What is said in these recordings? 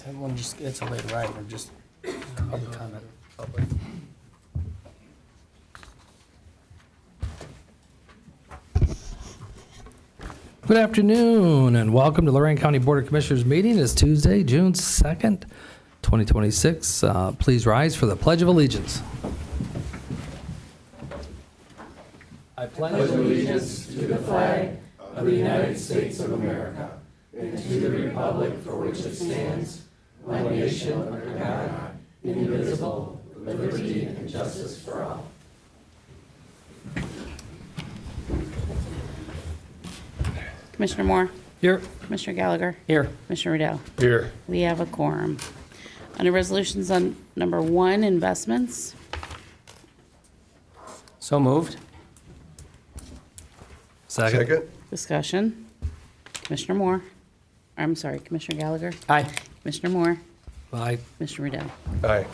Everyone just gets a late ride or just public comment. Good afternoon and welcome to Lorain County Board of Commissioners meeting. It's Tuesday, June 2nd, 2026. Please rise for the Pledge of Allegiance. I pledge allegiance to the flag of the United States of America and to the republic for which it stands, one nation under God, indivisible, with liberty and justice for all. Commissioner Moore, Here. Commissioner Gallagher, Here. Commissioner Riddell. Here. We have a quorum. Under resolutions on number 1, investments. So moved. Second. Discussion. Commissioner Moore. I'm sorry, Commissioner Gallagher, Aye. Commissioner Moore, Aye. Commissioner Riddell. Aye.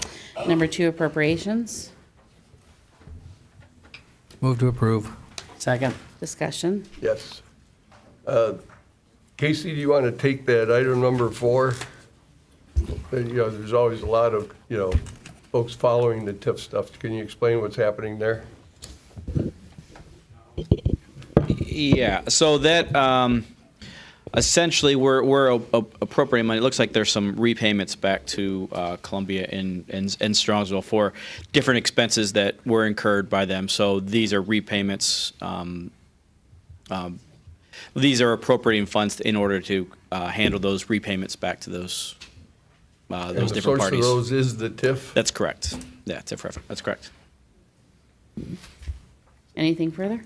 Number 2, appropriations. Move to approve. Second. Discussion. Yes. Casey, do you want to take that item number 4? There's always a lot of, folks following the TIF stuff. Can you explain what's happening there? Yeah, so that essentially we're appropriating money. It looks like there's some repayments back to Columbia and Strongsville for different expenses that were incurred by them. So these are repayments. These are appropriating funds in order to handle those repayments back to those different parties. The source of those is the TIF? That's correct. Yeah, TIF reference. That's correct. Anything further?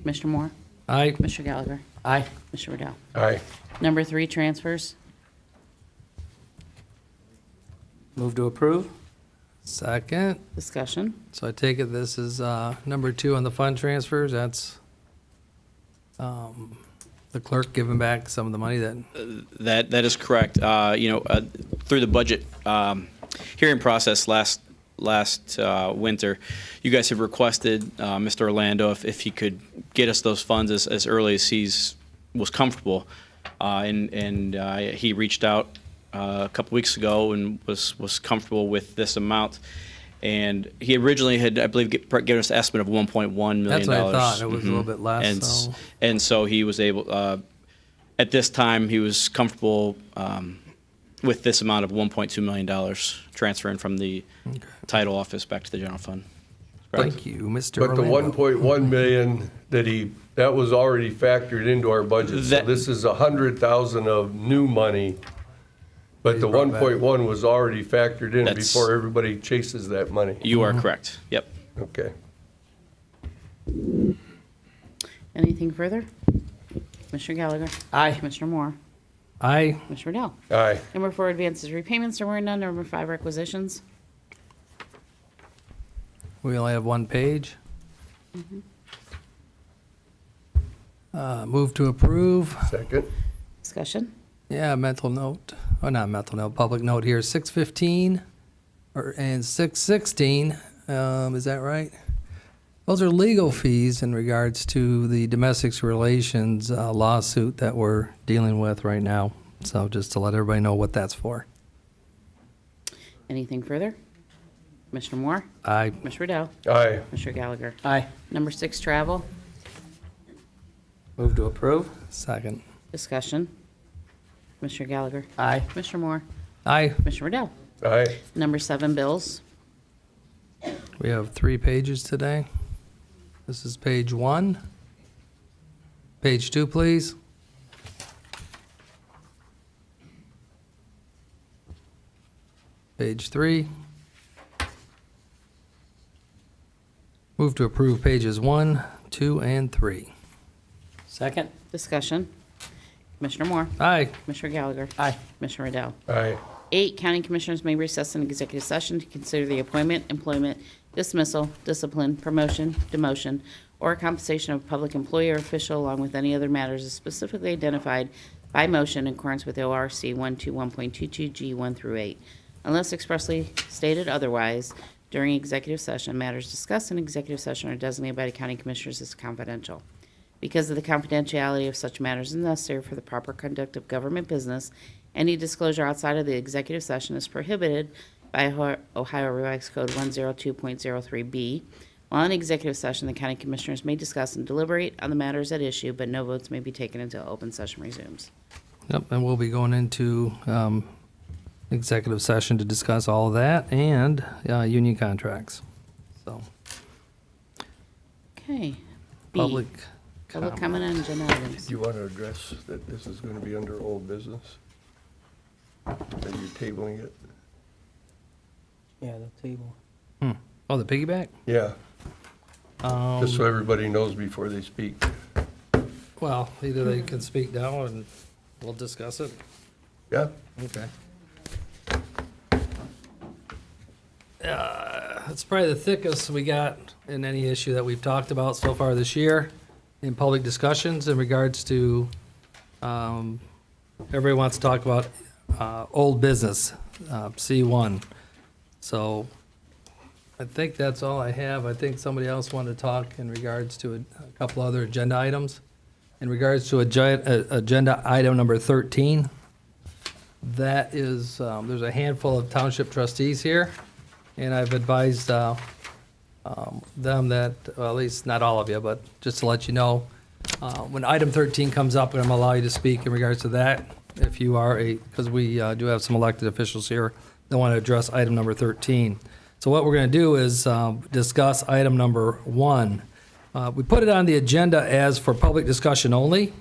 Commissioner Moore, Aye. Commissioner Gallagher, Aye. Commissioner Riddell. Aye. Number 3, transfers. Move to approve. Second. Discussion. So I take it this is number 2 on the fund transfers. That's the clerk giving back some of the money that. That is correct. Through the budget hearing process last winter, you guys have requested Mr. Orlando if he could get us those funds as early as was comfortable, and he reached out a couple weeks ago and was comfortable with this amount. And he originally had, I believe, given us an estimate of $1.1 million. That's what I thought. It was a little bit less. And so he was able, at this time, he was comfortable with this amount of $1.2 million transferring from the title office back to the general fund. Correct? Thank you, Mr. But the Orlando. 1.1 million that was already factored into our budget. So this is 100,000 of new money. But the 1.1 was already factored in before everybody chases that money. You are correct. Yep. Okay. Anything further? Commissioner Gallagher. Aye. Commissioner Moore, Aye. Commissioner Riddell. Aye. Number 4, advances, repayments. There were none. Number 5, requisitions. We only have one page. Move to approve. Second. Discussion. Yeah, mental note. Oh, not mental note, public note here, 615 and 616. Is that right? Those are legal fees in regards to the domestic relations lawsuit that we're dealing with right now. So just to let everybody know what that's for. Anything further? Commissioner Moore, Aye. Commissioner Riddell, Aye. Commissioner Gallagher. Aye. Number 6, travel. Move to approve. Second. Discussion. Commissioner Gallagher. Aye. Commissioner Moore, Aye. Commissioner Riddell. Aye. Number 7, bills. We have 3 pages today. This is page 1. Page 2, please. Page 3. Move to approve pages 1, 2, and 3. Second. Discussion. Commissioner Moore, Aye. Commissioner Gallagher. Aye. Commissioner Riddell. Aye. 8, county commissioners may recess in executive session to consider the appointment, employment, dismissal, discipline, promotion, demotion, or compensation of a public employee or official, along with any other matters as specifically identified by motion in accordance with ORC 121.22G 1 through 8. Unless expressly stated otherwise, during executive session, matters discussed in executive session are designated by the county commissioners as confidential. Because of the confidentiality of such matters is necessary for the proper conduct of government business Any disclosure outside of the executive session is prohibited by Ohio Revised Code 102.03B. While in executive session, the county commissioners may discuss and deliberate on the matters at issue, but no votes may be taken until open session resumes. Yep, and we'll be going into executive session to discuss all of that and union contracts. So, Okay. B, public public comment. comment on agenda items. Do you want to address that this is going to be under old business? That you're tabling it? Yeah, the table. Oh, the piggyback? Yeah, just so everybody knows before they speak. Well, either they can speak now and we'll discuss it. Yeah? Okay. It's probably the thickest we got in any issue that we've talked about so far this year in public discussions in regards to, everybody wants to talk about old business, C1. So I think that's all I have. I think somebody else wanted to talk in regards to a couple other agenda items. In regards to agenda item number 13, that is, there's a handful of township trustees here, and I've advised them that, well, at least not all of you, but just to let you know, when item 13 comes up, I'm going to allow you to speak in regards to that, if you are because we do have some elected officials here that want to address item number 13. So what we're going to do is discuss item number 1. We put it on the agenda as for public discussion only.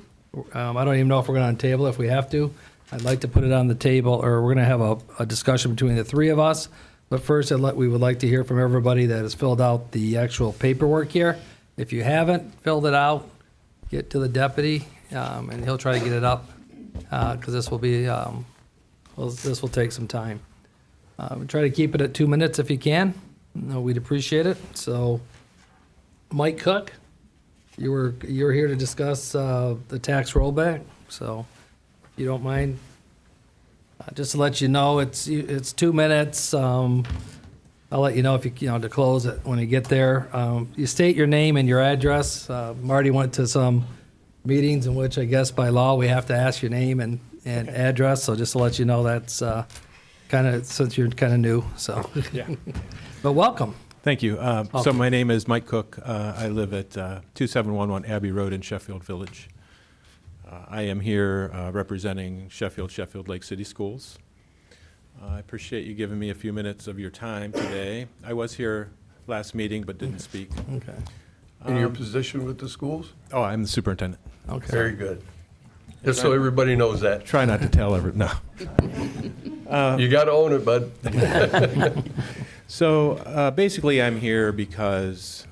I don't even know if we're going to table it if we have to. I'd like to put it on the table, or we're going to have a discussion between the three of us. But first, we would like to hear from everybody that has filled out the actual paperwork here. If you haven't filled it out, get to the deputy, and he'll try to get it up, because this will be, this will take some time. Try to keep it at 2 minutes if you can. We'd appreciate it. So, Mike Cook, you were here to discuss the tax rollback. So, if you don't mind, just to let you know, it's 2 minutes. I'll let you know if you know to close it when you get there. You state your name and your address. Marty went to some meetings in which I guess by law we have to ask your name and address. So just to let you know, that's kind of, since you're kind of new. So, Yeah. but welcome. Thank you. So my name is Mike Cook. I live at 2711 Abbey Road in Sheffield Village. I am here representing Sheffield Lake City Schools. I appreciate you giving me a few minutes of your time today. I was here last meeting but didn't speak. Okay. In your position with the schools? Oh, I'm the superintendent. Okay. Very good. Just so everybody knows that. Try not to tell no. You got to own it, bud. So basically I'm here because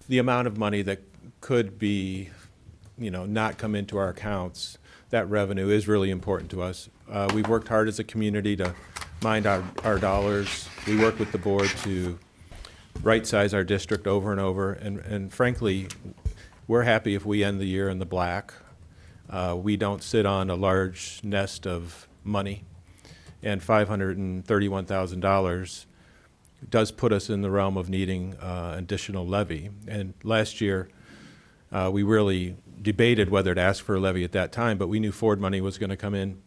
the amount of money that could be, not come into our accounts, that revenue is really important to us. We've worked hard as a community to mind our dollars. We work with the board to right-size our district over and over, and frankly, we're happy if we end the year in the black. We don't sit on a large nest of money, and $531,000 does put us in the realm of needing additional levy. And last year, we really debated whether to ask for a levy at that time, but we knew Ford money was going to come in,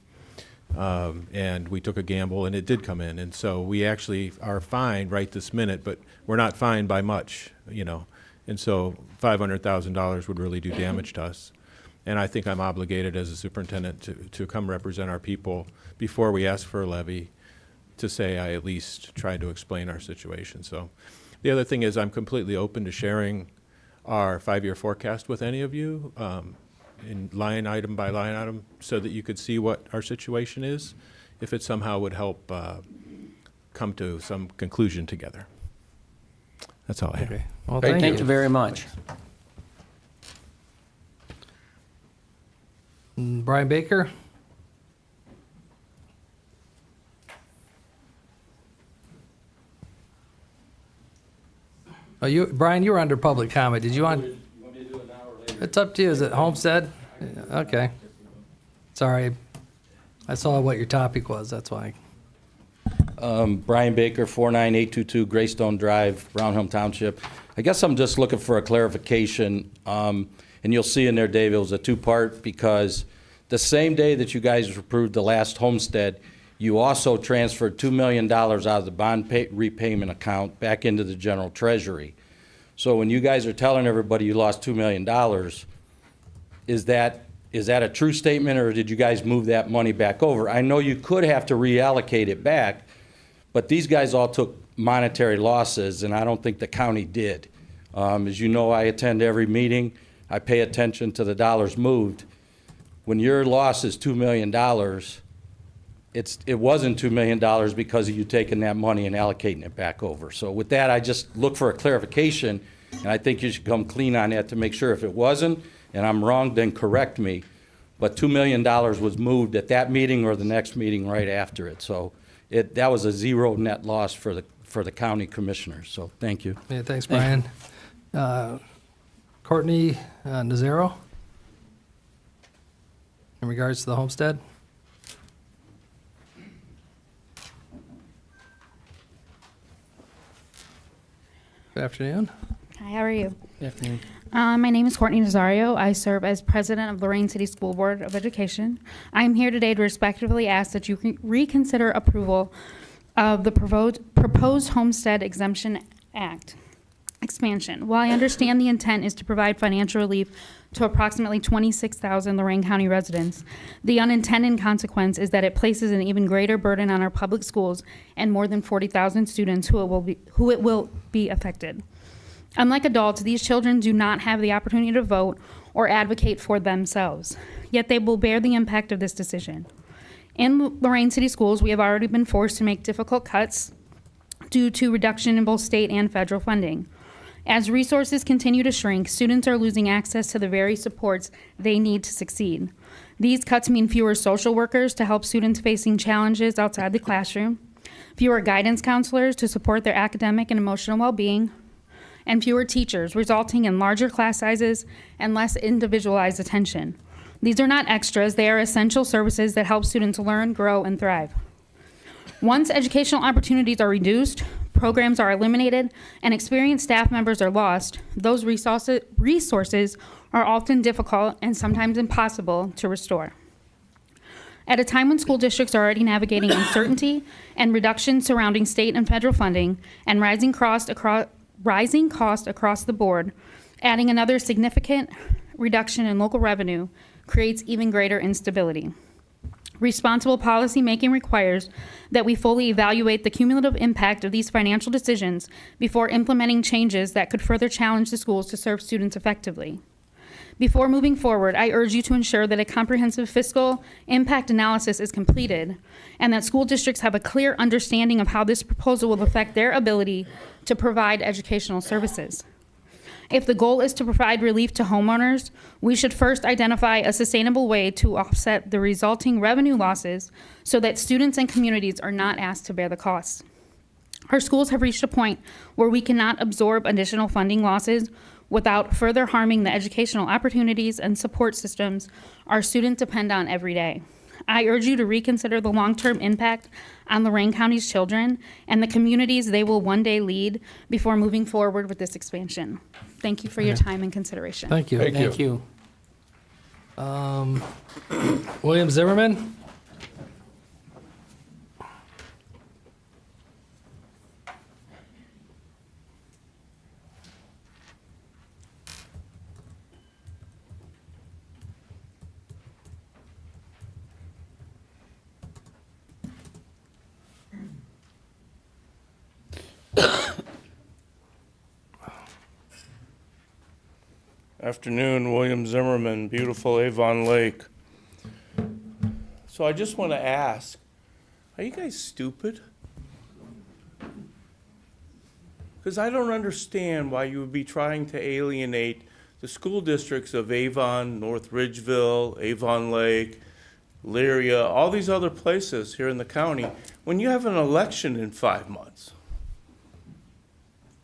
and we took a gamble, and it did come in. And so we actually are fine right this minute, but we're not fine by much, And so $500,000 would really do damage to us. And I think I'm obligated as a superintendent to come represent our people before we ask for a levy, to say I at least tried to explain our situation. So the other thing is I'm completely open to sharing our 5-year forecast with any of you in line item by line item, so that you could see what our situation is, if it somehow would help come to some conclusion together. That's all I have. Okay. Well, Thank Thank you very much. Brian Baker? Oh, Brian, you were under public comment. Did you want? It's up to you. Is it Homestead? Yeah, okay. Sorry. I saw what your topic was, that's why. Brian Baker, 49822 Greystone Drive, Brownhelm Township. I guess I'm just looking for a clarification. And you'll see in there, Dave, it was a two-part, because the same day that you guys approved the last homestead, you also transferred $2 million out of the bond repayment account back into the general treasury. So when you guys are telling everybody you lost $2 million, is that a true statement, or did you guys move that money back over? I know you could have to reallocate it back, but these guys all took monetary losses, and I don't think the county did. As you know, I attend every meeting. I pay attention to the dollars moved. When your loss is $2 million, it wasn't $2 million because of you taking that money and allocating it back over. So with that, I just look for a clarification, and I think you should come clean on that to make sure if it wasn't, and I'm wrong, then correct me. But $2 million was moved at that meeting or the next meeting right after it. So that was a zero net loss for the county commissioners. So thank you. Yeah, thanks, Brian. Courtney Nazaro, in regards to the homestead? Good afternoon. Hi, how are you? Good afternoon. My name is Courtney Nazario. I serve as president of Lorain City School Board of Education. I am here today to respectfully ask that you reconsider approval of the proposed Homestead Exemption Act expansion. While I understand the intent is to provide financial relief to approximately 26,000 Lorain County residents, the unintended consequence is that it places an even greater burden on our public schools and more than 40,000 students who it will be affected. Unlike adults, these children do not have the opportunity to vote or advocate for themselves, yet they will bear the impact of this decision. In Lorain City Schools, we have already been forced to make difficult cuts due to reduction in both state and federal funding. As resources continue to shrink, students are losing access to the very supports they need to succeed. These cuts mean fewer social workers to help students facing challenges outside the classroom, fewer guidance counselors to support their academic and emotional well-being, and fewer teachers, resulting in larger class sizes and less individualized attention. These are not extras, they are essential services that help students learn, grow, and thrive. Once educational opportunities are reduced, programs are eliminated, and experienced staff members are lost, those resources are often difficult and sometimes impossible to restore. At a time when school districts are already navigating uncertainty and reductions surrounding state and federal funding and rising cost across the board, adding another significant reduction in local revenue creates even greater instability. Responsible policymaking requires that we fully evaluate the cumulative impact of these financial decisions before implementing changes that could further challenge the schools to serve students effectively. Before moving forward, I urge you to ensure that a comprehensive fiscal impact analysis is completed and that school districts have a clear understanding of how this proposal will affect their ability to provide educational services. If the goal is to provide relief to homeowners, we should first identify a sustainable way to offset the resulting revenue losses so that students and communities are not asked to bear the costs. Our schools have reached a point where we cannot absorb additional funding losses without further harming the educational opportunities and support systems our students depend on every day. I urge you to reconsider the long-term impact on Lorain County's children and the communities they will one day lead before moving forward with this expansion. Thank you for your time and consideration. Thank you. Thank you. William Zimmerman? Afternoon, William Zimmerman, beautiful Avon Lake. So I just want to ask, are you guys stupid? Because I don't understand why you would be trying to alienate the school districts of Avon, North Ridgeville, Avon Lake, Elyria, all these other places here in the county, when you have an election in 5 months.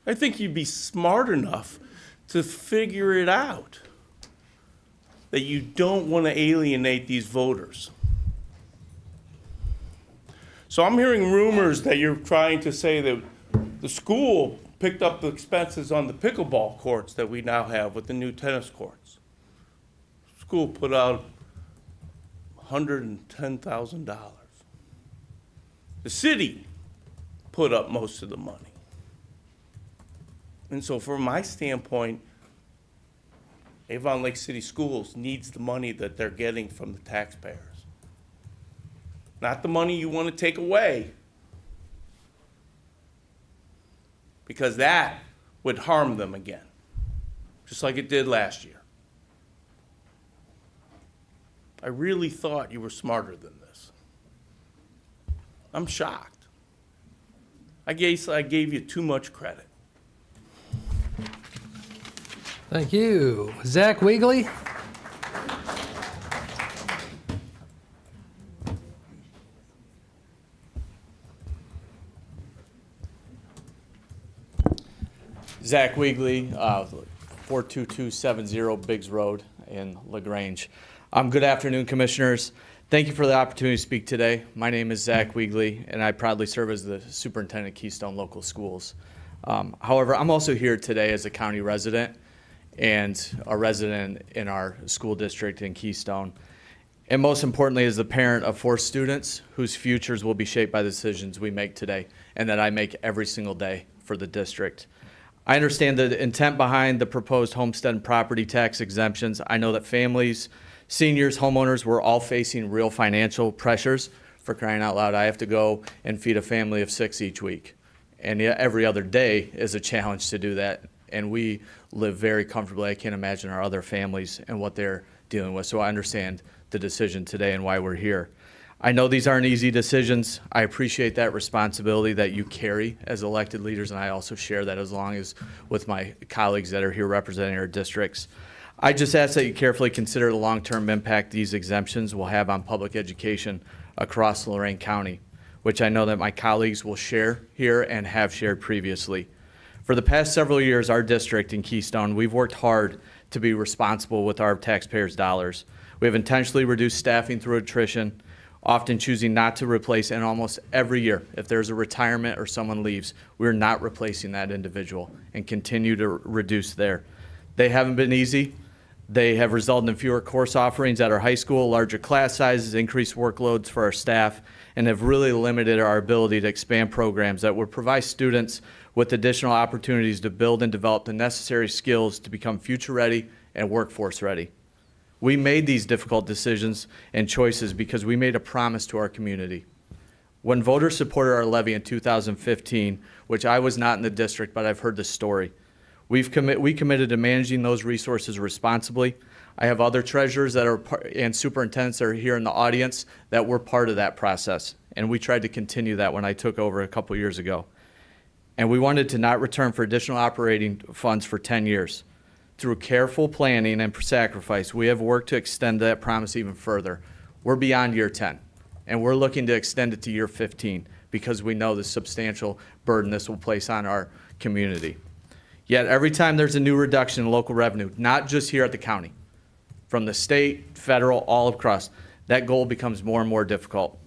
I think you'd be smart enough to figure it out that you don't want to alienate these voters. So I'm hearing rumors that you're trying to say that the school picked up the expenses on the pickleball courts that we now have with the new tennis courts. School put out $110,000. The city put up most of the money. And so from my standpoint, Avon Lake City Schools needs the money that they're getting from the taxpayers. Not the money you want to take away, because that would harm them again, just like it did last year. I really thought you were smarter than this. I'm shocked. I gave you too much credit. Thank you. Zach Weegley? Zach Weegley, 42270 Biggs Road in LaGrange. Good afternoon, Commissioners. Thank you for the opportunity to speak today. My name is Zach Weegley, and I proudly serve as the Superintendent of Keystone Local Schools. However, I'm also here today as a county resident and a resident in our school district in Keystone. And most importantly, as the parent of 4 students whose futures will be shaped by the decisions we make today and that I make every single day for the district. I understand the intent behind the proposed homestead and property tax exemptions. I know that families, seniors, homeowners, we're all facing real financial pressures. For crying out loud, I have to go and feed a family of 6 each week. And yet every other day is a challenge to do that. And we live very comfortably. I can't imagine our other families and what they're dealing with. So I understand the decision today and why we're here. I know these aren't easy decisions. I appreciate that responsibility that you carry as elected leaders, and I also share that as long as with my colleagues that are here representing our districts. I just ask that you carefully consider the long-term impact these exemptions will have on public education across Lorain County, which I know that my colleagues will share here and have shared previously. For the past several years, our district in Keystone, we've worked hard to be responsible with our taxpayers' dollars. We have intentionally reduced staffing through attrition, often choosing not to replace, and almost every year, if there's a retirement or someone leaves, we're not replacing that individual and continue to reduce there. They haven't been easy. They have resulted in fewer course offerings at our high school, larger class sizes, increased workloads for our staff, and have really limited our ability to expand programs that would provide students with additional opportunities to build and develop the necessary skills to become future ready and workforce ready. We made these difficult decisions and choices because we made a promise to our community. When voters supported our levy in 2015, which I was not in the district, but I've heard the story, we committed to managing those resources responsibly. I have other treasurers that are and superintendents that are here in the audience that were part of that process, and we tried to continue that when I took over a couple years ago. And we wanted to not return for additional operating funds for 10 years. Through careful planning and sacrifice, we have worked to extend that promise even further. We're beyond year 10, and we're looking to extend it to year 15 because we know the substantial burden this will place on our community. Yet every time there's a new reduction in local revenue, not just here at the county, from the state, federal, all across, that goal becomes more and more difficult.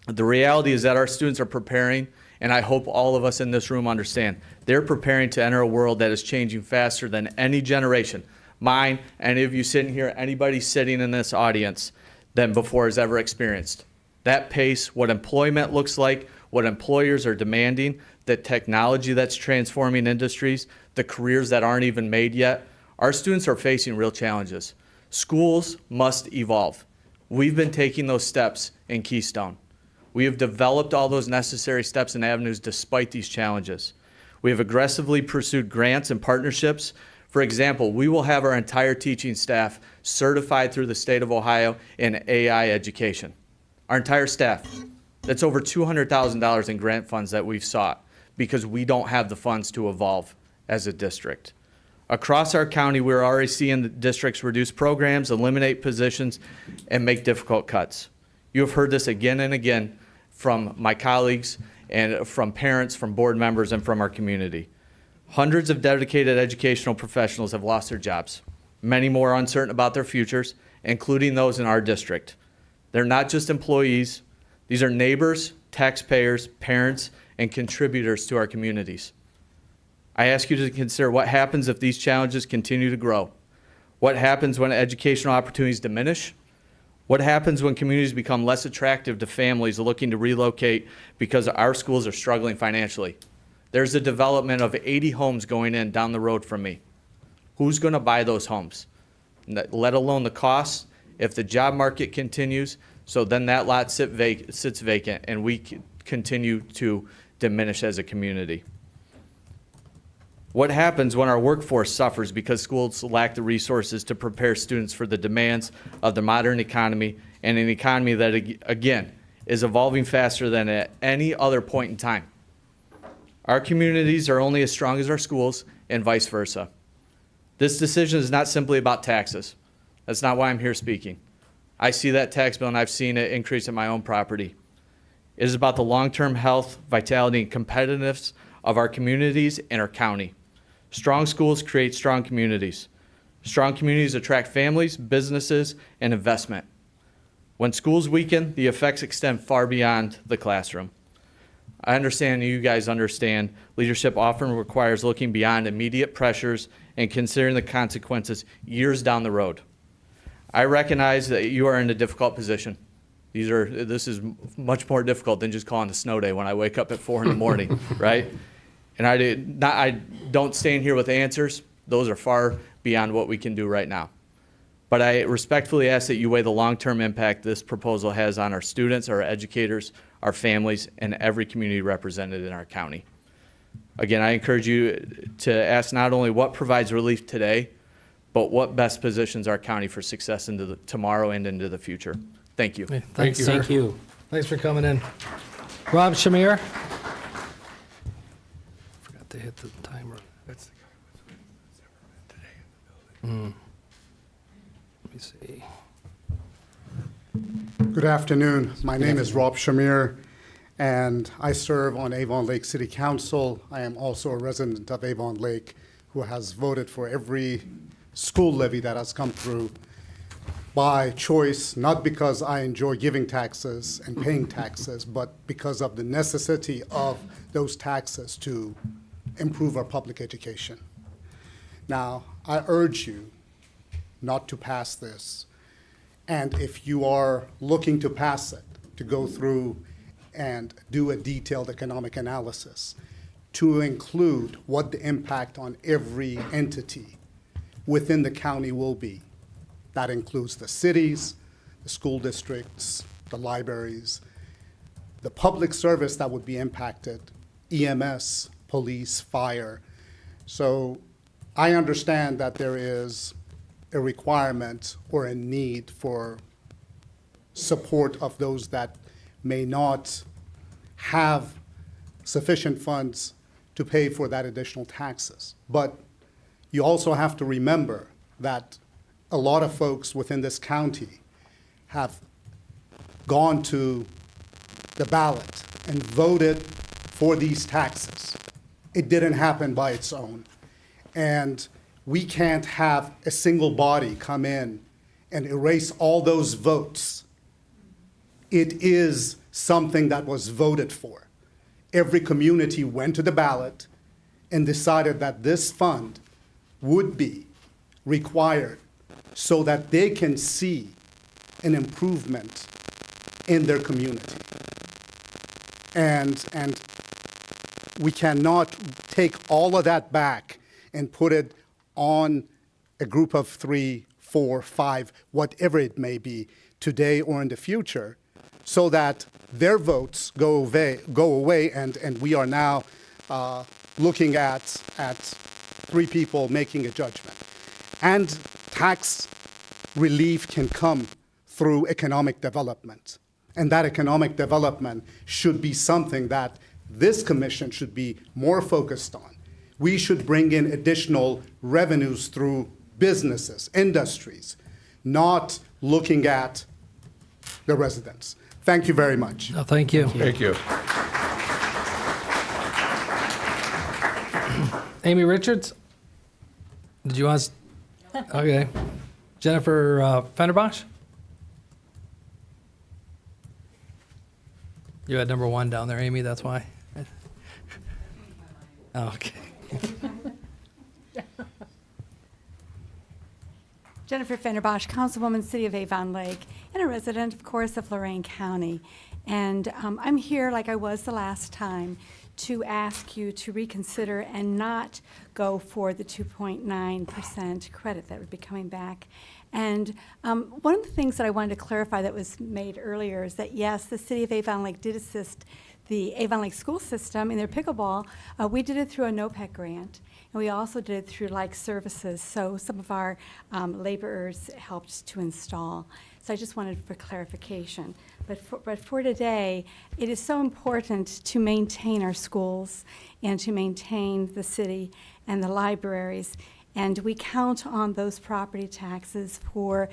The reality is that our students are preparing, and I hope all of us in this room understand, they're preparing to enter a world that is changing faster than any generation, mine, any of you sitting here, anybody sitting in this audience, than before has ever experienced. That pace, what employment looks like, what employers are demanding, the technology that's transforming industries, the careers that aren't even made yet, our students are facing real challenges. Schools must evolve. We've been taking those steps in Keystone. We have developed all those necessary steps and avenues despite these challenges. We have aggressively pursued grants and partnerships. For example, we will have our entire teaching staff certified through the state of Ohio in AI education. Our entire staff. That's over $200,000 in grant funds that we've sought because we don't have the funds to evolve as a district. Across our county, we're already seeing the districts reduce programs, eliminate positions, and make difficult cuts. You have heard this again and again from my colleagues and from parents, from board members, and from our community. Hundreds of dedicated educational professionals have lost their jobs. Many more are uncertain about their futures, including those in our district. They're not just employees. These are neighbors, taxpayers, parents, and contributors to our communities. I ask you to consider what happens if these challenges continue to grow. What happens when educational opportunities diminish? What happens when communities become less attractive to families looking to relocate because our schools are struggling financially? There's a development of 80 homes going in down the road from me. Who's going to buy those homes? Let alone the costs. If the job market continues, so then that lot sits vacant and we continue to diminish as a community. What happens when our workforce suffers because schools lack the resources to prepare students for the demands of the modern economy and an economy that, again, is evolving faster than at any other point in time? Our communities are only as strong as our schools and vice versa. This decision is not simply about taxes. That's not why I'm here speaking. I see that tax bill and I've seen it increase in my own property. It is about the long-term health, vitality, and competitiveness of our communities and our county. Strong schools create strong communities. Strong communities attract families, businesses, and investment. When schools weaken, the effects extend far beyond the classroom. I understand, you guys understand, leadership often requires looking beyond immediate pressures and considering the consequences years down the road. I recognize that you are in a difficult position. This is much more difficult than just calling a snow day when I wake up at 4 in the morning, right? And I don't stand here with answers. Those are far beyond what we can do right now. But I respectfully ask that you weigh the long-term impact this proposal has on our students, our educators, our families, and every community represented in our county. Again, I encourage you to ask not only what provides relief today, but what best positions our county for success into tomorrow and into the future. Thank you. Hey, thanks, sir. Thank you. Thanks for coming in. Rob Shamir? Forgot to hit the timer. Let me see. Good afternoon. My name is Rob Shamir, and I serve on Avon Lake City Council. I am also a resident of Avon Lake who has voted for every school levy that has come through by choice, not because I enjoy giving taxes and paying taxes, but because of the necessity of those taxes to improve our public education. Now, I urge you not to pass this. And if you are looking to pass it, to go through and do a detailed economic analysis, to include what the impact on every entity within the county will be. That includes the cities, the school districts, the libraries, the public service that would be impacted, EMS, police, fire. So I understand that there is a requirement or a need for support of those that may not have sufficient funds to pay for that additional taxes. But you also have to remember that a lot of folks within this county have gone to the ballot and voted for these taxes. It didn't happen by its own. And we can't have a single body come in and erase all those votes. It is something that was voted for. Every community went to the ballot and decided that this fund would be required so that they can see an improvement in their community. And we cannot take all of that back and put it on a group of 3, 4, 5, whatever it may be, today or in the future, so that their votes go away and we are now looking at 3 people making a judgment. And tax relief can come through economic development. And that economic development should be something that this commission should be more focused on. We should bring in additional revenues through businesses, industries, not looking at the residents. Thank you very much. No, thank you. Thank you. Amy Richards? Did you want to? Okay. Jennifer Fenderbosch? You had number 1 down there, Amy, that's why. Oh, okay. Jennifer Fenderbosh, Councilwoman, City of Avon Lake, and a resident, of course, of Lorain County. And I'm here, like I was the last time, to ask you to reconsider and not go for the 2.9% credit that would be coming back. And one of the things that I wanted to clarify that was made earlier is that, yes, the City of Avon Lake did assist the Avon Lake school system in their pickleball. We did it through a NOPEC grant, and we also did it through like services. So some of our laborers helped to install. So I just wanted for clarification. But for today, it is so important to maintain our schools and to maintain the city and the libraries. And we count on those property taxes for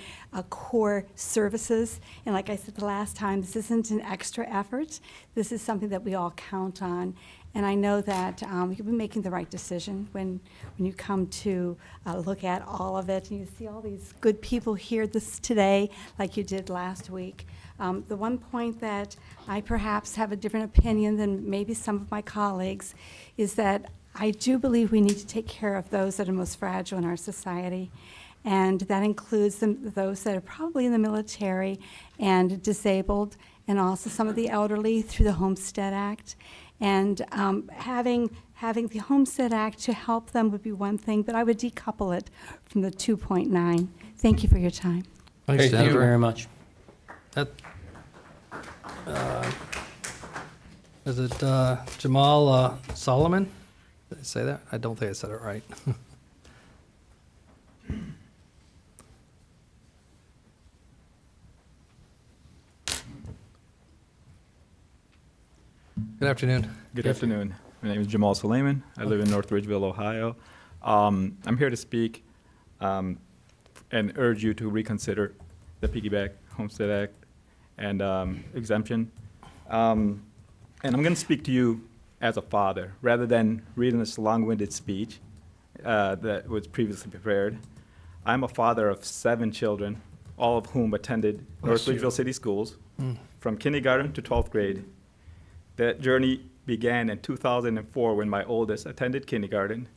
core services. And like I said the last time, this isn't an extra effort. This is something that we all count on. And I know that you'll be making the right decision when you come to look at all of it. And you see all these good people here today, like you did last week. The one point that I perhaps have a different opinion than maybe some of my colleagues is that I do believe we need to take care of those that are most fragile in our society, and that includes those that are probably in the military and disabled, and also some of the elderly through the Homestead Act. And having the Homestead Act to help them would be one thing, but I would decouple it from the 2.9. Thank you for your time. Thanks, Thank you. Thank you Jennifer. very much. That, is it Jamal Solomon? Did I say that? I don't think I said it right. Good afternoon. Good afternoon. My name is Jamal Suleiman. I live in North Ridgeville, Ohio. I'm here to speak and urge you to reconsider the Piggyback Homestead Act and exemption. And I'm going to speak to you as a father, rather than reading this long-winded speech that was previously prepared. I'm a father of 7 children, all of whom attended North Ridgeville City Schools from kindergarten to 12th grade. That journey began in 2004 when my oldest attended kindergarten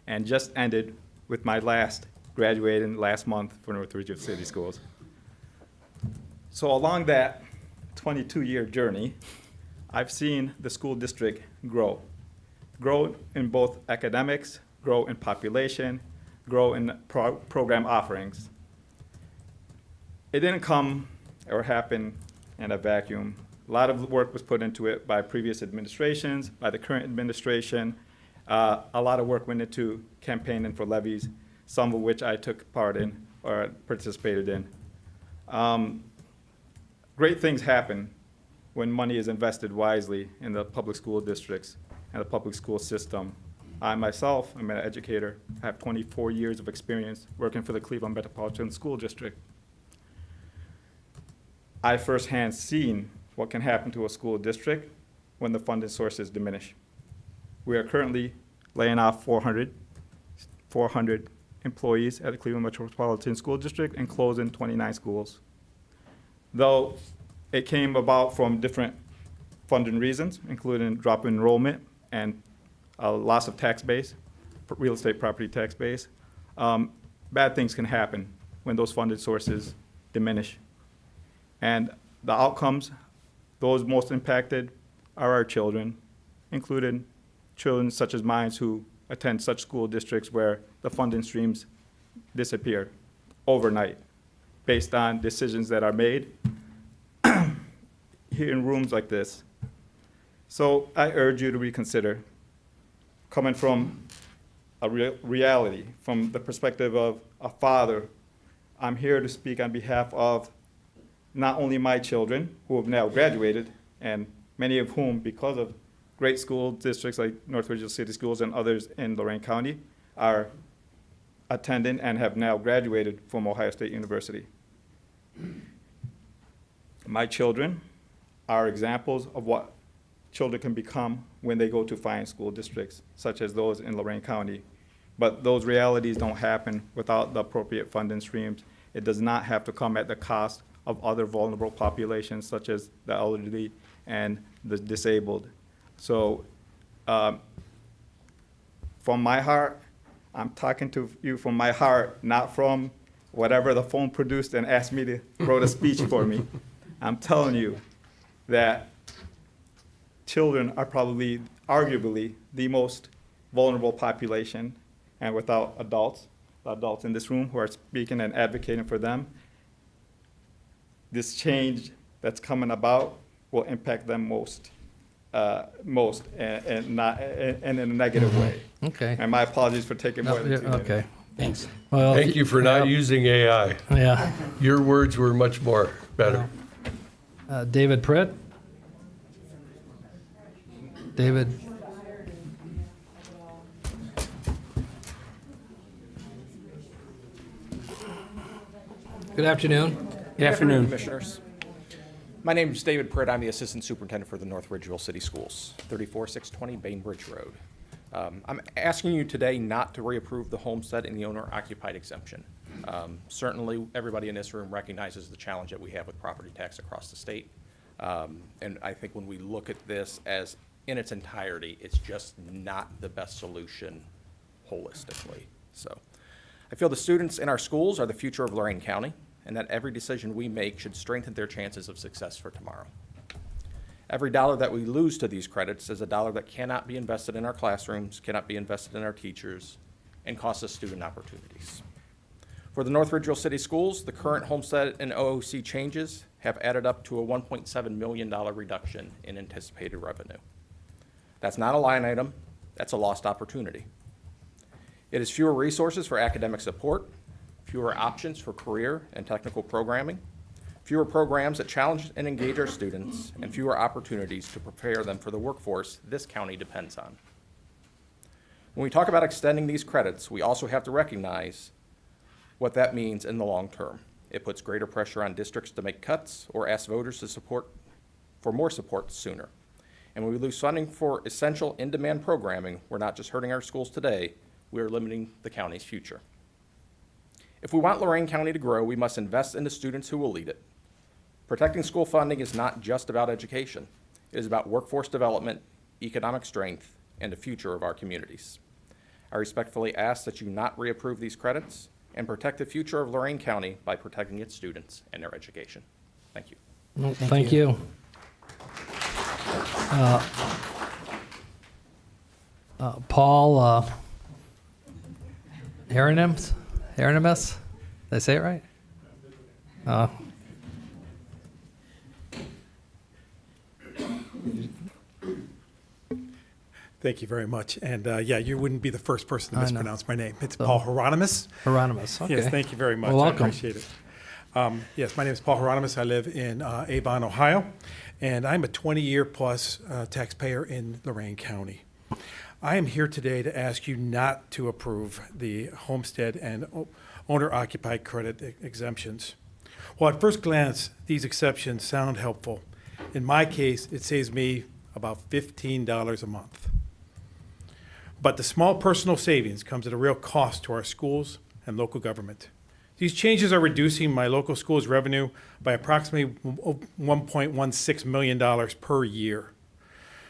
and just ended with my last graduating last month for North Ridgeville City Schools. So along that 22-year journey, I've seen the school district grow in both academics, grow in population, grow in program offerings. It didn't come or happen in a vacuum. A lot of work was put into it by previous administrations, by the current administration. A lot of work went into campaigning for levies, some of which I took part in or participated in. Great things happen when money is invested wisely in the public school districts and the public school system. I myself am an educator. I have 24 years of experience working for the Cleveland Metropolitan School District. I firsthand seen what can happen to a school district when the funding sources diminish. We are currently laying off 400 employees at the Cleveland Metropolitan School District and closing 29 schools. Though it came about from different funding reasons, including drop in enrollment and a loss of tax base, real estate property tax base, bad things can happen when those funded sources diminish. And the outcomes, those most impacted are our children, including children such as mine who attend such school districts where the funding streams disappear overnight based on decisions that are made here in rooms like this. So I urge you to reconsider, coming from a reality, from the perspective of a father. I'm here to speak on behalf of not only my children, who have now graduated, and many of whom, because of great school districts like North Ridgeville City Schools and others in Lorain County, are attending and have now graduated from Ohio State University. My children are examples of what children can become when they go to fine school districts, such as those in Lorain County. But those realities don't happen without the appropriate funding streams. It does not have to come at the cost of other vulnerable populations, such as the elderly and the disabled. So from my heart, I'm talking to you from my heart, not from whatever the phone produced and asked me to write a speech for me. I'm telling you that children are probably, arguably, the most vulnerable population, and without adults, the adults in this room who are speaking and advocating for them, this change that's coming about will impact them most, and not and in a negative way. Okay. And my apologies for taking more No, than 2 minutes. okay. Thanks. Well, Thank you for not using AI. Yeah. Your words were much more better. David Pritt? David? Good afternoon. Good afternoon. Commissioners. My name is David Pritt. I'm the Assistant Superintendent for the North Ridgeville City Schools, 34620 Bainbridge Road. I'm asking you today not to reapprove the homestead and the owner-occupied exemption. Certainly, everybody in this room recognizes the challenge that we have with property tax across the state. And I think when we look at this as in its entirety, it's just not the best solution holistically. So I feel the students in our schools are the future of Lorain County, and that every decision we make should strengthen their chances of success for tomorrow. Every dollar that we lose to these credits is a dollar that cannot be invested in our classrooms, cannot be invested in our teachers, and costs us student opportunities. For the North Ridgeville City Schools, the current homestead and OOC changes have added up to a $1.7 million reduction in anticipated revenue. That's not a line item, that's a lost opportunity. It is fewer resources for academic support, fewer options for career and technical programming, fewer programs that challenge and engage our students, and fewer opportunities to prepare them for the workforce this county depends on. When we talk about extending these credits, we also have to recognize what that means in the long term. It puts greater pressure on districts to make cuts or ask voters to support for more support sooner. And when we lose funding for essential in-demand programming, we're not just hurting our schools today, we are limiting the county's future. If we want Lorain County to grow, we must invest in the students who will lead it. Protecting school funding is not just about education. It is about workforce development, economic strength, and the future of our communities. I respectfully ask that you not reapprove these credits and protect the future of Lorain County by protecting its students and their education. Thank you. Well, thank you. Paul Hieronymus? Did I say it right? Thank you very much. And yeah, you wouldn't be the first person to I know. mispronounce my name. It's So- Paul Hieronymus. Hieronymus, okay. Yes, thank you very much. Well, welcome. I appreciate it. Yes, my name is Paul Hieronymus. I live in Avon, Ohio, and I'm a 20-year plus taxpayer in Lorain County. I am here today to ask you not to approve the homestead and owner-occupied credit exemptions. Well, at first glance, these exceptions sound helpful. In my case, it saves me about $15 a month. But the small personal savings comes at a real cost to our schools and local government. These changes are reducing my local school's revenue by approximately $1.16 million per year.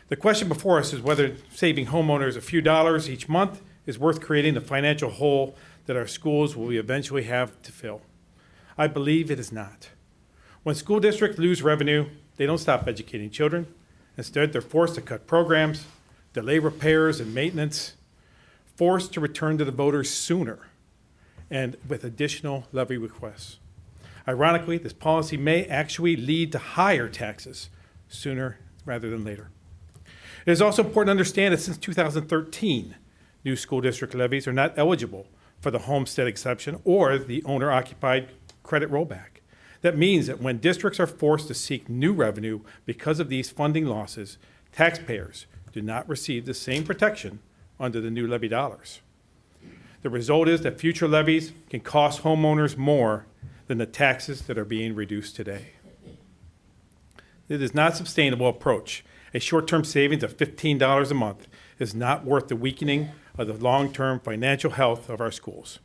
The question before us is whether saving homeowners a few dollars each month is worth creating the financial hole that our schools will eventually have to fill. I believe it is not. When school districts lose revenue, they don't stop educating children. Instead, they're forced to cut programs, delay repairs and maintenance, forced to return to the voters sooner, and with additional levy requests. Ironically, this policy may actually lead to higher taxes sooner rather than later. It is also important to understand that since 2013, new school district levies are not eligible for the homestead exception or the owner-occupied credit rollback. That means that when districts are forced to seek new revenue because of these funding losses, taxpayers do not receive the same protection under the new levy dollars. The result is that future levies can cost homeowners more than the taxes that are being reduced today. It is not a sustainable approach. A short-term savings of $15 a month is not worth the weakening of the long-term financial health of our schools,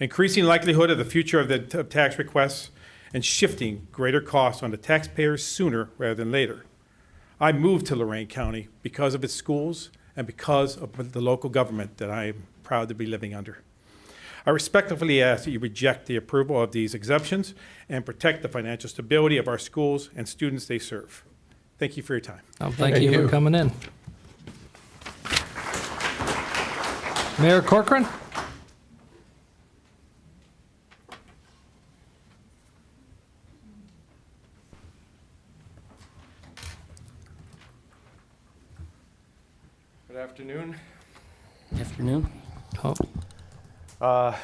increasing likelihood of the future of the tax requests, and shifting greater costs on the taxpayers sooner rather than later. I moved to Lorain County because of its schools and because of the local government that I am proud to be living under. I respectfully ask that you reject the approval of these exemptions and protect the financial stability of our schools and students they serve. Thank you for your time. Oh, thank you for coming in. Mayor Corcoran? Good afternoon. Afternoon. Oh.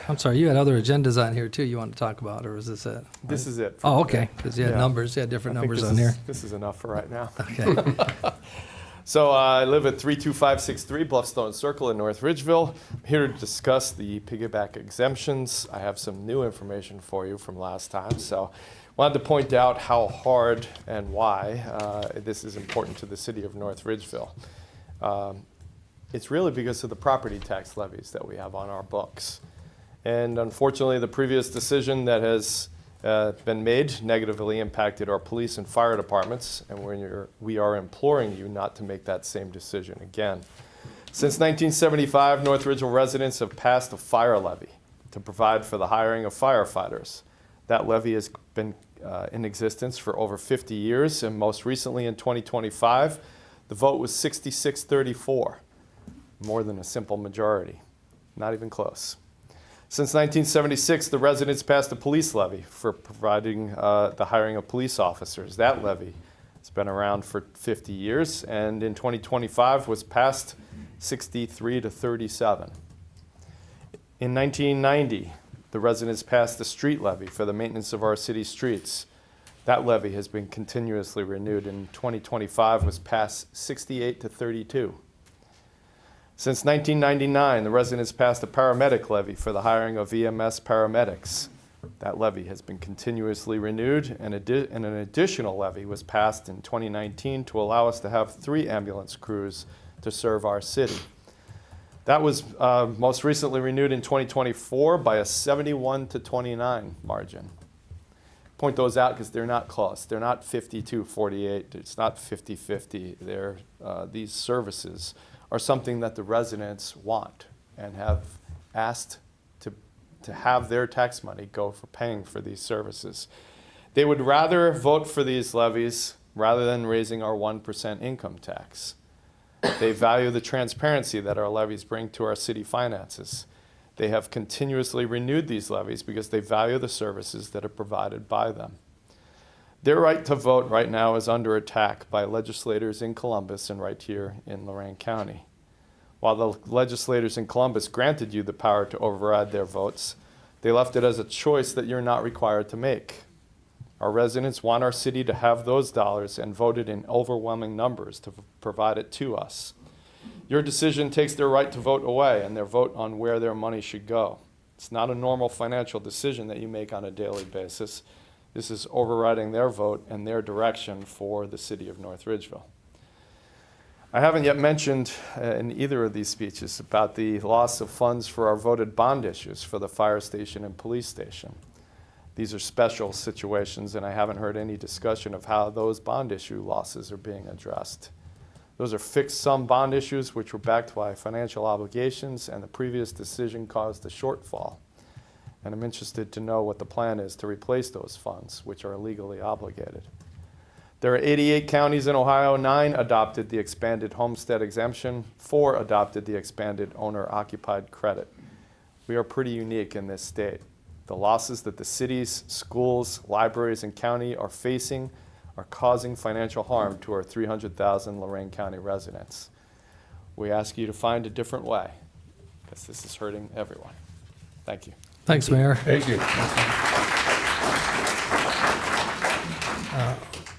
I'm sorry, you had other agendas on here too you want to talk about, or is this it? This is it. Oh, okay, because you had numbers, you had different numbers on here. This is enough for right now. Okay. So I live at 32563 Bluffstone Circle in North Ridgeville. I'm here to discuss the piggyback exemptions. I have some new information for you from last time. So wanted to point out how hard and why this is important to the city of North Ridgeville. It's really because of the property tax levies that we have on our books. And unfortunately, the previous decision that has been made negatively impacted our police and fire departments, and we are imploring you not to make that same decision again. Since 1975, North Ridgeville residents have passed a fire levy to provide for the hiring of firefighters. That levy has been in existence for over 50 years, and most recently in 2025, the vote was 66-34. More than a simple majority, not even close. Since 1976, the residents passed a police levy for providing the hiring of police officers. That levy has been around for 50 years, and in 2025 was passed 63-37. In 1990, the residents passed the street levy for the maintenance of our city streets. That levy has been continuously renewed, and 2025 was passed 68-32. Since 1999, the residents passed a paramedic levy for the hiring of EMS paramedics. That levy has been continuously renewed, and an additional levy was passed in 2019 to allow us to have 3 ambulance crews to serve our city. That was most recently renewed in 2024 by a 71-29 margin. Point those out because they're not close. They're not 52-48. It's not 50-50. These services are something that the residents want and have asked to have their tax money go for paying for these services. They would rather vote for these levies rather than raising our 1% income tax. They value the transparency that our levies bring to our city finances. They have continuously renewed these levies because they value the services that are provided by them. Their right to vote right now is under attack by legislators in Columbus and right here in Lorain County. While the legislators in Columbus granted you the power to override their votes, they left it as a choice that you're not required to make. Our residents want our city to have those dollars and voted in overwhelming numbers to provide it to us. Your decision takes their right to vote away and their vote on where their money should go. It's not a normal financial decision that you make on a daily basis. This is overriding their vote and their direction for the city of North Ridgeville. I haven't yet mentioned in either of these speeches about the loss of funds for our voted bond issues for the fire station and police station. These are special situations, and I haven't heard any discussion of how those bond issue losses are being addressed. Those are fixed sum bond issues which were backed by financial obligations, and the previous decision caused a shortfall. And I'm interested to know what the plan is to replace those funds, which are legally obligated. There are 88 counties in Ohio. 9 adopted the expanded homestead exemption. 4 adopted the expanded owner-occupied credit. We are pretty unique in this state. The losses that the cities, schools, libraries, and county are facing are causing financial harm to our 300,000 Lorain County residents. We ask you to find a different way, because this is hurting everyone. Thank you. Thanks, Mayor. Thank you.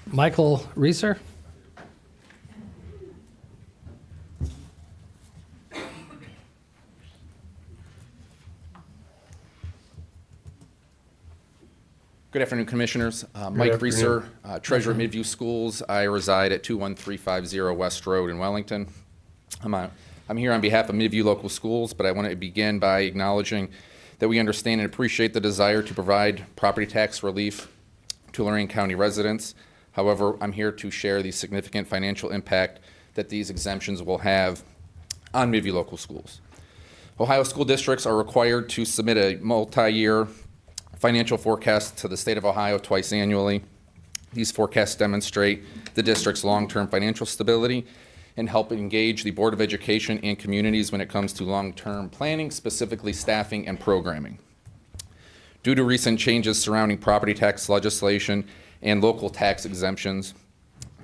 Michael Reeser? Good afternoon, Commissioners. Mike Reeser, Treasurer at Midview Schools. I reside at 21350 West Road in Wellington. I'm here on behalf of Midview Local Schools, but I want to begin by acknowledging that we understand and appreciate the desire to provide property tax relief to Lorain County residents. However, I'm here to share the significant financial impact that these exemptions will have on Midview Local Schools. Ohio school districts are required to submit a multi-year financial forecast to the state of Ohio twice annually. These forecasts demonstrate the district's long-term financial stability and help engage the Board of Education and communities when it comes to long-term planning, specifically staffing and programming. Due to recent changes surrounding property tax legislation and local tax exemptions,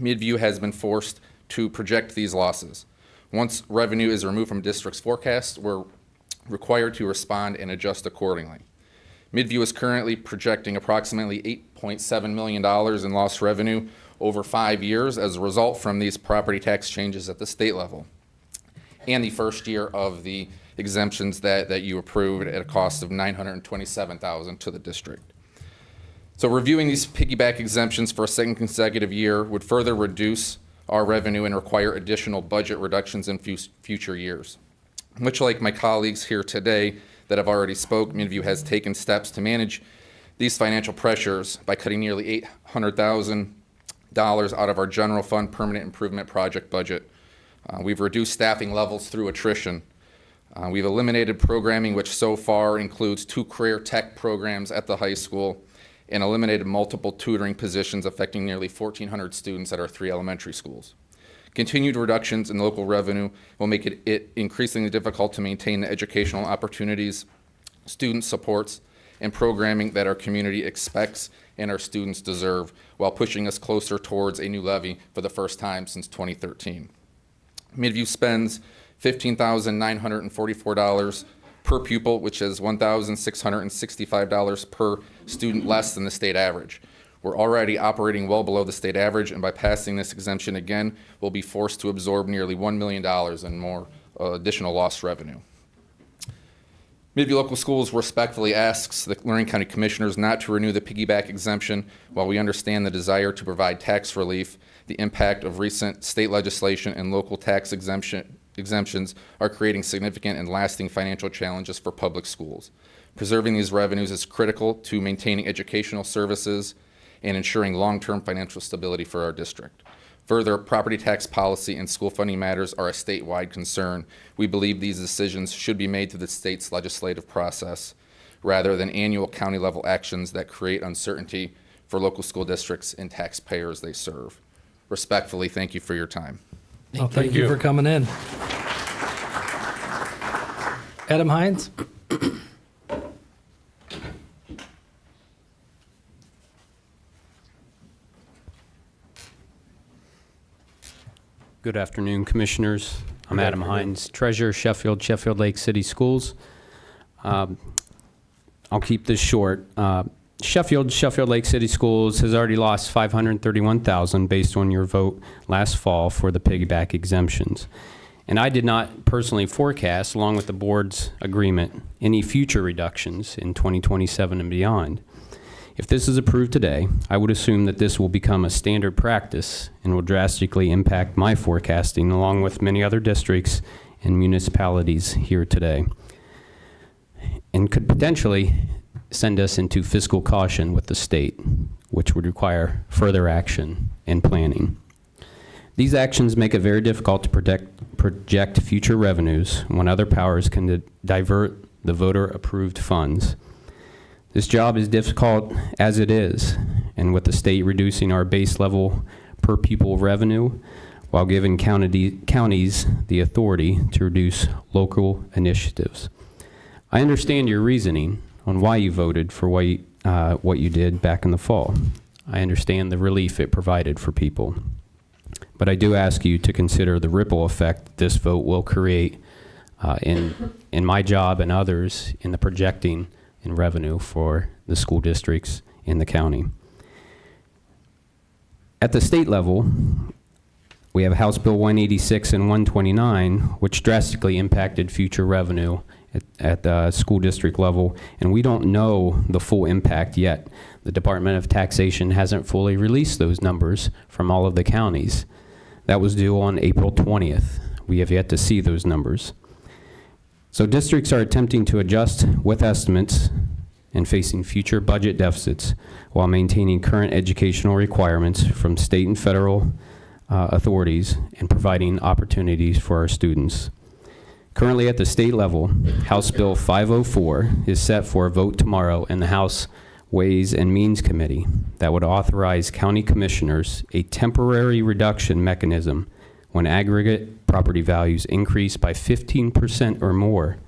Midview has been forced to project these losses. Once revenue is removed from district's forecast, we're required to respond and adjust accordingly. Midview is currently projecting approximately $8.7 million in lost revenue over 5 years as a result from these property tax changes at the state level and the first year of the exemptions that you approved at a cost of $927,000 to the district. So reviewing these piggyback exemptions for a second consecutive year would further reduce our revenue and require additional budget reductions in future years. Much like my colleagues here today that have already spoke, Midview has taken steps to manage these financial pressures by cutting nearly $800,000 out of our general fund permanent improvement project budget. We've reduced staffing levels through attrition. We've eliminated programming, which so far includes 2 career tech programs at the high school, and eliminated multiple tutoring positions affecting nearly 1,400 students at our 3 elementary schools. Continued reductions in local revenue will make it increasingly difficult to maintain the educational opportunities, student supports, and programming that our community expects and our students deserve, while pushing us closer towards a new levy for the first time since 2013. Midview spends $15,944 per pupil, which is $1,665 per student less than the state average. We're already operating well below the state average, and by passing this exemption again, we'll be forced to absorb nearly $1 million in more additional lost revenue. Midview Local Schools respectfully asks the Lorain County Commissioners not to renew the piggyback exemption. While we understand the desire to provide tax relief, the impact of recent state legislation and local tax exemptions are creating significant and lasting financial challenges for public schools. Preserving these revenues is critical to maintaining educational services and ensuring long-term financial stability for our district. Further, property tax policy and school funding matters are a statewide concern. We believe these decisions should be made through the state's legislative process rather than annual county-level actions that create uncertainty for local school districts and taxpayers they serve. Respectfully, thank you for your time. Well, thank you for coming in. Adam Hines? Good afternoon, Commissioners. I'm Adam Hines, Treasurer, Sheffield Lake City Schools. I'll keep this short. Sheffield Lake City Schools has already lost $531,000 based on your vote last fall for the piggyback exemptions. And I did not personally forecast, along with the board's agreement, any future reductions in 2027 and beyond. If this is approved today, I would assume that this will become a standard practice and will drastically impact my forecasting along with many other districts and municipalities here today, and could potentially send us into fiscal caution with the state, which would require further action and planning. These actions make it very difficult to project future revenues when other powers can divert the voter-approved funds. This job is difficult as it is, and with the state reducing our base level per pupil revenue while giving counties the authority to reduce local initiatives. I understand your reasoning on why you voted for what you did back in the fall. I understand the relief it provided for people. But I do ask you to consider the ripple effect this vote will create in my job and others in the projecting in revenue for the school districts in the county. At the state level, we have House Bill 186 and 129, which drastically impacted future revenue at the school district level, and we don't know the full impact yet. The Department of Taxation hasn't fully released those numbers from all of the counties. That was due on April 20th. We have yet to see those numbers. So districts are attempting to adjust with estimates and facing future budget deficits while maintaining current educational requirements from state and federal authorities and providing opportunities for our students. Currently at the state level, House Bill 504 is set for a vote tomorrow in the House Ways and Means Committee that would authorize county commissioners a temporary reduction mechanism when aggregate property values increase by 15% or more.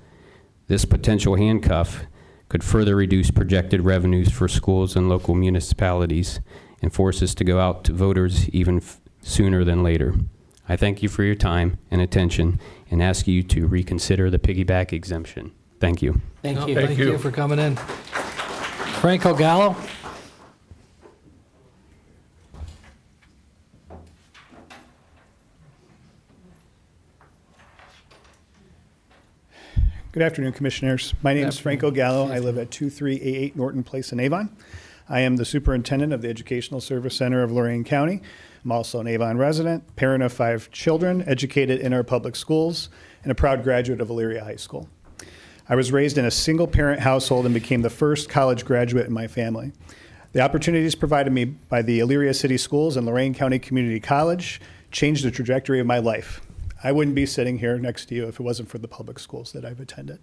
This potential handcuff could further reduce projected revenues for schools and local municipalities and force us to go out to voters even sooner than later. I thank you for your time and attention and ask you to reconsider the piggyback exemption. Thank you. Thank you. Thank you for coming in. Franco Gallo? Good afternoon, Commissioners. My name is Franco Gallo. I live at 2388 Norton Place in Avon. I am the superintendent of the Educational Service Center of Lorain County. I'm also an Avon resident, parent of 5 children, educated in our public schools, and a proud graduate of Elyria High School. I was raised in a single-parent household and became the first college graduate in my family. The opportunities provided me by the Elyria City Schools and Lorain County Community College changed the trajectory of my life. I wouldn't be sitting here next to you if it wasn't for the public schools that I've attended.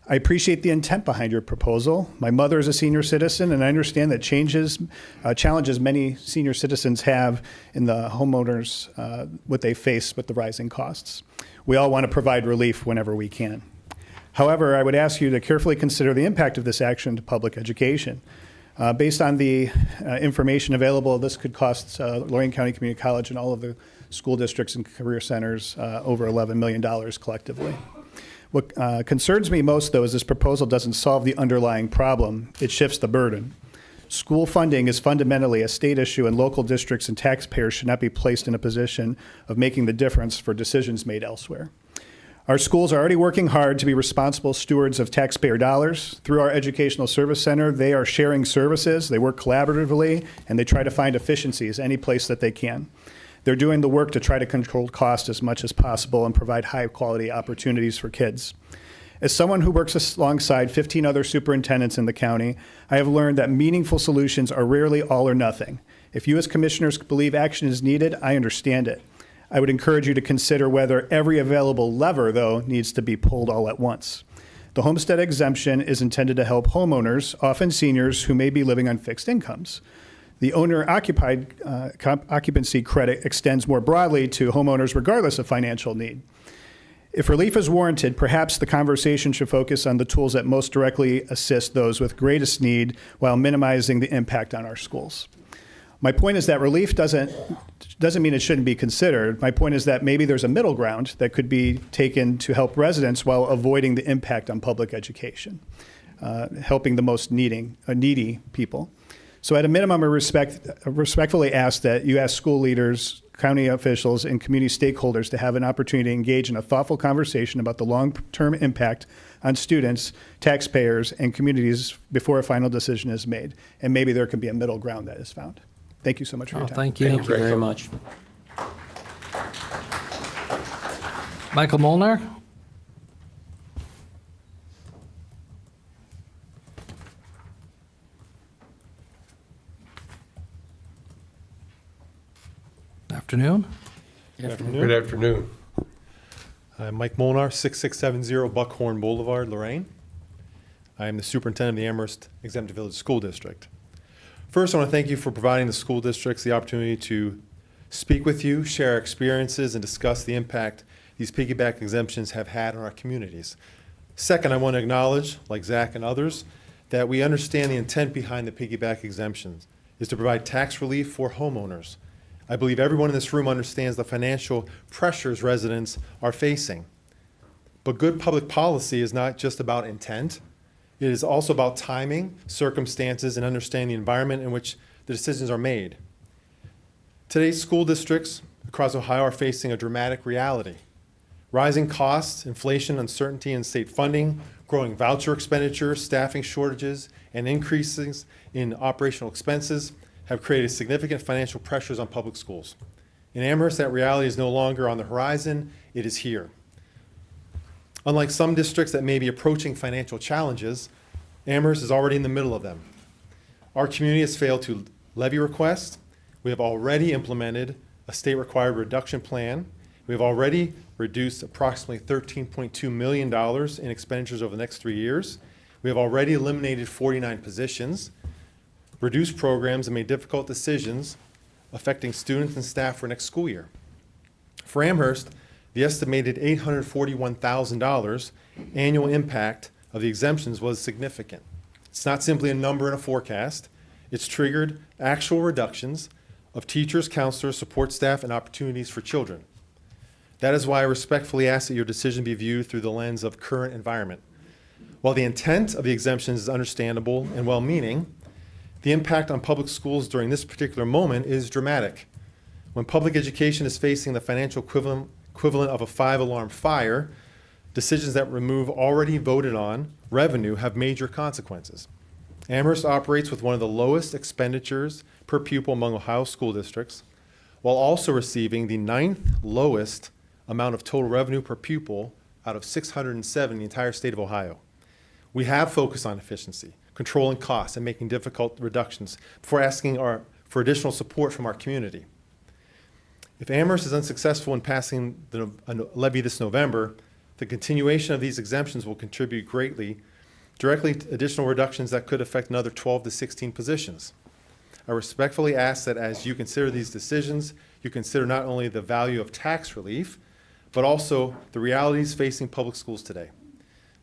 I appreciate the intent behind your proposal. My mother is a senior citizen, and I understand that challenges many senior citizens have in the homeowners, what they face with the rising costs. We all want to provide relief whenever we can. However, I would ask you to carefully consider the impact of this action to public education. Based on the information available, this could cost Lorain County Community College and all of the school districts and career centers over $11 million collectively. What concerns me most, though, is this proposal doesn't solve the underlying problem. It shifts the burden. School funding is fundamentally a state issue, and local districts and taxpayers should not be placed in a position of making the difference for decisions made elsewhere. Our schools are already working hard to be responsible stewards of taxpayer dollars. Through our Educational Service Center, they are sharing services, they work collaboratively, and they try to find efficiencies any place that they can. They're doing the work to try to control cost as much as possible and provide high-quality opportunities for kids. As someone who works alongside 15 other superintendents in the county, I have learned that meaningful solutions are rarely all or nothing. If you as commissioners believe action is needed, I understand it. I would encourage you to consider whether every available lever, though, needs to be pulled all at once. The homestead exemption is intended to help homeowners, often seniors, who may be living on fixed incomes. The owner-occupied occupancy credit extends more broadly to homeowners regardless of financial need. If relief is warranted, perhaps the conversation should focus on the tools that most directly assist those with greatest need while minimizing the impact on our schools. My point is that relief doesn't mean it shouldn't be considered. My point is that maybe there's a middle ground that could be taken to help residents while avoiding the impact on public education, helping the most needy people. So at a minimum, I respectfully ask that you ask school leaders, county officials, and community stakeholders to have an opportunity to engage in a thoughtful conversation about the long-term impact on students, taxpayers, and communities before a final decision is made. And maybe there can be a middle ground that is found. Thank you so much for your time. Thank you. Thank you very much. Michael Molnar? Afternoon. Good afternoon. I'm Mike Molnar, 6670 Buckhorn Boulevard, Lorain. I am the superintendent of the Amherst Exempt Village School District. First, I want to thank you for providing the school districts the opportunity to speak with you, share our experiences, and discuss the impact these piggyback exemptions have had on our communities. Second, I want to acknowledge, like Zach and others, that we understand the intent behind the piggyback exemptions is to provide tax relief for homeowners. I believe everyone in this room understands the financial pressures residents are facing. But good public policy is not just about intent. It is also about timing, circumstances, and understanding the environment in which the decisions are made. Today's school districts across Ohio are facing a dramatic reality. Rising costs, inflation, uncertainty in state funding, growing voucher expenditures, staffing shortages, and increases in operational expenses have created significant financial pressures on public schools. In Amherst, that reality is no longer on the horizon, it is here. Unlike some districts that may be approaching financial challenges, Amherst is already in the middle of them. Our community has failed to levy request. We have already implemented a state-required reduction plan, We have already reduced approximately $13.2 million in expenditures over the next 3 years. We have already eliminated 49 positions, reduced programs, and made difficult decisions affecting students and staff for next school year. For Amherst, the estimated $841,000 annual impact of the exemptions was significant. It's not simply a number in a forecast. It's triggered actual reductions of teachers, counselors, support staff, and opportunities for children. That is why I respectfully ask that your decision be viewed through the lens of current environment. While the intent of the exemptions is understandable and well-meaning, the impact on public schools during this particular moment is dramatic. When public education is facing the financial equivalent of a 5-alarm fire, decisions that remove already voted on revenue have major consequences. Amherst operates with one of the lowest expenditures per pupil among Ohio school districts, while also receiving the 9th lowest amount of total revenue per pupil out of 607 in the entire state of Ohio. We have focused on efficiency, controlling costs, and making difficult reductions before asking for additional support from our community. If Amherst is unsuccessful in passing a levy this November, the continuation of these exemptions will contribute directly to additional reductions that could affect another 12 to 16 positions. I respectfully ask that as you consider these decisions, you consider not only the value of tax relief, but also the realities facing public schools today.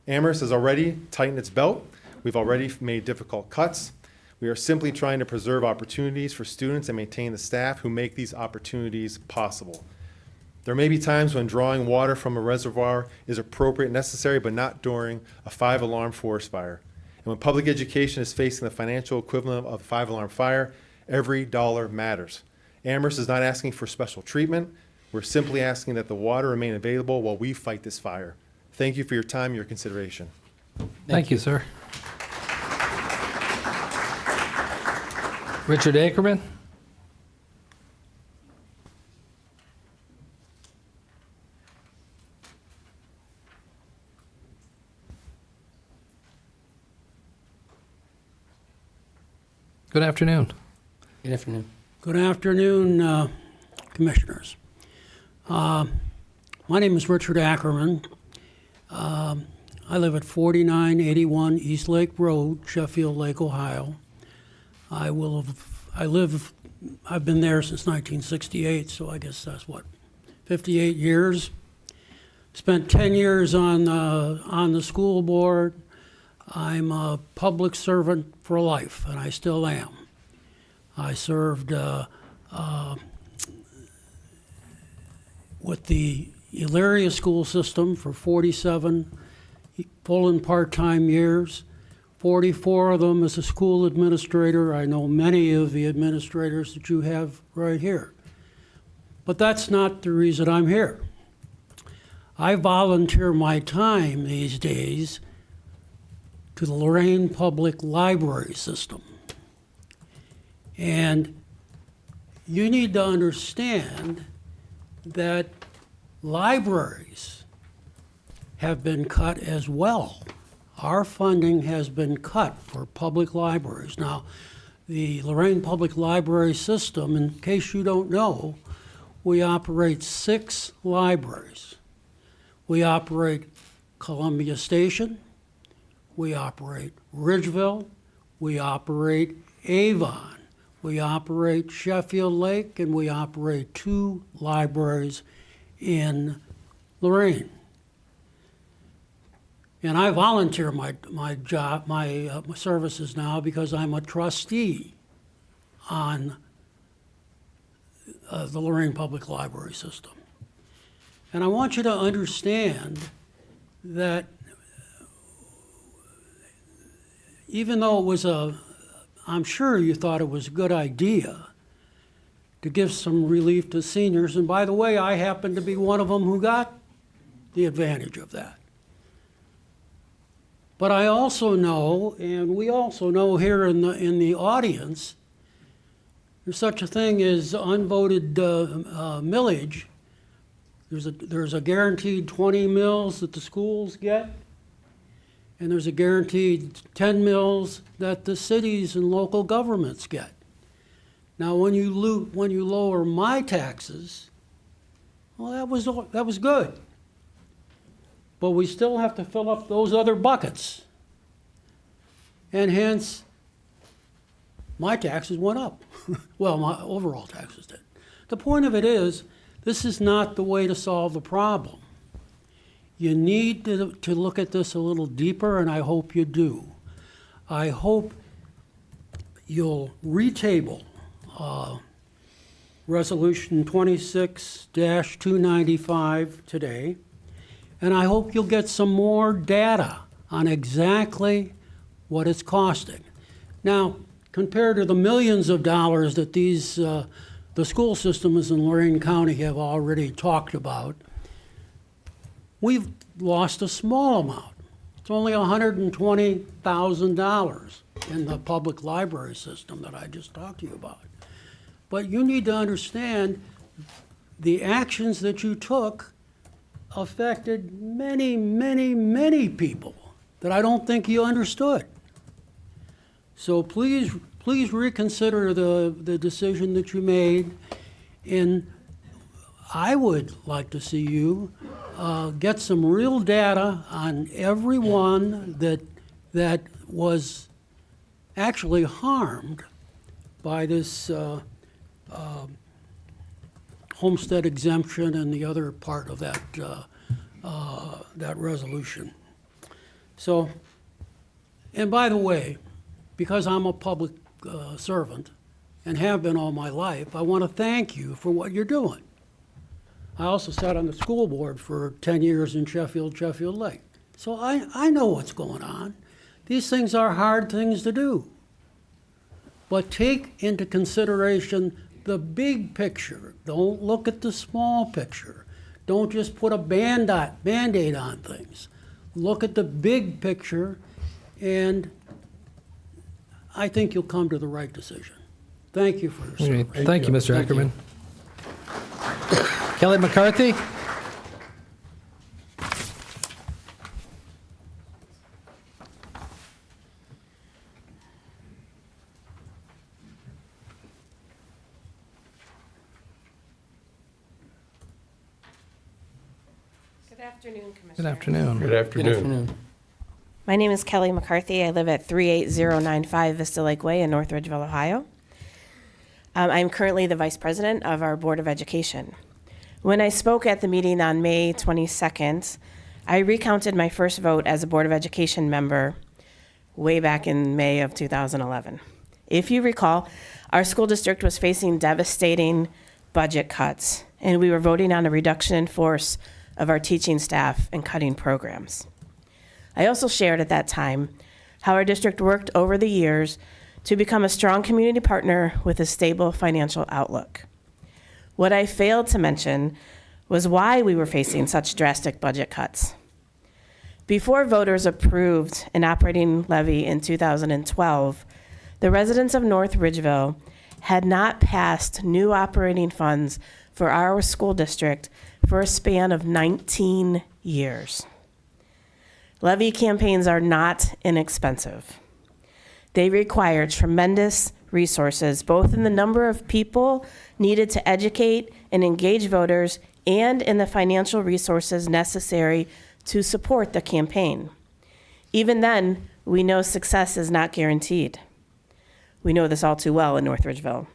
Amherst has already tightened its belt. We've already made difficult cuts. We are simply trying to preserve opportunities for students and maintain the staff who make these opportunities possible. There may be times when drawing water from a reservoir is appropriate and necessary, but not during a 5-alarm forest fire. And when public education is facing the financial equivalent of a 5-alarm fire, every dollar matters. Amherst is not asking for special treatment. We're simply asking that the water remain available while we fight this fire. Thank you for your time and your consideration. Thank you, sir. Richard Ackerman? Good afternoon. Good afternoon. Good afternoon, Commissioners. My name is Richard Ackerman. I live at 4981 East Lake Road, Sheffield Lake, Ohio. I've been there since 1968, so I guess that's 58 years. Spent 10 years on the school board. I'm a public servant for life, and I still am. I served with the Elyria school system for 47 full and part-time years, 44 of them as a school administrator. I know many of the administrators that you have right here. But that's not the reason I'm here. I volunteer my time these days to the Lorain Public Library System. And you need to understand that libraries have been cut as well. Our funding has been cut for public libraries. Now, the Lorain Public Library System, in case you don't know, we operate 6 libraries. We operate Columbia Station, we operate Ridgeville, we operate Avon, we operate Sheffield Lake, and we operate 2 libraries in Lorain. And I volunteer my services now because I'm a trustee on the Lorain Public Library System. And I want you to understand that even though it was I'm sure you thought it was a good idea to give some relief to seniors, and by the way, I happen to be one of them who got the advantage of that. But I also know, and we also know here in the audience, there's such a thing as unvoted millage. There's a guaranteed 20 mills that the schools get, and there's a guaranteed 10 mills that the cities and local governments get. Now, when you lower my taxes, Well, that was good. But we still have to fill up those other buckets. And hence, my taxes went up. Well, my overall taxes did. The point of it is, this is not the way to solve the problem. You need to look at this a little deeper, and I hope you do. I hope you'll retable Resolution 26-295 today, and I hope you'll get some more data on exactly what it's costing. Now, compared to the millions of dollars that the school systems in Lorain County have already talked about, we've lost a small amount. It's only $120,000 in the public library system that I just talked to you about. But you need to understand the actions that you took affected many, many, many people that I don't think you understood. So please reconsider the decision that you made, and I would like to see you get some real data on everyone that was actually harmed by this homestead exemption and the other part of that resolution. So, and by the way, because I'm a public servant and have been all my life, I want to thank you for what you're doing. I also sat on the school board for 10 years in Sheffield Lake. So I know what's going on. These things are hard things to do. But take into consideration the big picture. Don't look at the small picture. Don't just put a Band-Aid on things. Look at the big picture, and I think you'll come to the right decision. Thank you for your service. Okay. Thank you, Mr. Ackerman. Kelly McCarthy? Good afternoon, Commissioner. Good afternoon. Good afternoon. My name is Kelly McCarthy. I live at 38095 Vista Lake Way in North Ridgeville, Ohio. I'm currently the Vice President of our Board of Education. When I spoke at the meeting on May 22nd, I recounted my first vote as a Board of Education member way back in May of 2011. If you recall, our school district was facing devastating budget cuts, and we were voting on a reduction in force of our teaching staff and cutting programs. I also shared at that time how our district worked over the years to become a strong community partner with a stable financial outlook. What I failed to mention was why we were facing such drastic budget cuts. Before voters approved an operating levy in 2012, the residents of North Ridgeville had not passed new operating funds for our school district for a span of 19 years. Levy campaigns are not inexpensive. They require tremendous resources, both in the number of people needed to educate and engage voters and in the financial resources necessary to support the campaign. Even then, we know success is not guaranteed. We know this all too well in North Ridgeville.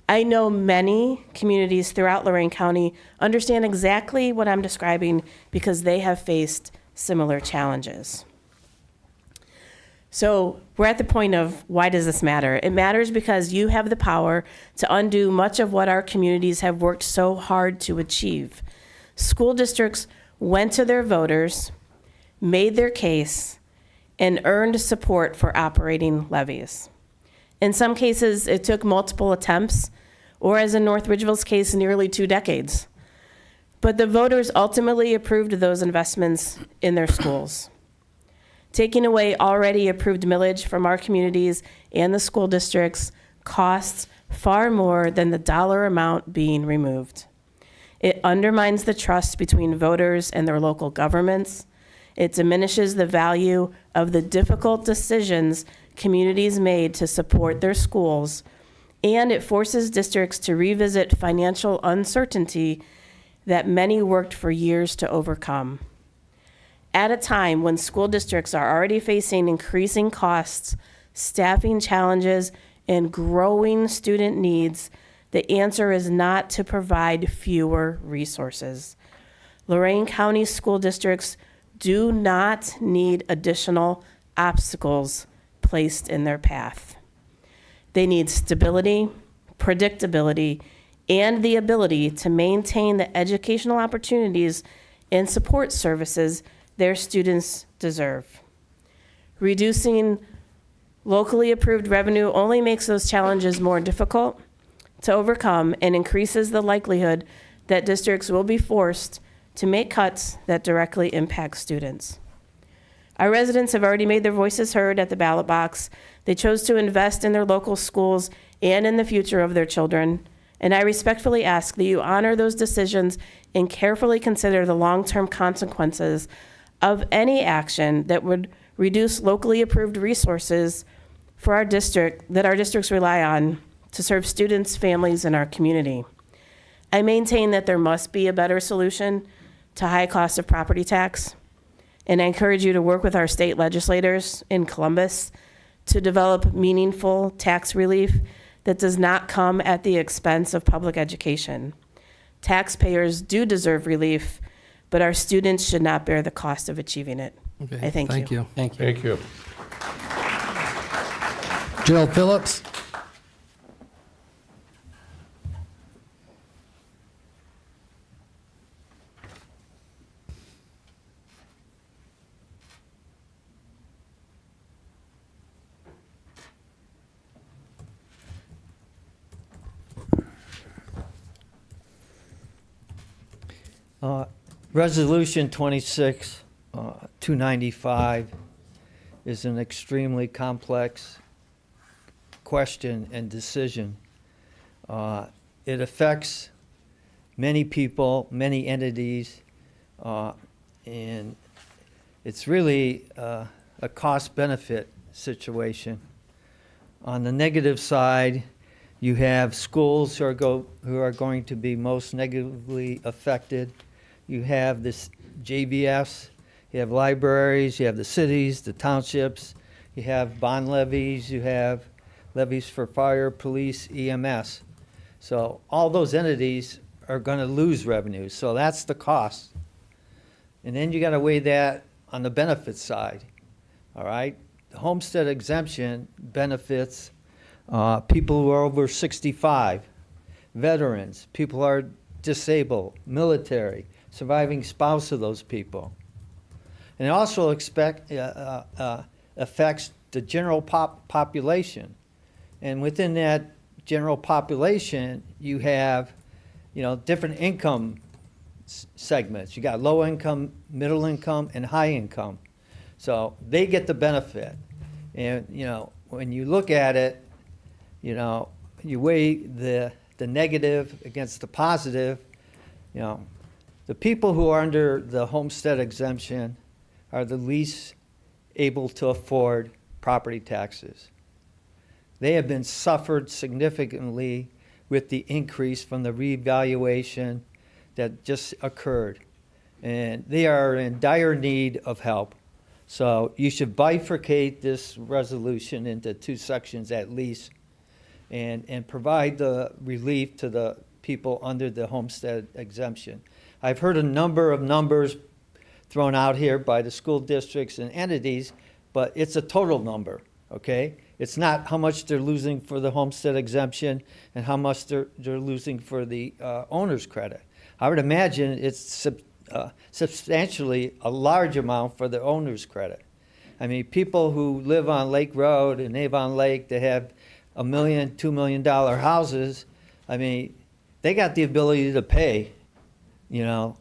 I know many communities throughout Lorain County understand exactly what I'm describing because they have faced similar challenges. So we're at the point of, why does this matter? It matters because you have the power to undo much of what our communities have worked so hard to achieve. School districts went to their voters, made their case, and earned support for operating levies. In some cases, it took multiple attempts, or as in North Ridgeville's case, nearly 2 decades. But the voters ultimately approved those investments in their schools. Taking away already approved millage from our communities and the school districts costs far more than the dollar amount being removed. It undermines the trust between voters and their local governments. It diminishes the value of the difficult decisions communities made to support their schools, and it forces districts to revisit financial uncertainty that many worked for years to overcome. At a time when school districts are already facing increasing costs, staffing challenges, and growing student needs, the answer is not to provide fewer resources. Lorain County school districts do not need additional obstacles placed in their path. They need stability, predictability, and the ability to maintain the educational opportunities and support services their students deserve. Reducing locally approved revenue only makes those challenges more difficult to overcome and increases the likelihood that districts will be forced to make cuts that directly impact students. Our residents have already made their voices heard at the ballot box. They chose to invest in their local schools and in the future of their children. And I respectfully ask that you honor those decisions and carefully consider the long-term consequences of any action that would reduce locally approved resources for our district, that our districts rely on to serve students, families, and our community. I maintain that there must be a better solution to high cost of property tax. And I encourage you to work with our state legislators in Columbus to develop meaningful tax relief that does not come at the expense of public education. Taxpayers do deserve relief, but our students should not bear the cost of achieving it. Okay, I thank you. Thank you. Thank you. Jill Phillips. Resolution 295 is an extremely complex question and decision. It affects many people, many entities, and it's really a cost-benefit situation. On the negative side, you have schools who are going to be most negatively affected. You have this JVS, you have libraries, you have the cities, the townships, you have bond levies, you have levies for fire, police, EMS. So all those entities are going to lose revenue. So that's the cost. And then you got to weigh that on the benefit side. All right? The homestead exemption benefits people who are over 65, veterans, people who are disabled, military, surviving spouse of those people. And it also affects the general population. And within that general population, you have, different income segments. You got low income, middle income, and high income. So they get the benefit. And, when you look at it, you weigh the negative against the positive, the people who are under the homestead exemption are the least able to afford property taxes. They have been suffered significantly with the increase from the revaluation that just occurred. And they are in dire need of help. So you should bifurcate this resolution into two sections at least and provide the relief to the people under the homestead exemption. I've heard a number of numbers thrown out here by the school districts and entities, but it's a total number, okay? It's not how much they're losing for the homestead exemption and how much they're losing for the owner's credit. I would imagine it's substantially a large amount for the owner's credit. I mean, people who live on Lake Road and Avon Lake, they have $1 million, $2 million houses. I mean, they got the ability to pay, the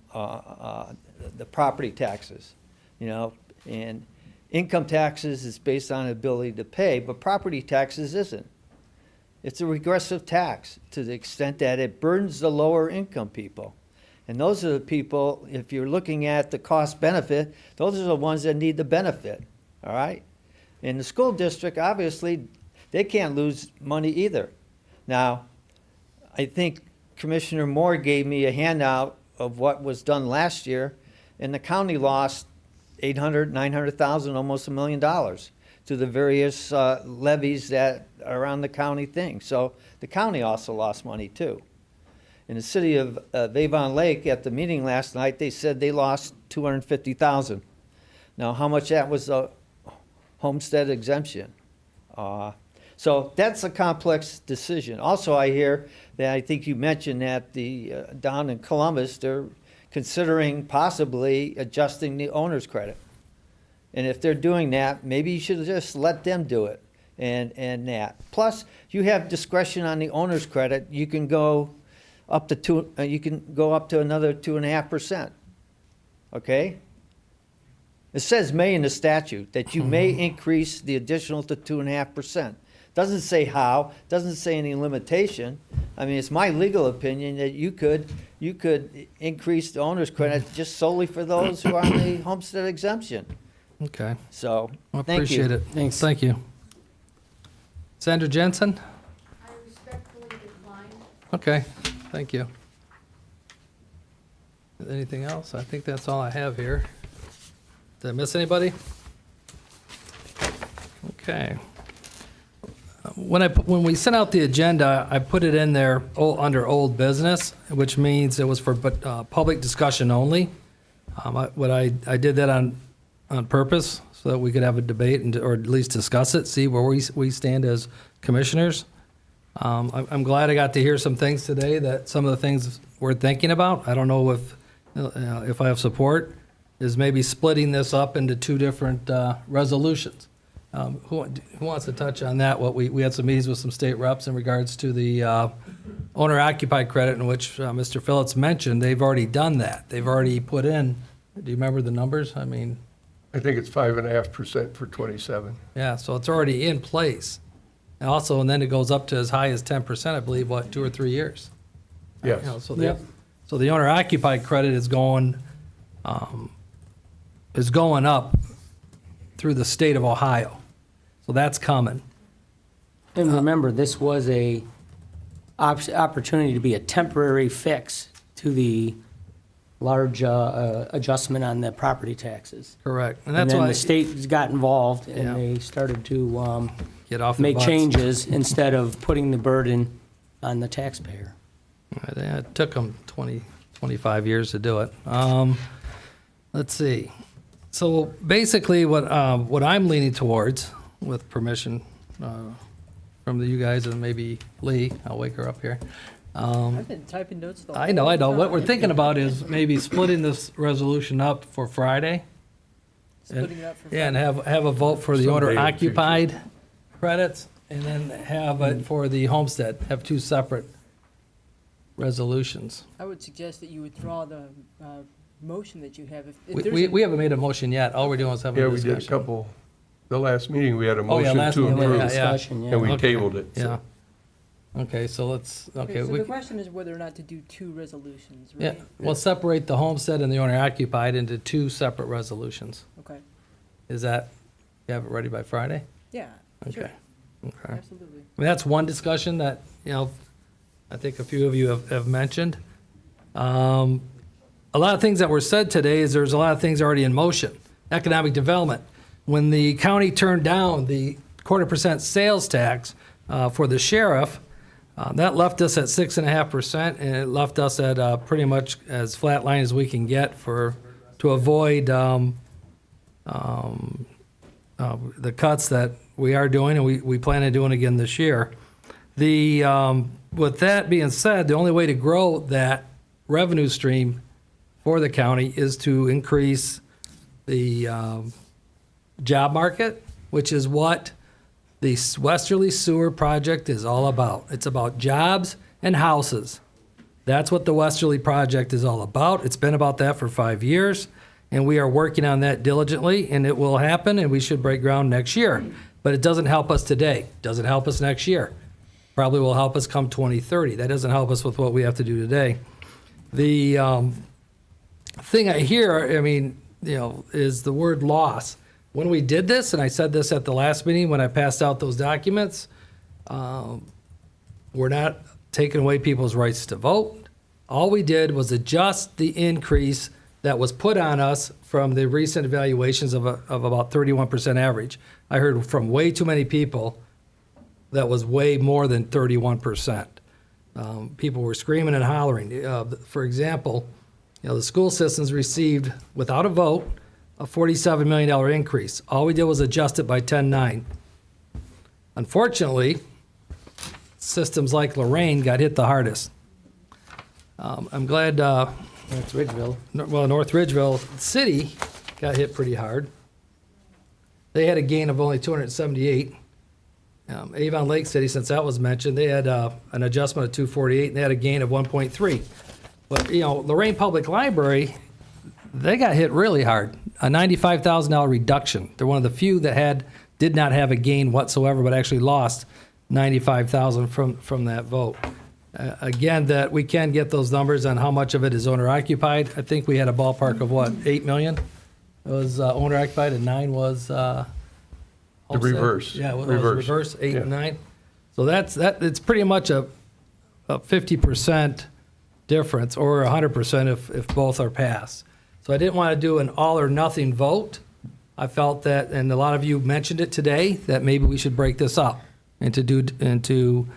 property taxes, and income taxes is based on ability to pay, but property taxes isn't. It's a regressive tax to the extent that it burdens the lower income people. And those are the people, if you're looking at the cost benefit, those are the ones that need the benefit, all right? In the school district, obviously, they can't lose money either. Now, I think Commissioner Moore gave me a handout of what was done last year, and the county lost 800, 900,000, almost $1 million to the various levies that are on the county thing. So the county also lost money too. In the city of Avon Lake, at the meeting last night, they said they lost 250,000. Now, how much that was a homestead exemption? So that's a complex decision. Also, I hear that, I think you mentioned that down in Columbus, they're considering possibly adjusting the owner's credit. And if they're doing that, maybe you should just let them do it and that. Plus, you have discretion on the owner's credit. You can go up to another 2.5%. Okay? It says may in the statute, that you may increase the additional to 2.5%. Doesn't say how, doesn't say any limitation. I mean, it's my legal opinion that you could increase the owner's credit just solely for those who are on the homestead exemption. Okay. So, I thank you. appreciate it. Thanks. Thank you. Sandra Jensen? I respectfully decline. Okay, thank you. Anything else? I think that's all I have here. Did I miss anybody? Okay. When we sent out the agenda, I put it in there under old business, which means it was for public discussion only. I did that on purpose so that we could have a debate or at least discuss it, see where we stand as commissioners. I'm glad I got to hear some things today, that some of the things we're thinking about. I don't know if I have support, is maybe splitting this up into two different resolutions. Who wants to touch on that? We had some meetings with some state reps in regards to the owner-occupied credit, in which Mr. Phillips mentioned. They've already done that. They've already put in, do you remember the numbers? I mean, I think it's 5.5% for 27. yeah, so it's already in place. And also, and then it goes up to as high as 10%, I believe, 2 or 3 years? Yes. You know, so the owner-occupied credit is going up through the state of Ohio. So that's coming. And remember, this was a opportunity to be a temporary fix to the large adjustment on the property taxes. Correct. And that's then why the state got involved and they started to get off their make butts. changes instead of putting the burden on the taxpayer. It took them 25 years to do it. Let's see. So basically, what I'm leaning towards, with permission from you guys and maybe Lee, I'll wake her up here. I've been typing notes the I know. What we're thinking about is maybe splitting this resolution up for Friday. Splitting it up for Yeah, and have a vote for the Someday in the owner-occupied credits, and then have it for the homestead, have two separate resolutions. I would suggest that you withdraw the motion that you have. If there's We haven't made a motion yet. All we're doing is having Yeah, a we discussion. did a couple, the last meeting, we had a Oh, yeah, motion last to meeting, approve. yeah. Discussion, yeah. And we Okay. tabled it. so. Yeah. Okay, so let's, okay. so we- the question is whether or not to do two resolutions, Yeah, right? we'll separate the homestead and the owner-occupied into two separate resolutions. Okay. Is that, you have it ready by Friday? Yeah. Sure. Okay. Okay. Absolutely. I mean, that's one discussion that, I think a few of you have mentioned. A lot of things that were said today is there's a lot of things already in motion. Economic development. When the county turned down the 0.25% sales tax for the sheriff, that left us at 6.5%, and it left us at pretty much as flat line as we can get to avoid the cuts that we are doing, and we plan on doing again this year. With that being said, the only way to grow that revenue stream for the county is to increase the job market, which is what the Westerly Sewer Project is all about. It's about jobs and houses. That's what the Westerly Project is all about. It's been about that for 5 years, and we are working on that diligently, and it will happen, and we should break ground next year. But it doesn't help us today. Does it help us next year? Probably will help us come 2030. That doesn't help us with what we have to do today. The thing I hear, is the word loss. When we did this, and I said this at the last meeting when I passed out those documents, we're not taking away people's rights to vote. All we did was adjust the increase that was put on us from the recent evaluations of about 31% average. I heard from way too many people that was way more than 31%. People were screaming and hollering. For example, the school systems received, without a vote, a $47 million increase. All we did was adjust it by 10.9. Unfortunately, systems like Lorain got hit the hardest. I'm glad, North Ridgeville. North Ridgeville City got hit pretty hard. They had a gain of only 278. Avon Lake City, since that was mentioned, they had an adjustment of 248, and they had a gain of 1.3. But, Lorain Public Library, they got hit really hard, a $95,000 reduction. They're one of the few that did not have a gain whatsoever, but actually lost $95,000 from that vote. Again, that we can get those numbers on how much of it is owner occupied. I think we had a ballpark of what, 8 million? It was owner occupied, and 9 was The reverse. Yeah, it was reverse, 8 and 9. So it's pretty much a 50% difference, or 100% if both are passed. So I didn't want to do an all or nothing vote. I felt that, and a lot of you mentioned it today, that maybe we should break this up into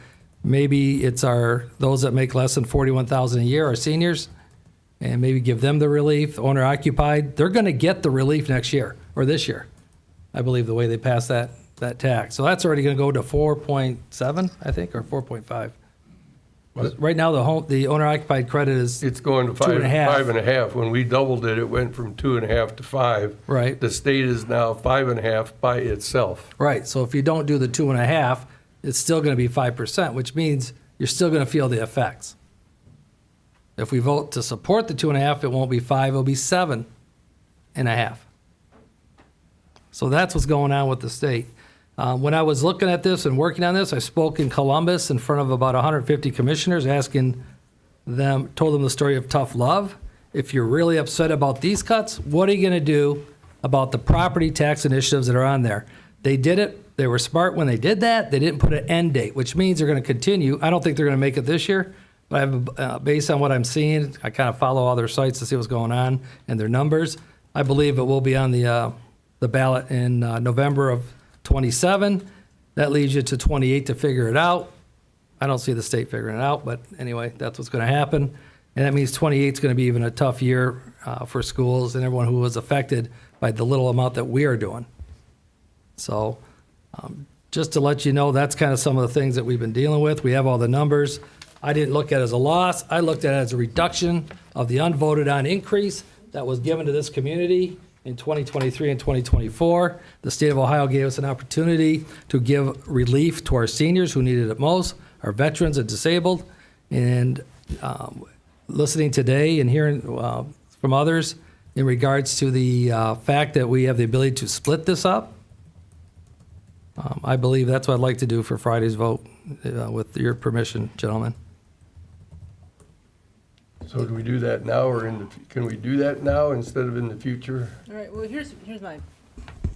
maybe it's those that make less than $41,000 a year, our seniors, and maybe give them the relief. Owner occupied, they're going to get the relief next year or this year, I believe, the way they passed that tax. So that's already going to go to 4.7, I think, or 4.5. Right now, the owner occupied credit is It's going to 5.5. When we doubled it, it went from 2.5 to 5. Right. The state is now 5.5 by itself. Right. So if you don't do the 2.5, it's still going to be 5%, which means you're still going to feel the effects. If we vote to support the 2.5, it won't be 5, it'll be 7.5. So that's what's going on with the state. When I was looking at this and working on this, I spoke in Columbus in front of about 150 commissioners, told them the story of tough love. If you're really upset about these cuts, what are you going to do about the property tax initiatives that are on there? They did it. They were smart when they did that. They didn't put an end date, which means they're going to continue. I don't think they're going to make it this year, but based on what I'm seeing, I kind of follow all their sites to see what's going on and their numbers. I believe it will be on the ballot in November of 27. That leaves you to 28 to figure it out. I don't see the state figuring it out, but anyway, that's what's going to happen. And that means 28 is going to be even a tough year for schools and everyone who was affected by the little amount that we are doing. So just to let you know, that's kind of some of the things that we've been dealing with. We have all the numbers. I didn't look at it as a loss. I looked at it as a reduction of the unvoted on increase that was given to this community in 2023 and 2024. The state of Ohio gave us an opportunity to give relief to our seniors who needed it most, our veterans and disabled. And listening today and hearing from others in regards to the fact that we have the ability to split this up, I believe that's what I'd like to do for Friday's vote, with your permission, gentlemen. So do we do that now, or can we do that now instead of in the future? All right, well, here's my,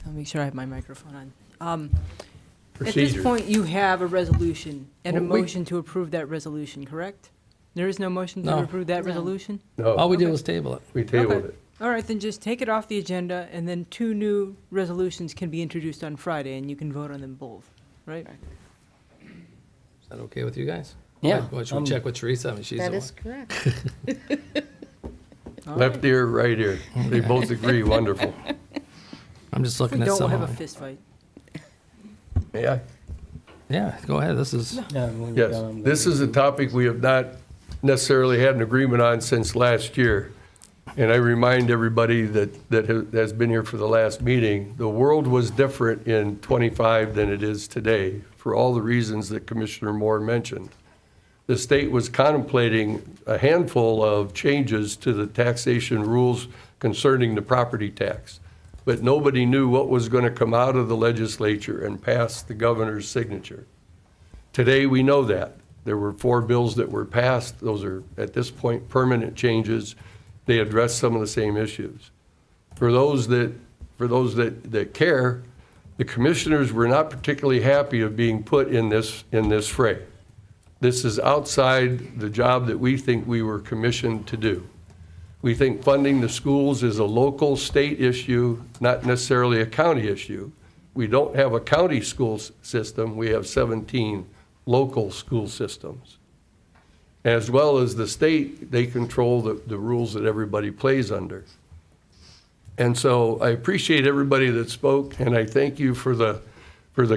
I'll make sure I have my microphone on. At Procedure. this point, you have a resolution and a Well, motion to approve that resolution, correct? There is no motion to No. approve that resolution? No, All we did was table it. we tabled Okay. it. All right, then just take it off the agenda, and then 2 new resolutions can be introduced on Friday, and you can vote on them both, right? Is that okay with you guys? Yeah. Well, should we check with Teresa? I mean, she's the That one. is correct. Left ear, right ear. They both agree, wonderful. I'm just If we looking at don't, we'll some. have a fist fight. May I? Yeah, go ahead. This is, Yes, this is a topic we have not necessarily had an agreement on since last year. And I remind everybody that has been here for the last meeting, the world was different in '25 than it is today, for all the reasons that Commissioner Moore mentioned. The state was contemplating a handful of changes to the taxation rules concerning the property tax, but nobody knew what was going to come out of the legislature and pass the governor's signature. Today, we know that. There were 4 bills that were passed. Those are, at this point, permanent changes. They address some of the same issues. For those that care, the commissioners were not particularly happy of being put in this fray. This is outside the job that we think we were commissioned to do. We think funding the schools is a local state issue, not necessarily a county issue. We don't have a county school system, we have 17 local school systems. As well as the state, they control the rules that everybody plays under. And so I appreciate everybody that spoke, and I thank you for the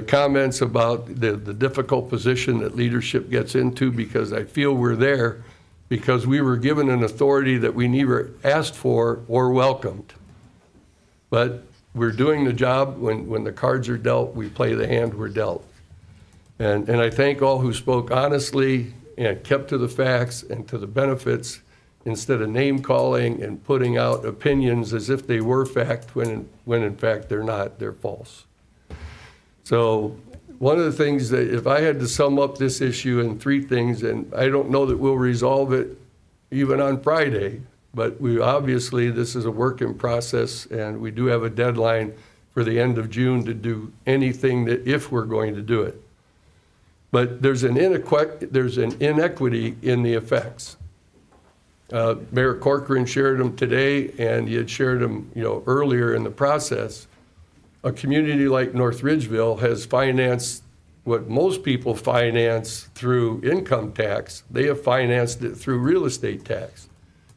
comments about the difficult position that leadership gets into, because I feel we're there because we were given an authority that we neither asked for or welcomed. But we're doing the job. When the cards are dealt, we play the hand we're dealt. And I thank all who spoke honestly and kept to the facts and to the benefits, instead of name calling and putting out opinions as if they were fact when in fact they're not, they're false. So one of the things that, if I had to sum up this issue in 3 things, and I don't know that we'll resolve it even on Friday, but we obviously, this is a work in process, and we do have a deadline for the end of June to do anything that, if we're going to do it. But there's an inequity in the effects. Mayor Corcoran shared them today, and he had shared them, earlier in the process. A community like North Ridgeville has financed what most people finance through income tax. They have financed it through real estate tax.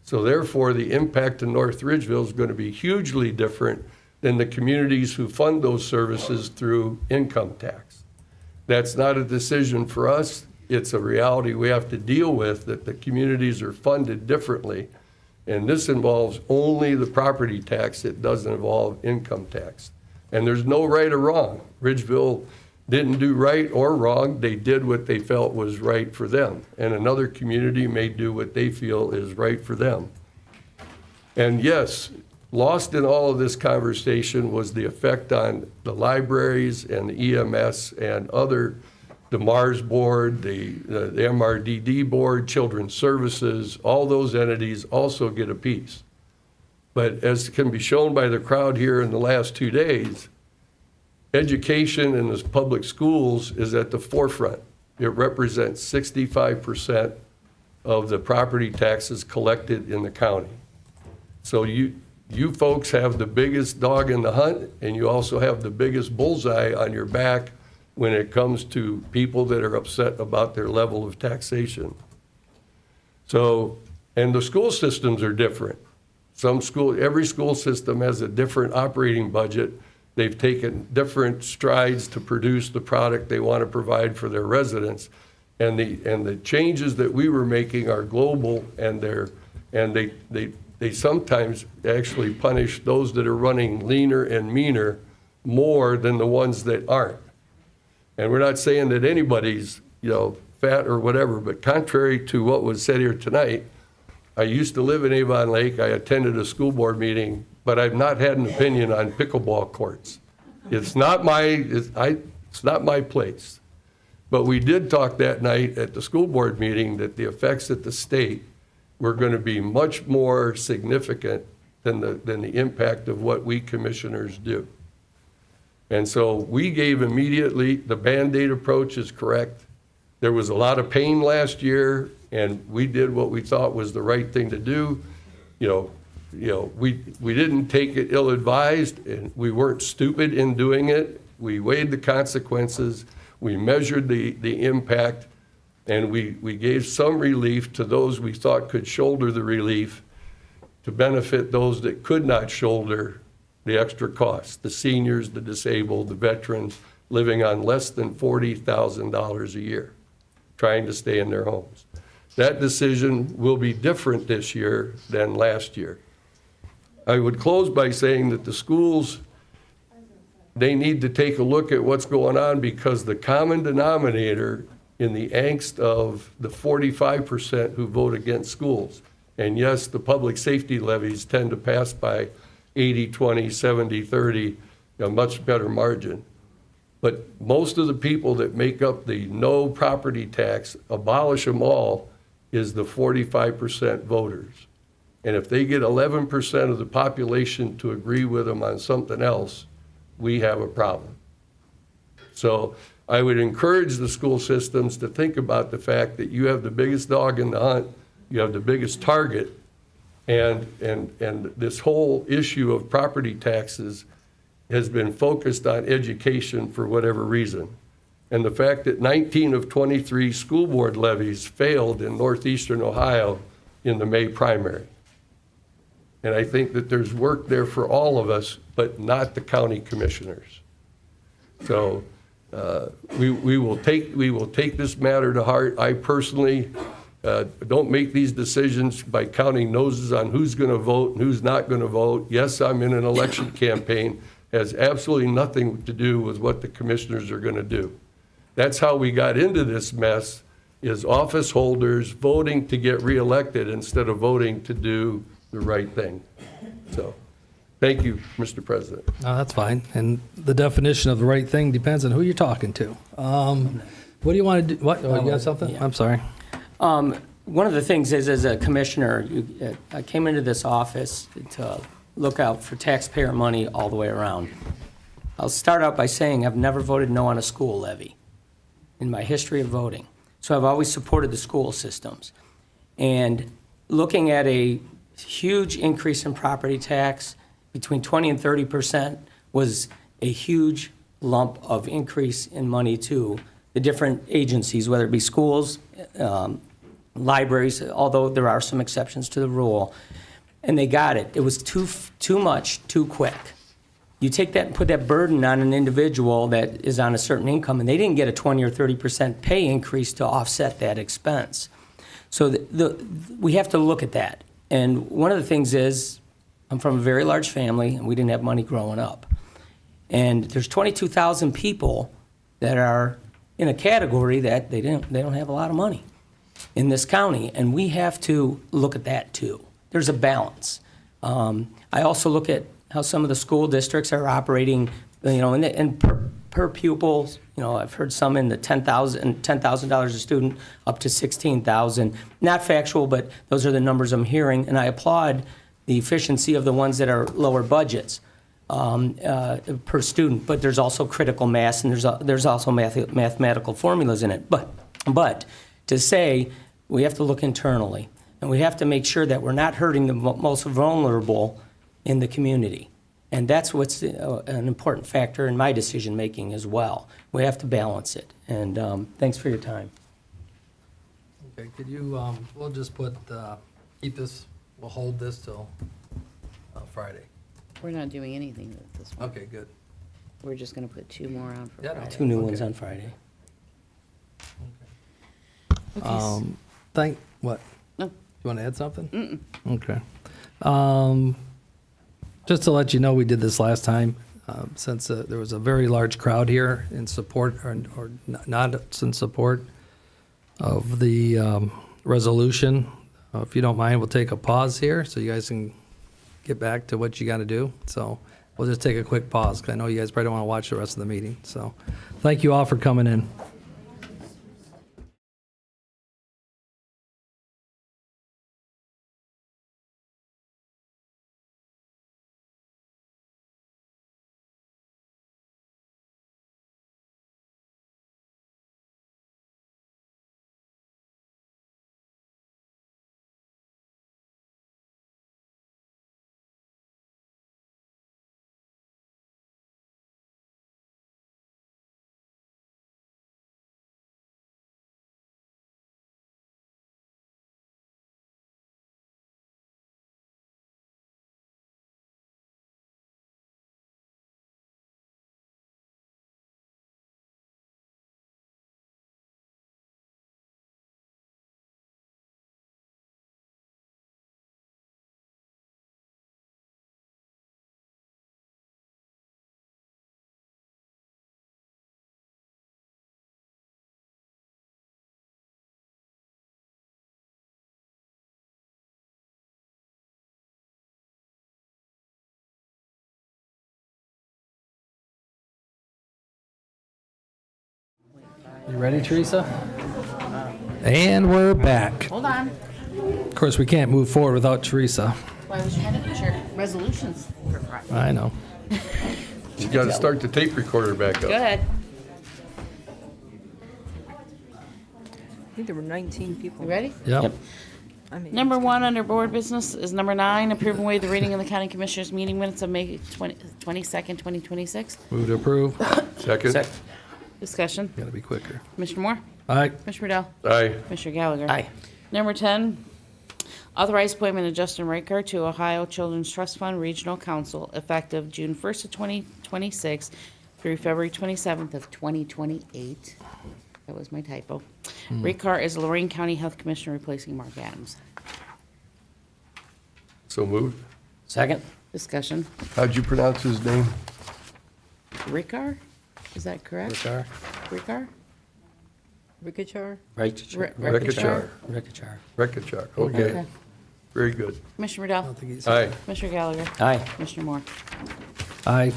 So therefore, the impact to North Ridgeville is going to be hugely different than the communities who fund those services through income tax. That's not a decision for us. It's a reality we have to deal with, that the communities are funded differently. And this involves only the property tax. It doesn't involve income tax. And there's no right or wrong. Ridgeville didn't do right or wrong. They did what they felt was right for them. And another community may do what they feel is right for them. And yes, lost in all of this conversation was the effect on the libraries and the EMS and the MARS board, the MRDD board, Children's Services, all those entities also get a piece. But as can be shown by the crowd here in the last 2 days, education in the public schools is at the forefront. It represents 65% of the property taxes collected in the county. So you folks have the biggest dog in the hunt, and you also have the biggest bullseye on your back when it comes to people that are upset about their level of taxation. So, and the school systems are different. Every school system has a different operating budget. They've taken different strides to produce the product they want to provide for their residents. And the changes that we were making are global, and they sometimes actually punish those that are running leaner and meaner more than the ones that aren't. And we're not saying that anybody's, fat or whatever, but contrary to what was said here tonight, I used to live in Avon Lake. I attended a school board meeting, but I've not had an opinion on pickleball courts. It's not my place. But we did talk that night at the school board meeting that the effects at the state were going to be much more significant than the impact of what we commissioners do. And so we gave immediately, the Band-Aid approach is correct. There was a lot of pain last year, and we did what we thought was the right thing to do. We didn't take it ill-advised, and we weren't stupid in doing it. We weighed the consequences, we measured the impact, and we gave some relief to those we thought could shoulder the relief to benefit those that could not shoulder the extra costs, the seniors, the disabled, the veterans living on less than $40,000 a year, trying to stay in their homes. That decision will be different this year than last year. I would close by saying that the schools, they need to take a look at what's going on, because the common denominator in the angst of the 45% who vote against schools, and yes, the public safety levies tend to pass by 80-20, 70-30, a much better margin. But most of the people that make up the no property tax, abolish them all, is the 45% voters. And if they get 11% of the population to agree with them on something else, we have a problem. So I would encourage the school systems to think about the fact that you have the biggest dog in the hunt, you have the biggest target, and this whole issue of property taxes has been focused on education for whatever reason. And the fact that 19 of 23 school board levies failed in northeastern Ohio in the May primary. And I think that there's work there for all of us, but not the county commissioners. So we will take this matter to heart. I personally don't make these decisions by counting noses on who's going to vote and who's not going to vote. Yes, I'm in an election campaign. Has absolutely nothing to do with what the commissioners are going to do. That's how we got into this mess, is office holders voting to get reelected instead of voting to do the right thing. So, thank you, Mr. President. No, that's fine. And the definition of the right thing depends on who you're talking to. What do you want to do? What? Oh, you got something? Yeah. I'm sorry. One of the things is, as a commissioner, I came into this office to look out for taxpayer money all the way around. I'll start out by saying I've never voted no on a school levy in my history of voting. So I've always supported the school systems. And looking at a huge increase in property tax, between 20 and 30% was a huge lump of increase in money to the different agencies, whether it be schools, libraries, although there are some exceptions to the rule. And they got it. It was too much, too quick. You take that and put that burden on an individual that is on a certain income, and they didn't get a 20 or 30% pay increase to offset that expense. So we have to look at that. And one of the things is, I'm from a very large family, and we didn't have money growing up. And there's 22,000 people that are in a category that they don't have a lot of money in this county, and we have to look at that too. There's a balance. I also look at how some of the school districts are operating, and per pupil, I've heard some in the $10,000 a student up to $16,000. Not factual, but those are the numbers I'm hearing, and I applaud the efficiency of the ones that are lower budgets per student. But there's also critical mass, and there's also mathematical formulas in it. But to say we have to look internally, and we have to make sure that we're not hurting the most vulnerable in the community. And that's what's an important factor in my decision-making as well. We have to balance it. And thanks for your time. Okay, could you, we'll just keep this, we'll hold this till Friday. We're not doing anything with this one. Okay, good. We're just going to put 2 more on for Friday. 2 new ones on Friday. What? No. You want to add something? Okay. Just to let you know, we did this last time, since there was a very large crowd here in support, or not in support of the resolution. If you don't mind, we'll take a pause here so you guys can get back to what you got to do. So we'll just take a quick pause, because I know you guys probably don't want to watch the rest of the meeting. So thank you all for coming in. You ready, Teresa? And we're back. Hold on. Of course, we can't move forward without Teresa. Well, I was trying to put your resolutions for Friday. I know. You got to start the tape recorder back up. Go ahead. think there were 19 people. You ready? Yep. I mean, Number one under board business is number 9, approve and waive the reading of the county commissioners meeting minutes of May 22nd, 2026. Move to approve. Second? Discussion. Gotta be quicker. Commissioner Moore? Aye. Commissioner Riddell? Aye. Commissioner Gallagher? Aye. Number 10, authorize appointment of Justin Raker to Ohio Children's Trust Fund Regional Council effective June 1st of 2026 through February 27th of 2028. That was my typo. Raker is Lorain County Health Commissioner replacing Mark Adams. So moved. Second? Discussion. How'd you pronounce his name? Raker? Is that correct? Raker. Raker? Ricachar? Right. Rekachar. Ricachar. Rekachar, okay. Okay. Very good. Commissioner Riddell? think he's- Aye. Commissioner Gallagher? Aye. Commissioner Moore? Aye.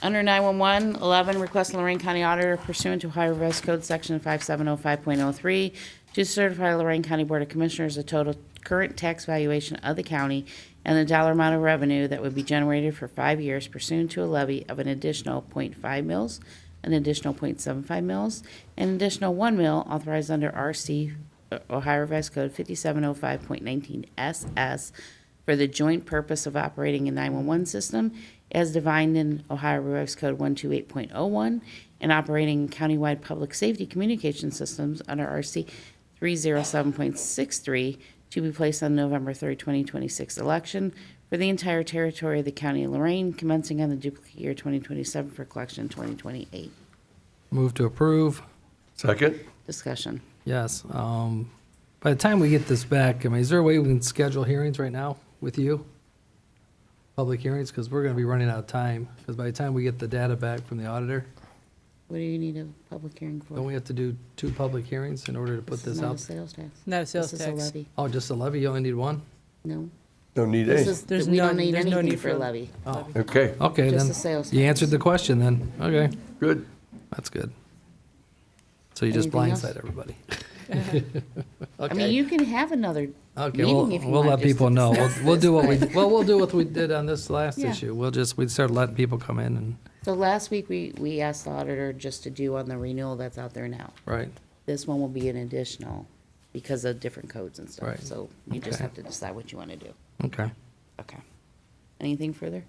Under 911, 11, request Lorraine County Auditor pursuant to Ohio Revised Code Section 5705.03 to certify Lorraine County Board of Commissioners the total current tax valuation of the county and the dollar amount of revenue that would be generated for 5 years pursuant to a levy of an additional .5 mils, an additional .75 mils, an additional 1 mil authorized under RC Ohio Revised Code 5705.19 SS for the joint purpose of operating a 911 system as defined in Ohio Revised Code 128.01 and operating countywide public safety communication systems under RC 307.63 to be placed on November 3rd, 2026 election for the entire territory of the county of Lorain, commencing on the duplicate year 2027 for collection 2028. Move to approve. Second? Discussion. Yes. By the time we get this back, I mean, is there a way we can schedule hearings right now with you? Public hearings, because we're going to be running out of time. Because by the time we get the data back from the auditor, What do you need a public hearing for? don't we have to do 2 public hearings in order to put This is this not a out? sales tax. Not a sales This is tax. a levy. Oh, just a levy? You only need 1? No. Don't need This any. is, There's we don't none- need there's no anything need for a for- levy. Oh, Okay, okay, Just then. the sales You tax. answered the question then. Okay, good. that's good. So you just Anything else? blindside everybody. I mean, you can have another Okay, meeting if you we'll want. let just to people know. discuss We'll this, do what we, but- we'll do what we did on this last Yeah. issue. We started letting people come in and, So last week, we asked the auditor just to do on the renewal that's out there now. right. This one will be an additional because of different codes and stuff. Right. So you just Okay. have to decide what you want to do. Okay. Okay. Anything further?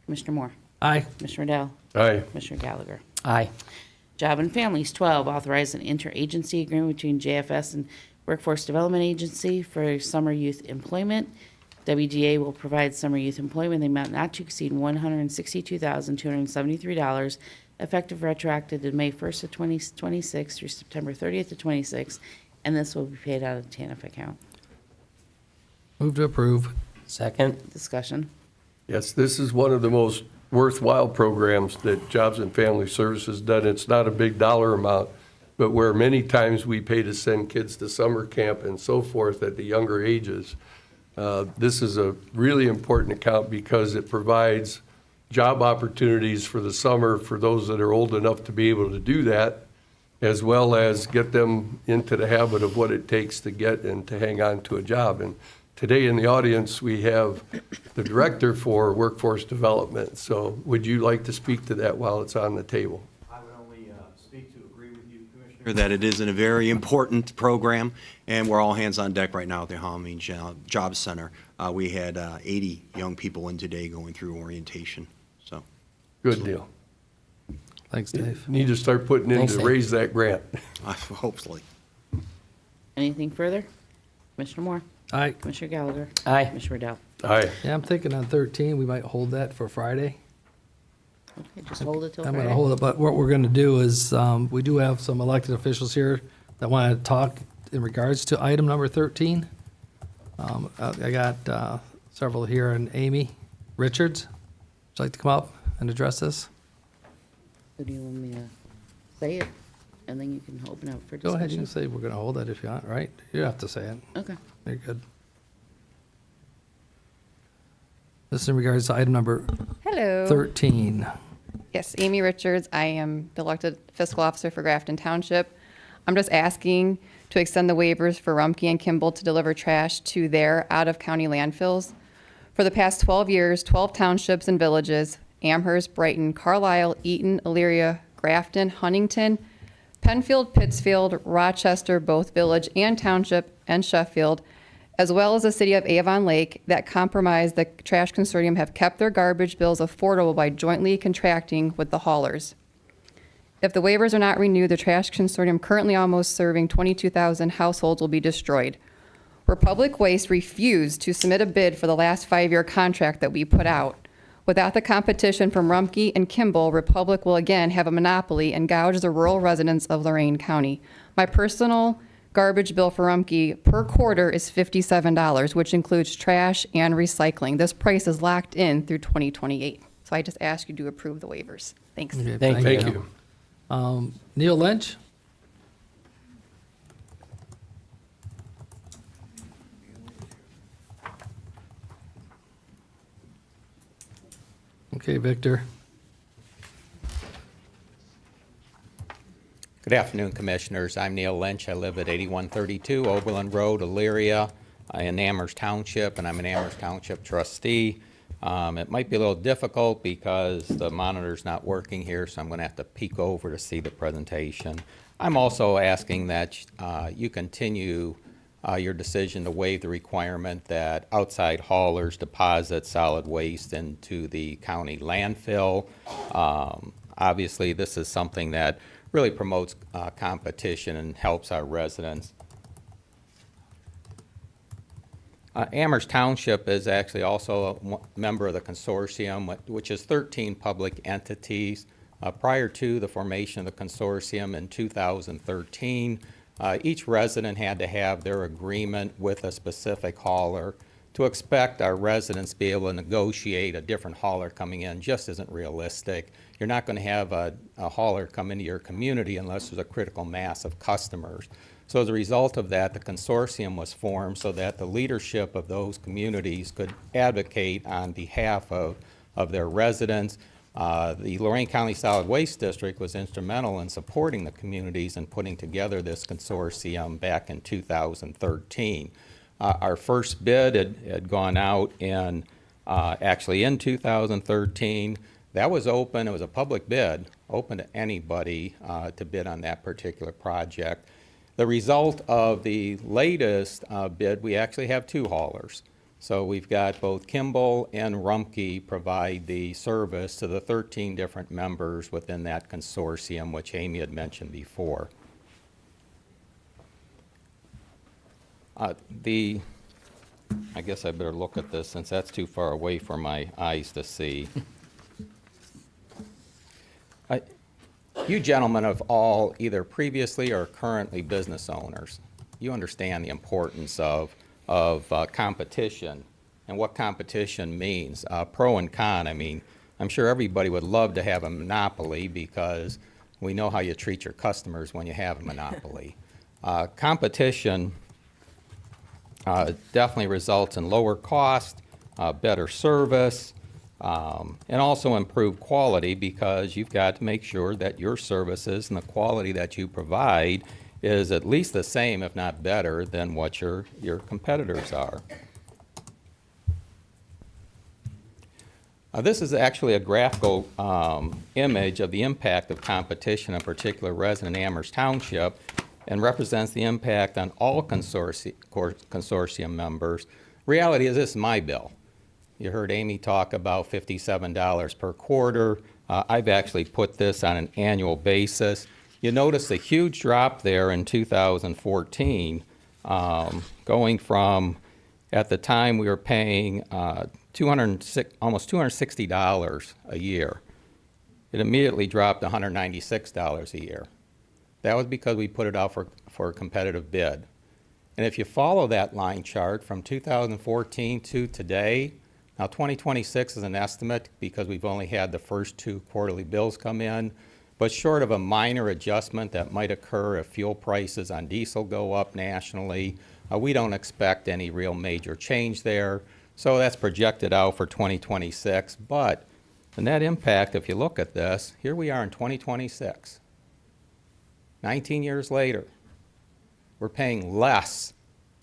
Commissioner Moore? Aye. Commissioner Riddell? Aye. Commissioner Gallagher? Aye. Job and Families, 12, authorize an interagency agreement between JFS and Workforce Development Agency for summer youth employment. WGA will provide summer youth employment in the amount not to exceed $162,273, effective retroactive to May 1st of 2026 through September 30th of 26, and this will be paid out of TANF account. Move to approve. Second? Discussion. Yes, this is one of the most worthwhile programs that Jobs and Family Services done. It's not a big dollar amount, but where many times we pay to send kids to summer camp and so forth at the younger ages, this is a really important account because it provides job opportunities for the summer for those that are old enough to be able to do that, as well as get them into the habit of what it takes to get and to hang on to a job. And today in the audience, we have the Director for Workforce Development. So would you like to speak to that while it's on the table? I would only speak to agree with you, Commissioner, that it is a very important program, and we're all hands on deck right now at the Hameen Job Center. We had 80 young people in today going through orientation, so. Good deal. Thanks, Dave. Need to start putting in Thanks, to Dave. raise that grant. Hopefully. Anything further? Commissioner Moore? Aye. Commissioner Gallagher? Aye. Commissioner Riddell? Aye. Yeah, I'm thinking on 13, we might hold that for Friday. Okay, just hold it till I'm Friday. going to hold it, but what we're going to do is, we do have some elected officials here that want to talk in regards to item number 13. I got several here, and Amy Richards, would you like to come up and address this? So do you want me to say it, and then you can open up for Go discussion? ahead, you can say we're going to hold it if you want, right? You don't have to say it. Okay. You're good. This is in regards to item number Hello. 13. Yes, Amy Richards. I am the elected fiscal officer for Grafton Township. I'm just asking to extend the waivers for Rumpke and Kimball to deliver trash to their out-of-county landfills. For the past 12 years, 12 townships and villages, Amherst, Brighton, Carlisle, Eaton, Elyria, Grafton, Huntington, Penfield, Pittsfield, Rochester, both village and township, and Sheffield, as well as the city of Avon Lake that comprise the trash consortium have kept their garbage bills affordable by jointly contracting with the haulers. If the waivers are not renewed, the trash consortium currently almost serving 22,000 households will be destroyed. Republic Waste refused to submit a bid for the last 5-year contract that we put out. Without the competition from Rumpke and Kimball, Republic will again have a monopoly and gouge the rural residents of Lorain County. My personal garbage bill for Rumpke per quarter is $57, which includes trash and recycling. This price is locked in through 2028. So I just ask you to approve the waivers. Thanks. Okay, Thank you. Neil Lynch? Okay, Victor. Good afternoon, Commissioners. I'm Neil Lynch. I live at 8132 Oberlin Road, Elyria, in Amherst Township, and I'm an Amherst Township trustee. It might be a little difficult because the monitor's not working here, so I'm going to have to peek over to see the presentation. I'm also asking that you continue your decision to waive the requirement that outside haulers deposit solid waste into the county landfill. Obviously, this is something that really promotes competition and helps our residents. Amherst Township is actually also a member of the consortium, which is 13 public entities. Prior to the formation of the consortium in 2013, each resident had to have their agreement with a specific hauler. To expect our residents to be able to negotiate a different hauler coming in just isn't realistic. You're not going to have a hauler come into your community unless there's a critical mass of customers. So as a result of that, the consortium was formed so that the leadership of those communities could advocate on behalf of their residents. The Lorain County Solid Waste District was instrumental in supporting the communities and putting together this consortium back in 2013. Our first bid had gone out in actually in 2013. That was open. It was a public bid, open to anybody to bid on that particular project. The result of the latest bid, we actually have 2 haulers. So we've got both Kimball and Rumpke provide the service to the 13 different members within that consortium, which Amy had mentioned before. I guess I better look at this since that's too far away for my eyes to see. You gentlemen of all either previously or currently business owners, you understand the importance of competition and what competition means. Pro and con, I mean, I'm sure everybody would love to have a monopoly because we know how you treat your customers when you have a monopoly. Competition definitely results in lower cost, better service, and also improved quality because you've got to make sure that your services and the quality that you provide is at least the same, if not better, than what your competitors are. This is actually a graphical image of the impact of competition in a particular resident in Amherst Township and represents the impact on all consortium members. Reality is this is my bill. You heard Amy talk about $57 per quarter. I've actually put this on an annual basis. You notice a huge drop there in 2014, going from, at the time we were paying almost $260 a year. It immediately dropped to $196 a year. That was because we put it out for a competitive bid. And if you follow that line chart from 2014 to today, now 2026 is an estimate because we've only had the first 2 quarterly bills come in, but short of a minor adjustment that might occur if fuel prices on diesel go up nationally, we don't expect any real major change there. So that's projected out for 2026. But the net impact, if you look at this, here we are in 2026. 19 years later, we're paying less.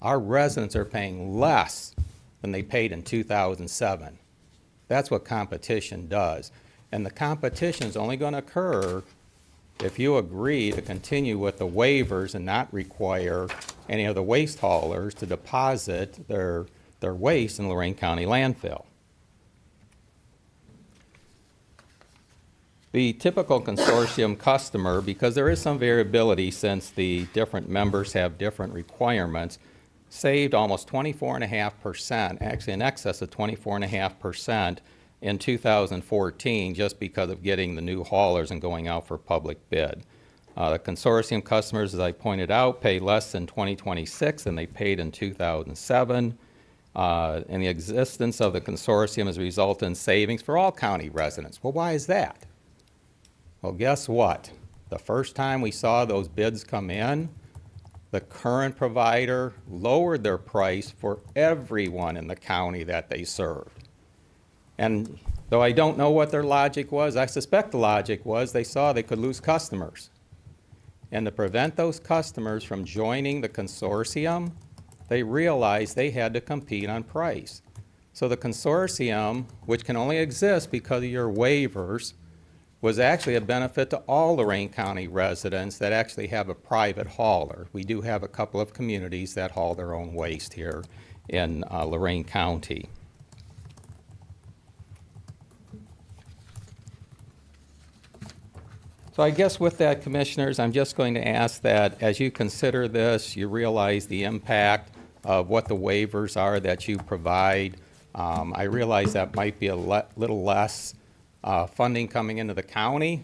Our residents are paying less than they paid in 2007. That's what competition does. And the competition is only going to occur if you agree to continue with the waivers and not require any of the waste haulers to deposit their waste in Lorain County landfill. The typical consortium customer, because there is some variability since the different members have different requirements, saved almost 24.5%, actually in excess of 24.5% in 2014 just because of getting the new haulers and going out for public bid. The consortium customers, as I pointed out, pay less in 2026 than they paid in 2007. And the existence of the consortium has resulted in savings for all county residents. Well, why is that? Well, guess what? The first time we saw those bids come in, the current provider lowered their price for everyone in the county that they served. And though I don't know what their logic was, I suspect the logic was they saw they could lose customers. And to prevent those customers from joining the consortium, they realized they had to compete on price. So the consortium, which can only exist because of your waivers, was actually a benefit to all Lorain County residents that actually have a private hauler. We do have a couple of communities that haul their own waste here in Lorain County. So I guess with that, Commissioners, I'm just going to ask that as you consider this, you realize the impact of what the waivers are that you provide. I realize that might be a little less funding coming into the county,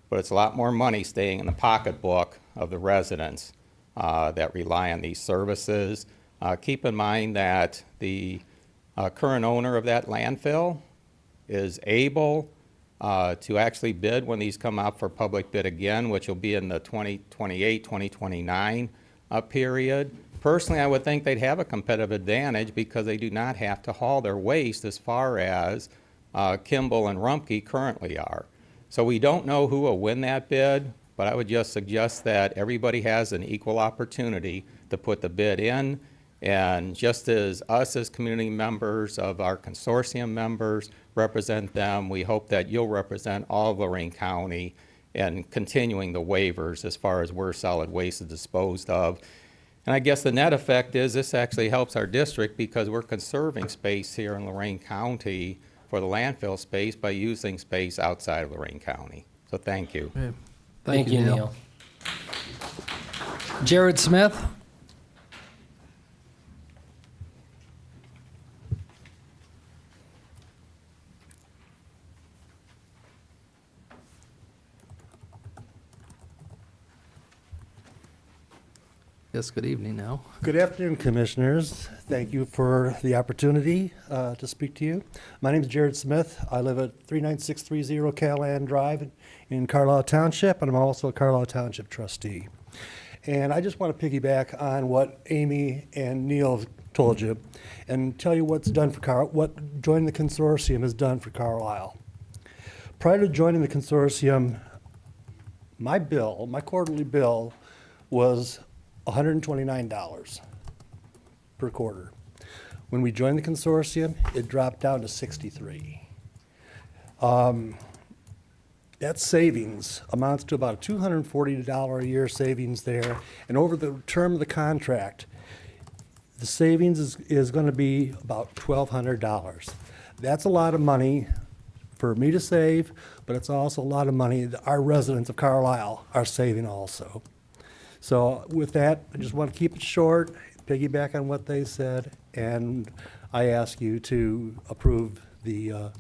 but it's a lot more money staying in the pocketbook of the residents that rely on these services. Keep in mind that the current owner of that landfill is able to actually bid when these come out for public bid again, which will be in the 2028, 2029 period. Personally, I would think they'd have a competitive advantage because they do not have to haul their waste as far as Kimball and Rumpke currently are. So we don't know who will win that bid, but I would just suggest that everybody has an equal opportunity to put the bid in. And just as us as community members of our consortium members represent them, we hope that you'll represent all of Lorain County in continuing the waivers as far as where solid waste is disposed of. And I guess the net effect is this actually helps our district because we're conserving space here in Lorain County for the landfill space by using space outside of Lorain County. So thank you. Okay. Thank you, Neil. Jared Smith. Yes, good evening now. Good afternoon, Commissioners. Thank you for the opportunity to speak to you. My name is Jared Smith. I live at 39630 Callahan Drive in Carlisle Township, and I'm also a Carlisle Township trustee. And I just want to piggyback on what Amy and Neil told you and tell you what's done for what joining the consortium has done for Carlisle. Prior to joining the consortium, my quarterly bill was $129 per quarter. When we joined the consortium, it dropped down to $63. That savings amounts to about $240 a year savings there, and over the term of the contract, the savings is going to be about $1,200. That's a lot of money for me to save, but it's also a lot of money that our residents of Carlisle are saving also. So with that, I just want to keep it short, piggyback on what they said, and I ask you to approve the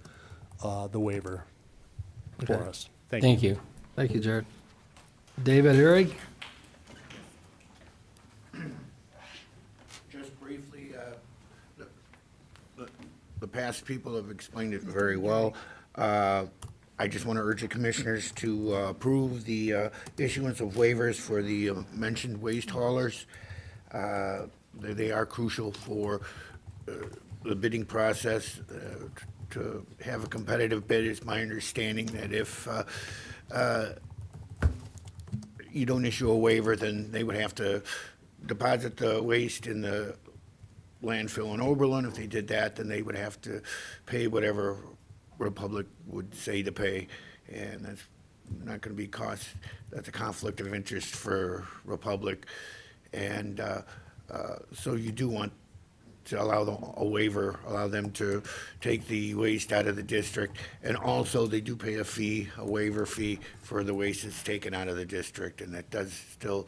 waiver for Okay. us. Thank you. Thank you, Jared. David Erig. Just briefly, the past people have explained it very well. I just want to urge the commissioners to approve the issuance of waivers for the mentioned waste haulers. They are crucial for the bidding process. To have a competitive bid, it's my understanding that if you don't issue a waiver, then they would have to deposit the waste in the landfill in Oberlin. If they did that, then they would have to pay whatever Republic would say to pay, and that's not going to be cost, that's a conflict of interest for Republic. And so you do want to allow a waiver, allow them to take the waste out of the district. And also, they do pay a fee, a waiver fee, for the waste that's taken out of the district, and that does still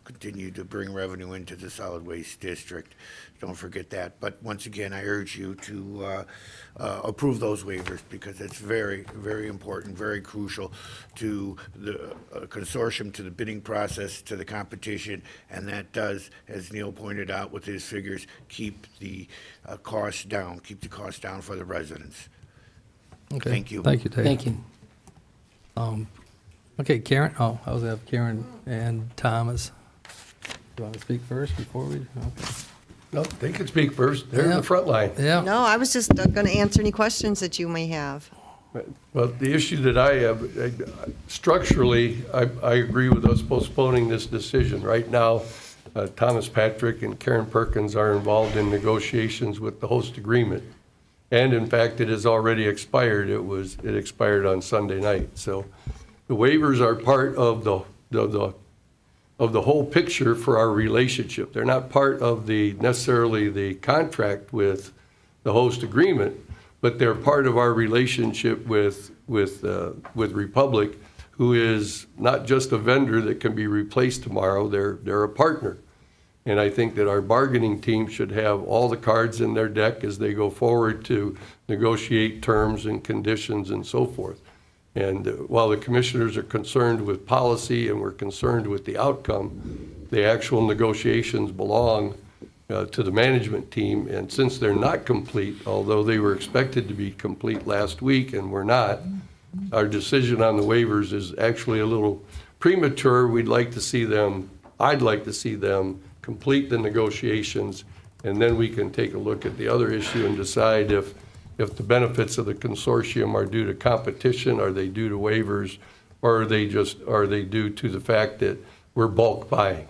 continue to bring revenue into the solid waste district. Don't forget that. But once again, I urge you to approve those waivers, because it's very, very important, very crucial to the consortium, to the bidding process, to the competition, and that does, as Neil pointed out with his figures, keep the costs down, for the residents. Okay. Thank you. Thank you, Dave. Thank you. Okay, Karen. Oh, I was going to have Karen and Thomas. Do you want to speak first before we? Okay. No, they can speak first. They're in the front line. Yeah. No, I was just going to answer any questions that you may have. Well, the issue that I have, structurally, I agree with us postponing this decision. Right now, Thomas Patrick and Karen Perkins are involved in negotiations with the host agreement. And in fact, it has already expired. It expired on Sunday night. So the waivers are part of the whole picture for our relationship. They're not part of necessarily the contract with the host agreement, but they're part of our relationship with Republic, who is not just a vendor that can be replaced tomorrow. They're a partner. And I think that our bargaining team should have all the cards in their deck as they go forward to negotiate terms and conditions and so forth. And while the commissioners are concerned with policy and we're concerned with the outcome, the actual negotiations belong to the management team. And since they're not complete, although they were expected to be complete last week and we're not, our decision on the waivers is actually a little premature. I'd like to see them complete the negotiations, and then we can take a look at the other issue and decide if the benefits of the consortium are due to competition, are they due to waivers, or are they due to the fact that we're bulk buying?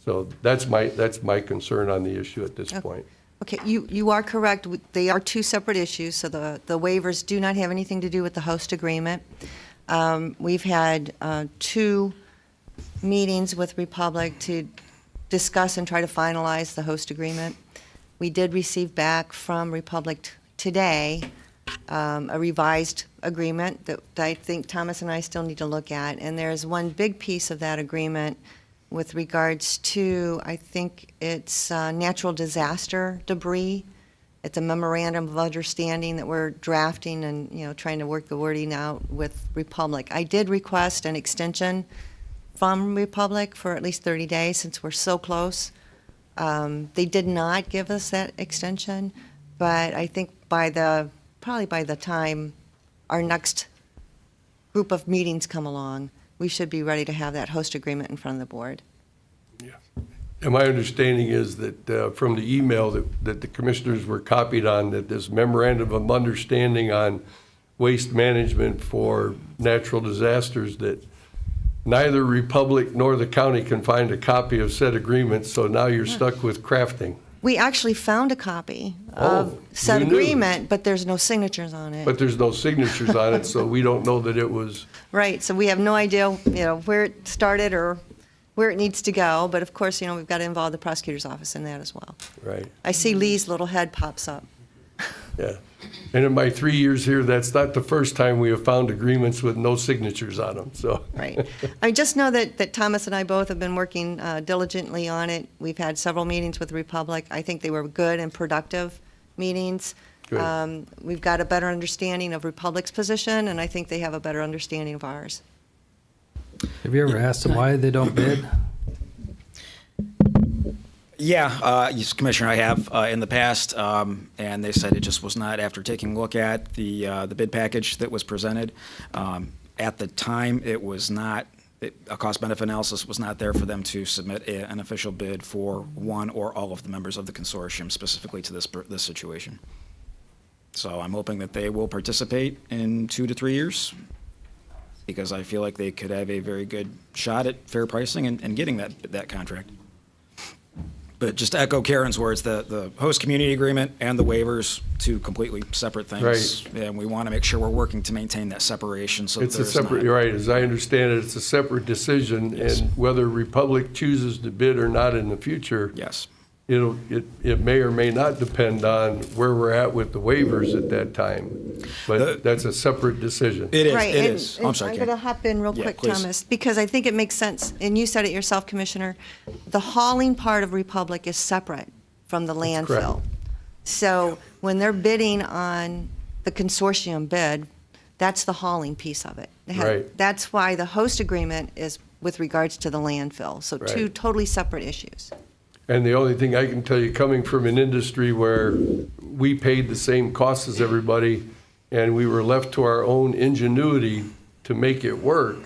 So that's my concern on the issue at this point. Okay, you are correct. They are two separate issues, so the waivers do not have anything to do with the host agreement. We've had 2 meetings with Republic to discuss and try to finalize the host agreement. We did receive back from Republic today a revised agreement that I think Thomas and I still need to look at. And there's one big piece of that agreement with regards to, I think it's natural disaster debris. It's a memorandum of understanding that we're drafting and, trying to work the wording out with Republic. I did request an extension from Republic for at least 30 days since we're so close. They did not give us that extension, but I think probably by the time our next group of meetings come along, we should be ready to have that host agreement in front of the board. And my understanding is that from the email that the commissioners were copied on, that this memorandum of understanding on waste management for natural disasters, that neither Republic nor the county can find a copy of said agreement, so now you're stuck with crafting. We actually found a copy of said you knew. agreement, but there's no signatures on it. But there's no signatures on it, so we don't know that it was. Right, so we have no idea, where it started or where it needs to go, but of course, we've got to involve the prosecutor's office in that as well. Right. I see Lee's little head pops up. Yeah. And in my 3 years here, that's not the first time we have found agreements with no signatures on them, so. Right. I just know that Thomas and I both have been working diligently on it. We've had several meetings with Republic. I think they were good and productive meetings. Good. We've got a better understanding of Republic's position, and I think they have a better understanding of ours. Have you ever asked them why they don't bid? Yeah, yes, Commissioner, I have in the past, and they said it just was not, after taking a look at the bid package that was presented, at the time, it was not, a cost-benefit analysis was not there for them to submit an official bid for one or all of the members of the consortium, specifically to this situation. So I'm hoping that they will participate in 2 to 3 years, because I feel like they could have a very good shot at fair pricing and getting that contract. But just to echo Karen's words, the host community agreement and the waivers, two completely separate things. Right. And we want to make sure we're working to maintain that separation so It's a there's separate, not- you're right, as I understand it, it's a separate decision, and whether Republic chooses to bid or not in the future. Yes. It may or may not depend on where we're at with the waivers at that time, but that's a separate decision. It is, Right, it and- is. and I'm sorry, I'm Karen. going to hop in real Yeah, quick, please. Thomas, because I think it makes sense, and you said it yourself, Commissioner, the hauling part of Republic is separate from the correct. landfill. So when they're bidding on the consortium bid, that's the hauling piece of it. Right. That's why the host agreement is with regards to the landfill. So two Right. totally separate issues. And the only thing I can tell you, coming from an industry where we paid the same costs as everybody, and we were left to our own ingenuity to make it work,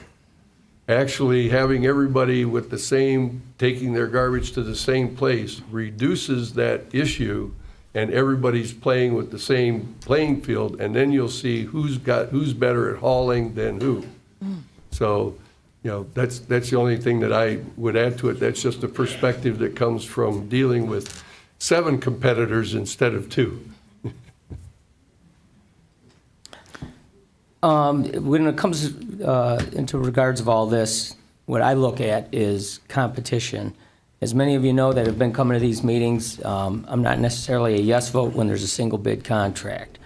actually having everybody with the same, taking their garbage to the same place reduces that issue, and everybody's playing with the same playing field, and then you'll see who's better at hauling than who. So, that's the only thing that I would add to it. That's just a perspective that comes from dealing with 7 competitors instead of 2. When it comes into regards of all this, what I look at is competition. As many of you know that have been coming to these meetings, I'm not necessarily a yes vote when there's a single bid contract.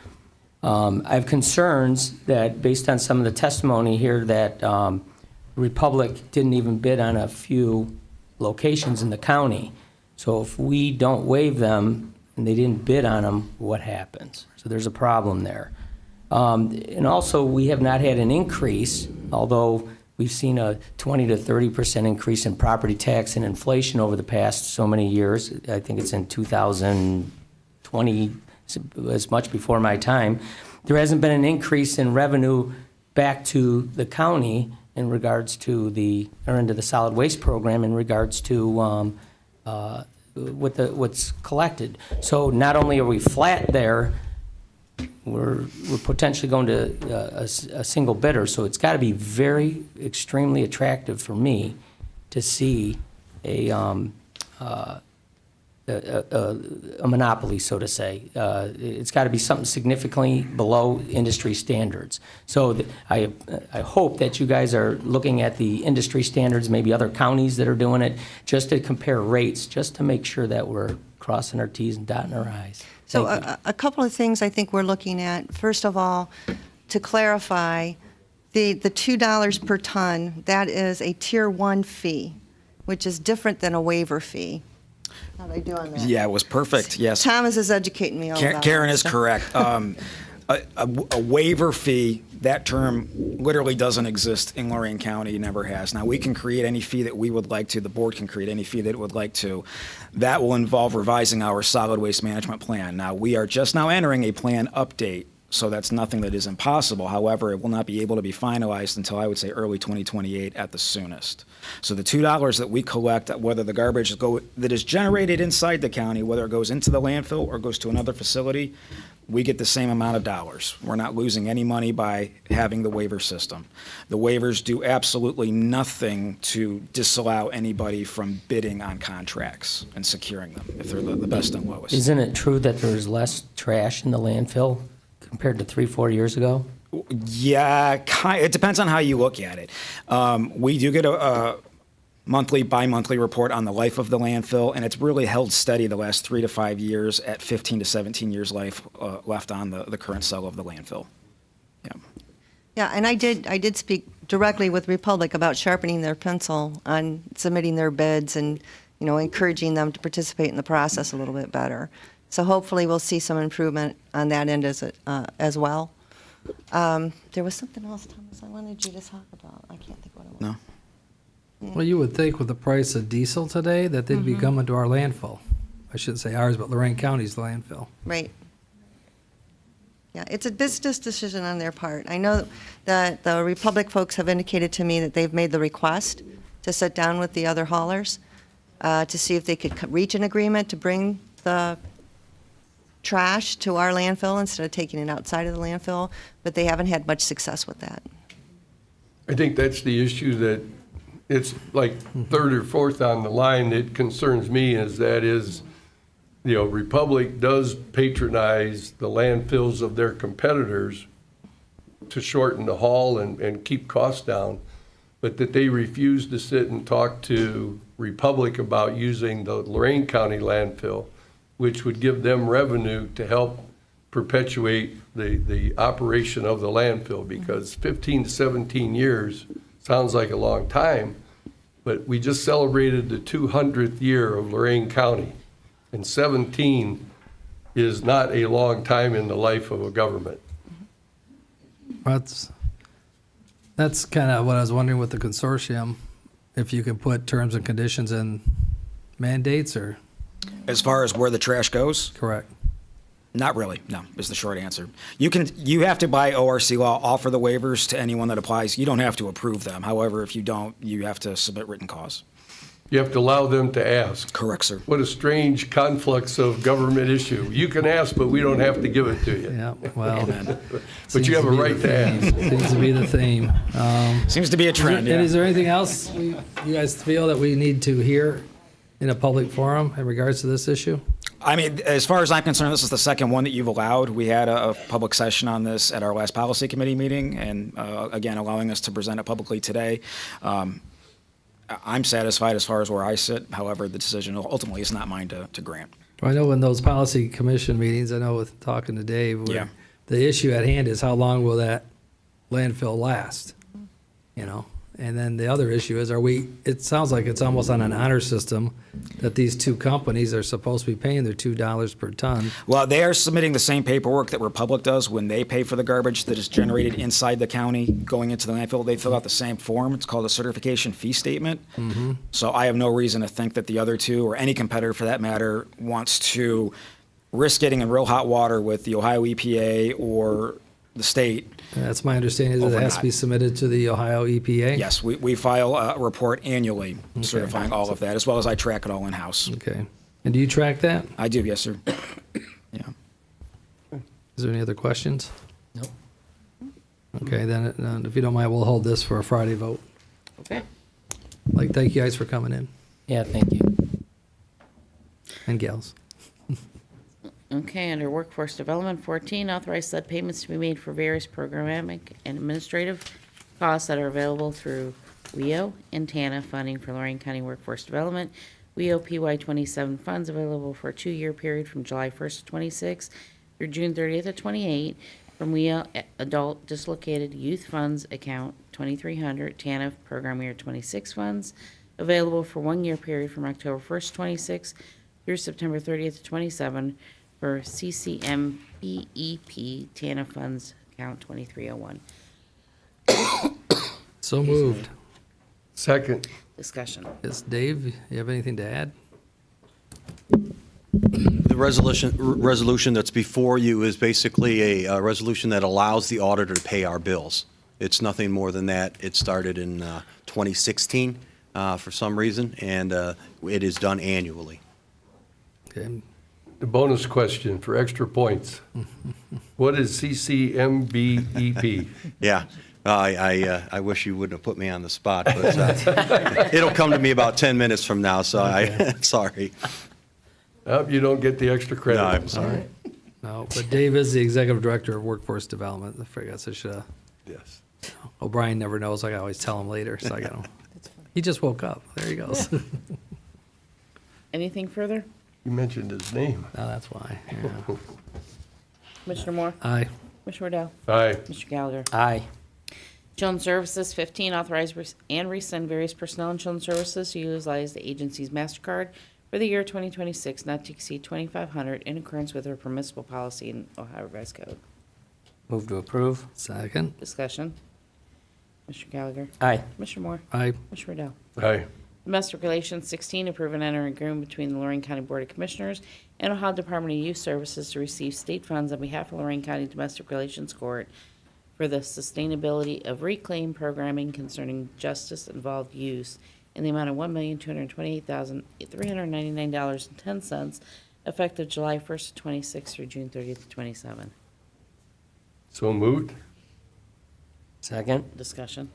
I have concerns that based on some of the testimony here that Republic didn't even bid on a few locations in the county. So if we don't waive them and they didn't bid on them, what happens? So there's a problem there. And also, we have not had an increase, although we've seen a 20 to 30% increase in property tax and inflation over the past so many years. I think it's in 2020, as much before my time. There hasn't been an increase in revenue back to the county in regards to into the solid waste program in regards to what's collected. So not only are we flat there, we're potentially going to a single bidder, so it's got to be very extremely attractive for me to see a monopoly, so to say. It's got to be something significantly below industry standards. So I hope that you guys are looking at the industry standards, maybe other counties that are doing it, just to compare rates, just to make sure that we're crossing our T's and dotting our I's. So Thank you. a couple of things I think we're looking at. First of all, to clarify, the $2 per ton, that is a Tier 1 fee, which is different than a waiver fee. How'd I do on that? Yeah, it was perfect, yes. Thomas is educating me all about it. Karen is correct. A waiver fee, that term literally doesn't exist in Lorain County, never has. Now, we can create any fee that we would like to, the board can create any fee that it would like to. That will involve revising our solid waste management plan. Now, we are just now entering a plan update, so that's nothing that is impossible. However, it will not be able to be finalized until, I would say, early 2028 at the soonest. So the $2 that we collect, whether the garbage that is generated inside the county, whether it goes into the landfill or goes to another facility, we get the same amount of dollars. We're not losing any money by having the waiver system. The waivers do absolutely nothing to disallow anybody from bidding on contracts and securing them if they're the best and lowest. Isn't it true that there's less trash in the landfill compared to 3-4 years ago? Yeah, it depends on how you look at it. We do get a bi-monthly report on the life of the landfill, and it's really held steady the last 3 to 5 years at 15 to 17 years life left on the current cell of the landfill. Yeah, and I did speak directly with Republic about sharpening their pencil on submitting their bids and, encouraging them to participate in the process a little bit better. So hopefully we'll see some improvement on that end as well. There was something else, Thomas, I wanted you to talk about. I can't think what it was. No. Well, you would think with the price of diesel today that they'd be coming to our landfill. I shouldn't say ours, but Lorain County's landfill. Right. Yeah, it's a business decision on their part. I know that the Republic folks have indicated to me that they've made the request to sit down with the other haulers to see if they could reach an agreement to bring the trash to our landfill instead of taking it outside of the landfill, but they haven't had much success with that. I think that's the issue that it's like third or fourth on the line that concerns me Republic does patronize the landfills of their competitors to shorten the haul and keep costs down, but that they refuse to sit and talk to Republic about using the Lorain County landfill, which would give them revenue to help perpetuate the operation of the landfill, because 15 to 17 years sounds like a long time, but we just celebrated the 200th year of Lorain County, and 17 is not a long time in the life of a government. That's kind of what I was wondering with the consortium, if you can put terms and conditions and mandates, or? As far as where the trash goes? Correct. Not really, no, is the short answer. You have to, by ORC law, offer the waivers to anyone that applies. You don't have to approve them. However, if you don't, you have to submit written cause. You have to allow them to ask. Correct, sir. What a strange conflicts of government issue. You can ask, but we don't have to give it to you. Yeah, well. But you have a right to ask. Seems to be the theme. Seems to be a trend, Is there anything else you guys feel that we need to hear in a public forum in regards to this issue? I mean, as far as I'm concerned, this is the second one that you've allowed. We had a public session on this at our last policy committee meeting, and again, allowing us to present it publicly today. I'm satisfied as far as where I sit. However, the decision ultimately is not mine to grant. I know in those policy commission meetings, I know with talking to Dave, Yeah. the issue at hand is how long will that landfill last? And then the other issue is, it sounds like it's almost on an honor system that these two companies are supposed to be paying their $2 per ton. Well, they are submitting the same paperwork that Republic does when they pay for the garbage that is generated inside the county going into the landfill. They fill out the same form. It's called a certification fee statement. Mm-hmm. So I have no reason to think that the other two, or any competitor for that matter, wants to risk getting in real hot water with the Ohio EPA or the state. That's my understanding, is it has to be submitted to the Ohio EPA? Yes, we file a report annually certifying all of that, as well as I track it all in-house. Okay. And do you track that? I do, yes, sir. Yeah. Is there any other questions? No. Okay, then if you don't mind, we'll hold this for a Friday vote. Okay. Thank you guys for coming in, Yeah, thank you. and gals. Okay, under Workforce Development, 14, authorize said payments to be made for various programmatic and administrative costs that are available through WEO and TANA funding for Lorain County Workforce Development. WEO PY27 funds available for a 2-year period from July 1st of 26 through June 30th of 28. From WEO Adult Dislocated Youth Funds account 2300, TANA Program Year 26 funds available for 1-year period from October 1st, 26 through September 30th of 27. For CCMBEP TANA funds account 2301. So moved. Second. Discussion. Yes, Dave, you have anything to add? The resolution that's before you is basically a resolution that allows the auditor to pay our bills. It's nothing more than that. It started in 2016 for some reason, and it is done annually. Okay. The bonus question for extra points. What is CCMBEP? Yeah, I wish you wouldn't have put me on the spot, but it'll come to me about 10 minutes from now, so sorry. You don't get the extra credit. No, I'm sorry. No, but Dave is the Executive Director of Workforce Development. I guess I should have. Yes. O'Brien never knows, like I always tell him later, so I got him. He just woke up. There he goes. Anything further? You mentioned his name. Oh, that's why. Yeah. Commissioner Moore? Aye. Commissioner Riddell? Aye. Mr. Gallagher? Aye. Children's Services, 15, authorize and rescind various personnel and children's services to utilize the agency's MasterCard for the year 2026, not to exceed 2,500, in accordance with our permissible policy in Ohio Revised Code. Move to approve. Second. Discussion. Mr. Gallagher? Aye. Commissioner Moore? Aye. Mr. Riddell? Aye. Domestic Relations, 16, approve and enter an agreement between the Lorain County Board of Commissioners and Ohio Department of Youth Services to receive state funds on behalf of Lorain County Domestic Relations Court for the sustainability of reclaim programming concerning justice-involved use in the amount of $1,228,399.10, effective July 1st of 26 through June 30th of 27. So moved. Second. Discussion.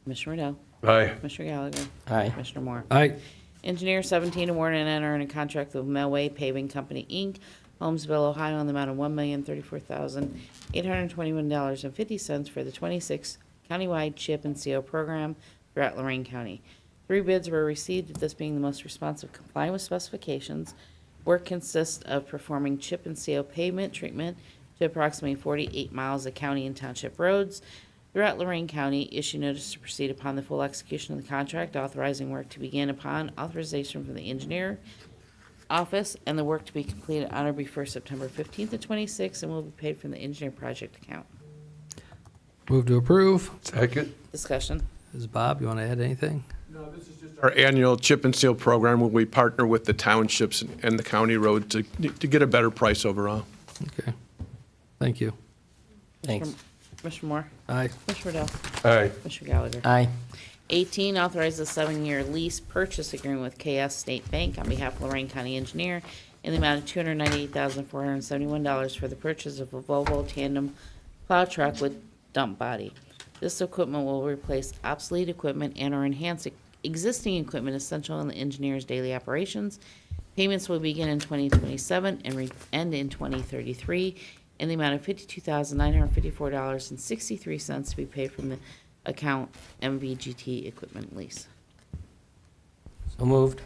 Commissioner Riddell? Aye. Commissioner Gallagher. Aye. Commissioner Moore. Aye. Engineer 17, award and enter in a contract with Melway Paving Company, Inc., Holmesville, Ohio, in the amount of $1,034,821.50 for the 26 countywide chip and seal program throughout Lorain County. 3 bids were received, this being the most responsive complying with specifications. Work consists of performing chip and seal pavement treatment to approximately 48 miles of county and township roads throughout Lorain County. Issue notice to proceed upon the full execution of the contract, authorizing work to begin upon authorization from the engineer office, and the work to be completed on or before September 15th to 26th, and will be paid from the engineer project account. Move to approve. Second. Discussion. Is Bob, you want to add anything? Our annual chip and seal program where we partner with the townships and the county road to get a better price overall. Okay. Thank you. Thanks. Commissioner Moore. Aye. Commissioner Riddle. Aye. Commissioner Gallagher. Aye. 18, authorize a 7-year lease purchase agreement with KS State Bank on behalf of Lorain County Engineer in the amount of $298,471 for the purchase of a Volvo tandem plow truck with dump body. This equipment will replace obsolete equipment and or enhance existing equipment essential in the engineer's daily operations. Payments will begin in 2027 and end in 2033 in the amount of $52,954.63 to be paid from the account MVGT equipment lease. So moved.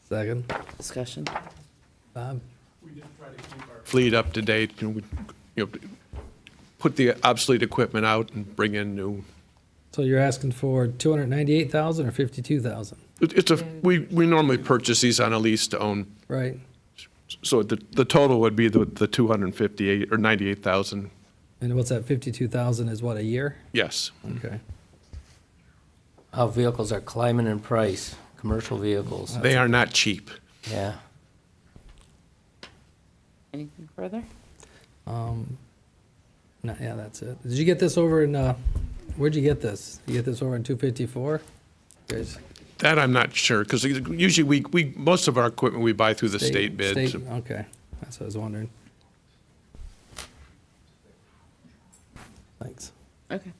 Second. Discussion. Bob? Fleet up to date, put the obsolete equipment out and bring in new. So you're asking for 298,000 or 52,000? We normally purchase these on a lease to own. Right. So the total would be the 258 or 98,000. And what's that, 52,000 is what, a year? Yes. Okay. How vehicles are climbing in price, commercial vehicles. They are not cheap. Yeah. Anything further? No, yeah, that's it. Did you get this over in, where'd you get this? You get this over in 254? Guys, That I'm not sure, because usually we most of our equipment we buy through the state bids. Okay, that's what I was wondering. Thanks. Okay.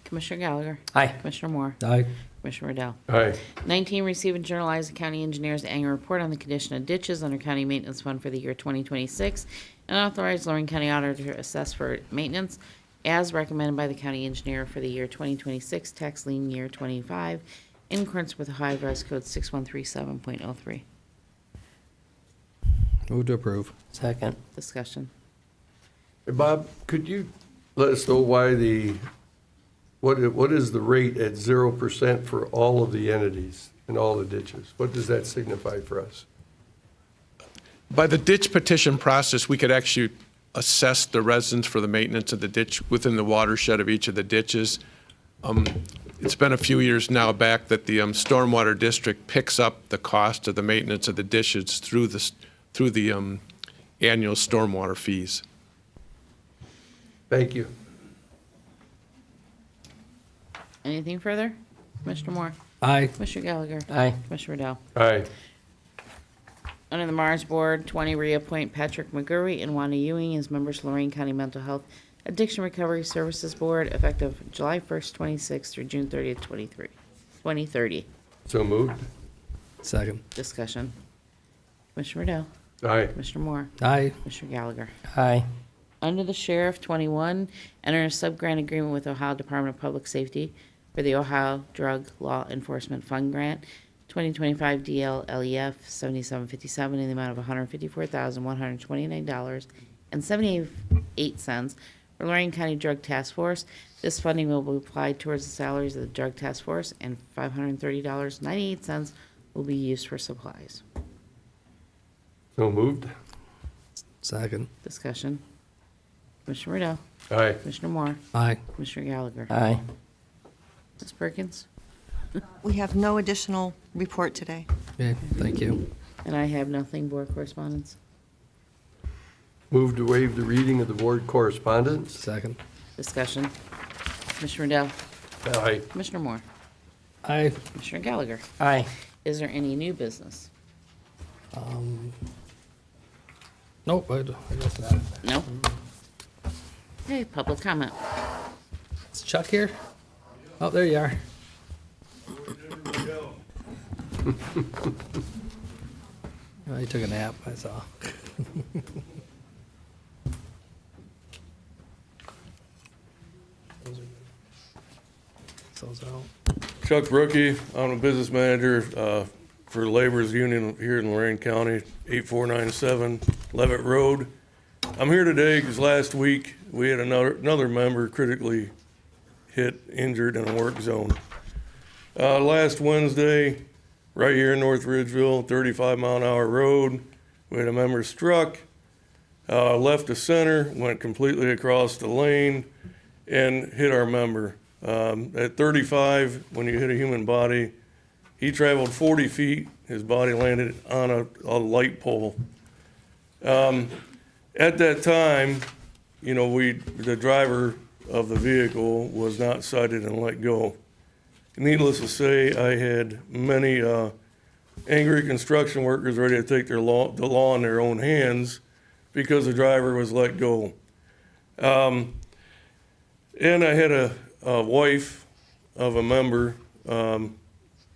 Commissioner Gallagher. Aye. Commissioner Moore. Aye. Commissioner Riddle. Aye. 19, receive and journalize the county engineer's annual report on the condition of ditches under county maintenance fund for the year 2026, and authorize Lorain County Auditor to assess for maintenance as recommended by the county engineer for the year 2026, tax lien year 25, in accordance with Ohio Revised Code 6137.03. Move to approve. Second. Discussion. Hey, Bob, could you let us know why what is the rate at 0% for all of the entities and all the ditches? What does that signify for us? By the ditch petition process, we could actually assess the residents for the maintenance of the ditch within the watershed of each of the ditches. It's been a few years now back that the Stormwater District picks up the cost of the maintenance of the ditches through the annual stormwater fees. Thank you. Anything further? Commissioner Moore. Aye. Commissioner Gallagher. Aye. Commissioner Riddle. Aye. Under the Mars Board, 20, reappoint Patrick McGurry and Wanda Ewing as members of Lorain County Mental Health Addiction Recovery Services Board, effective July 1st, 26 through June 30th, 2030. So moved. Second. Discussion. Commissioner Riddle. Aye. Commissioner Moore. Aye. Commissioner Gallagher. Aye. Under the Sheriff, 21, enter a sub-grant agreement with Ohio Department of Public Safety for the Ohio Drug Law Enforcement Fund Grant, 2025 DLLEF 7757 in the amount of $154,129.78 for Lorain County Drug Task Force. This funding will be applied towards the salaries of the Drug Task Force, and $530.98 will be used for supplies. So moved. Second. Discussion. Commissioner Riddle. Aye. Commissioner Moore. Aye. Commissioner Gallagher. Aye. Ms. Perkins. We have no additional report today. Okay, thank you. And I have nothing, board correspondence. Move to waive the reading of the board correspondence. Second. Discussion. Commissioner Riddle. Aye. Commissioner Moore. Aye. Commissioner Gallagher. Aye. Is there any new business? Nope, I guess not. No? Okay, public comment. Is Chuck here? Oh, there you are. Oh, he took a nap, I saw. Those out. Chuck Brookie, I'm a business manager for Labor's Union here in Lorain County, 8497 Levitt Road. I'm here today because last week we had another member critically hit, injured in a work zone. Last Wednesday, right here in North Ridgeville, 35-mile-an-hour road, we had a member struck, left the center, went completely across the lane, and hit our member. At 35, when you hit a human body, he traveled 40 feet. His body landed on a light pole. At that time, you know, the driver of the vehicle was not cited and let go. Needless to say, I had many angry construction workers ready to take the law in their own hands because the driver was let go. And I had a wife of a member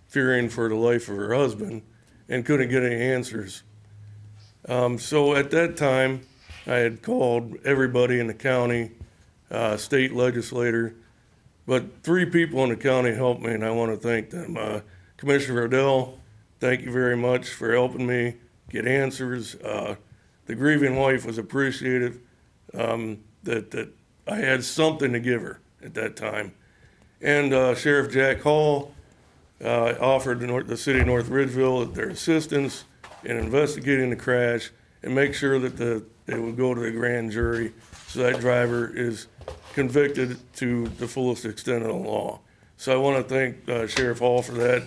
fearing for the life of her husband and couldn't get any answers. So at that time, I had called everybody in the county, state legislator, but 3 people in the county helped me, and I want to thank them. Commissioner Riddell, thank you very much for helping me get answers. The grieving wife was appreciative that I had something to give her at that time. And Sheriff Jack Hall offered the city of North Ridgeville their assistance in investigating the crash and make sure that they would go to the grand jury so that driver is convicted to the fullest extent of the law. So I want to thank Sheriff Hall for that.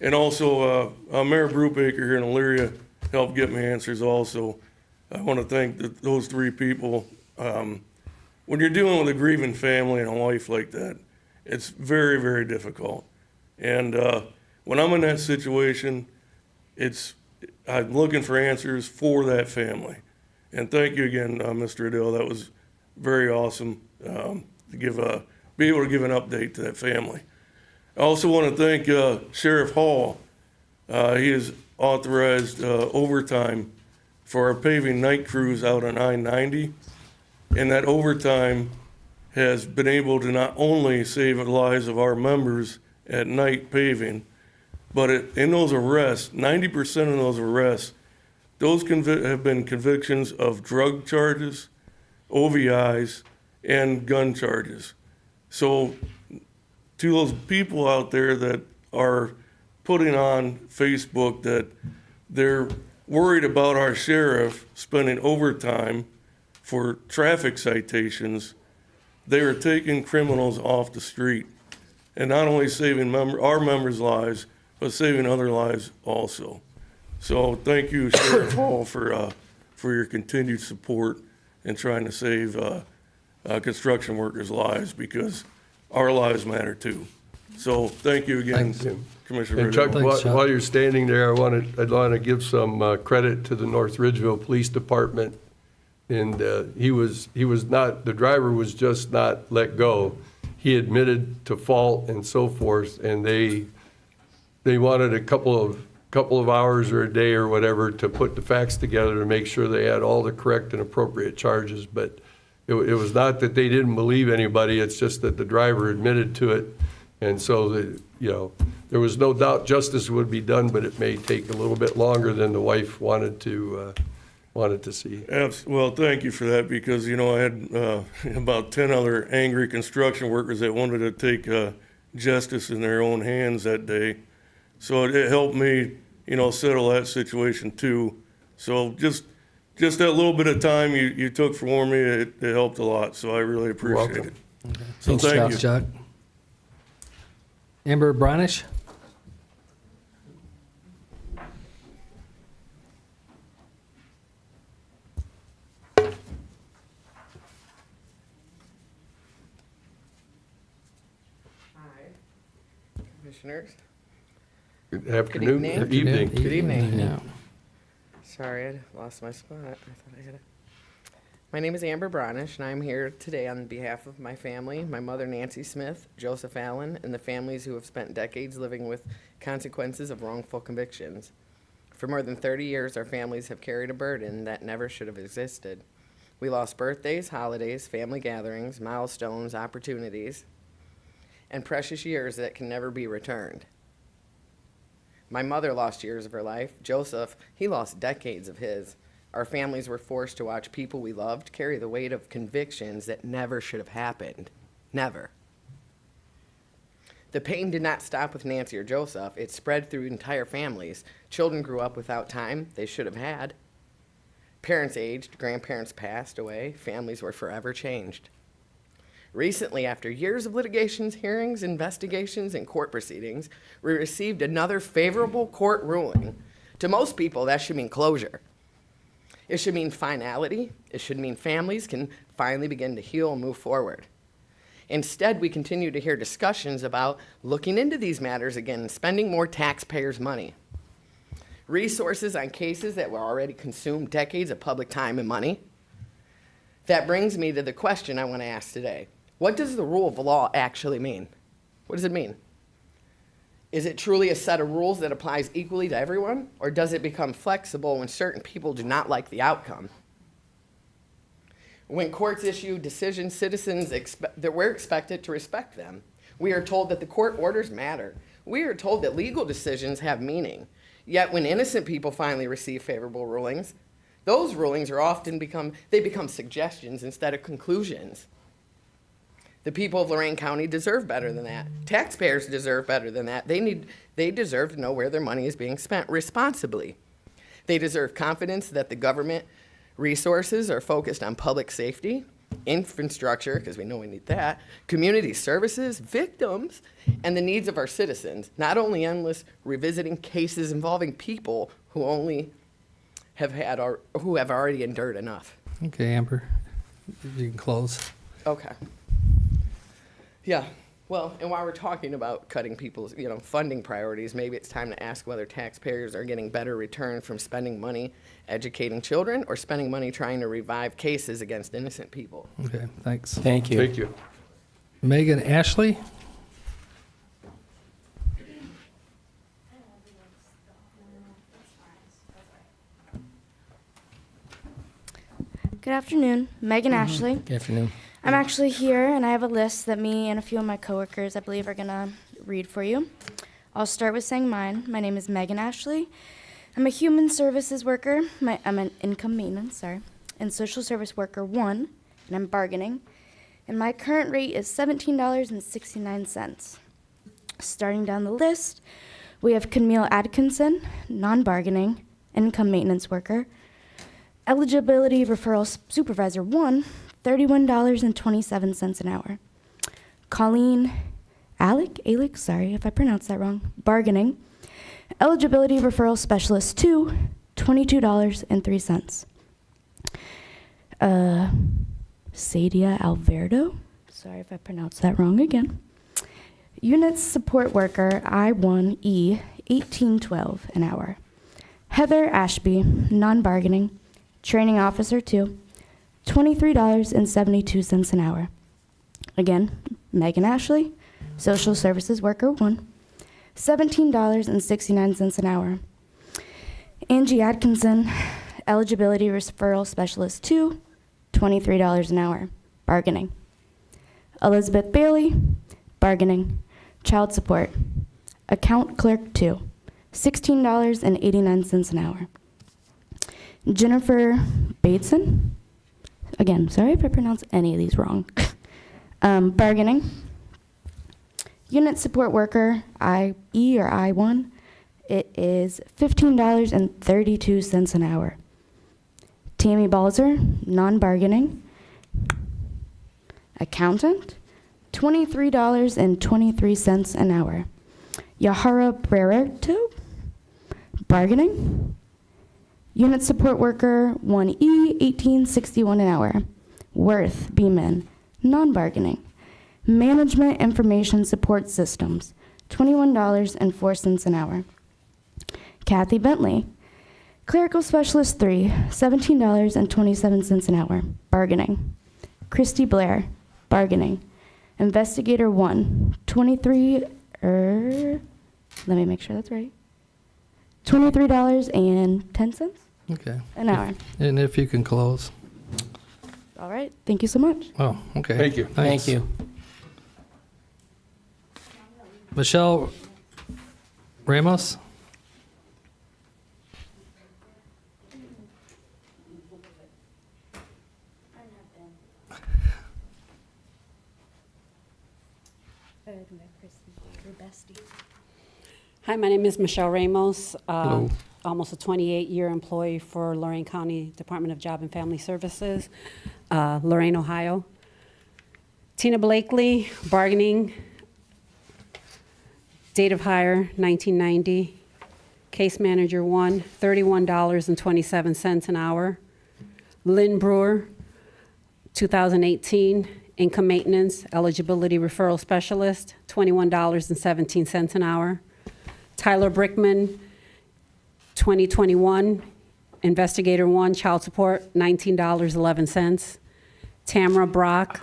And also Mayor Brubaker here in Elyria helped get me answers also. I want to thank those 3 people. When you're dealing with a grieving family and a wife like that, it's very, very difficult. And when I'm in that situation, I'm looking for answers for that family. And thank you again, Mr. Riddell. That was very awesome to be able to give an update to that family. I also want to thank Sheriff Hall. He has authorized overtime for our paving night crews out on I-90. And that overtime has been able to not only save the lives of our members at night paving, but in those arrests, 90% of those arrests, those have been convictions of drug charges, OVIs, and gun charges. So to those people out there that are putting on Facebook that they're worried about our sheriff spending overtime for traffic citations, they are taking criminals off the street and not only saving our members' lives, but saving other lives also. So thank you, Sheriff Hall, for your continued support in trying to save construction workers' lives, because our lives matter too. So thank you again, Commissioner And Chuck, Riddell. while you're standing there, I'd want to give some credit to the North Ridgeville Police Department. And the driver was just not let go. He admitted to fault and so forth, and they wanted a couple of hours or a day or whatever to put the facts together to make sure they had all the correct and appropriate charges. But it was not that they didn't believe anybody, it's just that the driver admitted to it. And so there was no doubt justice would be done, but it may take a little bit longer than the wife wanted to see. Well, thank you for that, because, I had about 10 other angry construction workers that wanted to take justice in their own hands that day. So it helped me, settle that situation too. So just that little bit of time you took for me, it helped a lot. So I really appreciate it. Okay. So thank you. Chuck. Amber Bronish? Commissioners. Good afternoon. Good evening. Good evening. Yeah. Sorry, I lost my spot. I thought I had it. My name is Amber Bronish, and I'm here today on behalf of my family, my mother Nancy Smith, Joseph Allen, and the families who have spent decades living with consequences of wrongful convictions. For more than 30 years, our families have carried a burden that never should have existed. We lost birthdays, holidays, family gatherings, milestones, opportunities, and precious years that can never be returned. My mother lost years of her life. Joseph, he lost decades of his. Our families were forced to watch people we loved carry the weight of convictions that never should have happened. Never. The pain did not stop with Nancy or Joseph. It spread through entire families. Children grew up without time they should have had. Parents aged, grandparents passed away, families were forever changed. Recently, after years of litigations, hearings, investigations, and court proceedings, we received another favorable court ruling. To most people, that should mean closure. It should mean finality. It should mean families can finally begin to heal and move forward. Instead, we continue to hear discussions about looking into these matters again and spending more taxpayers' money. Resources on cases that were already consumed decades of public time and money. That brings me to the question I want to ask today. What does the rule of law actually mean? What does it mean? Is it truly a set of rules that applies equally to everyone, or does it become flexible when certain people do not like the outcome? When courts issue decisions, citizens we're expected to respect them. We are told that the court orders matter. We are told that legal decisions have meaning. Yet when innocent people finally receive favorable rulings, those rulings are often become suggestions instead of conclusions. The people of Lorain County deserve better than that. Taxpayers deserve better than that. They deserve to know where their money is being spent responsibly. They deserve confidence that the government resources are focused on public safety, infrastructure, because we know we need that, community services, victims, and the needs of our citizens, not only endless revisiting cases involving people who who have already endured enough. Okay, Amber, you can close. Okay. Yeah, well, and while we're talking about cutting people's, funding priorities, maybe it's time to ask whether taxpayers are getting better return from spending money educating children or spending money trying to revive cases against innocent people. Okay, thanks. Thank you. Thank you. Megan Ashley? Good afternoon, Megan Ashley. Good afternoon. I'm actually here, and I have a list that me and a few of my coworkers, I believe, are gonna read for you. I'll start with saying mine. My name is Megan Ashley. I'm a human services worker. I'm an income maintenance, and social service worker 1, and I'm bargaining. And my current rate is $17.69. Starting down the list, we have Camille Atkinson, non-bargaining, income maintenance worker. Eligibility referral supervisor 1, $31.27 an hour. Colleen Alec, sorry if I pronounced that wrong, bargaining. Eligibility referral specialist 2, $22.03. Sadia Alverdo, sorry if I pronounced that wrong again. Unit support worker I1E, $18.12 an hour. Heather Ashby, non-bargaining, training officer 2, $23.72 an hour. Again, Megan Ashley, social services worker 1, $17.69 an hour. Angie Atkinson, eligibility referral specialist 2, $23 an hour, bargaining. Elizabeth Bailey, bargaining, child support, account clerk 2, $16.89 an hour. Jennifer Bateson, again, sorry if I pronounce any of these wrong, bargaining. Unit support worker, IE or I1, it is $15.32 an hour. Tammy Balzer, non-bargaining. Accountant, $23.23 an hour. Yahara Brerto, bargaining. Unit support worker 1E, $18.61 an hour. Worth Beeman, non-bargaining. Management Information Support Systems, $21.04 an hour. Kathy Bentley, Clerical Specialist 3, $17.27 an hour, bargaining. Christy Blair, bargaining. Investigator 1, let me make sure that's right. $23.10 Okay. an hour. And if you can close. All right, thank you so much. Oh, okay. Thank you. Thanks. Thank you. Michelle Ramos? Hi, my name is Michelle Ramos. Hello. Almost a 28-year employee for Lorain County Department of Job and Family Services, Lorain, Ohio. Tina Blakely, bargaining. Date of hire, 1990. Case manager 1, $31.27 an hour. Lynn Brewer, 2018. Income maintenance, eligibility referral specialist, $21.17 an hour. Tyler Brickman, 2021, investigator 1, child support, $19.11. Tamara Brock,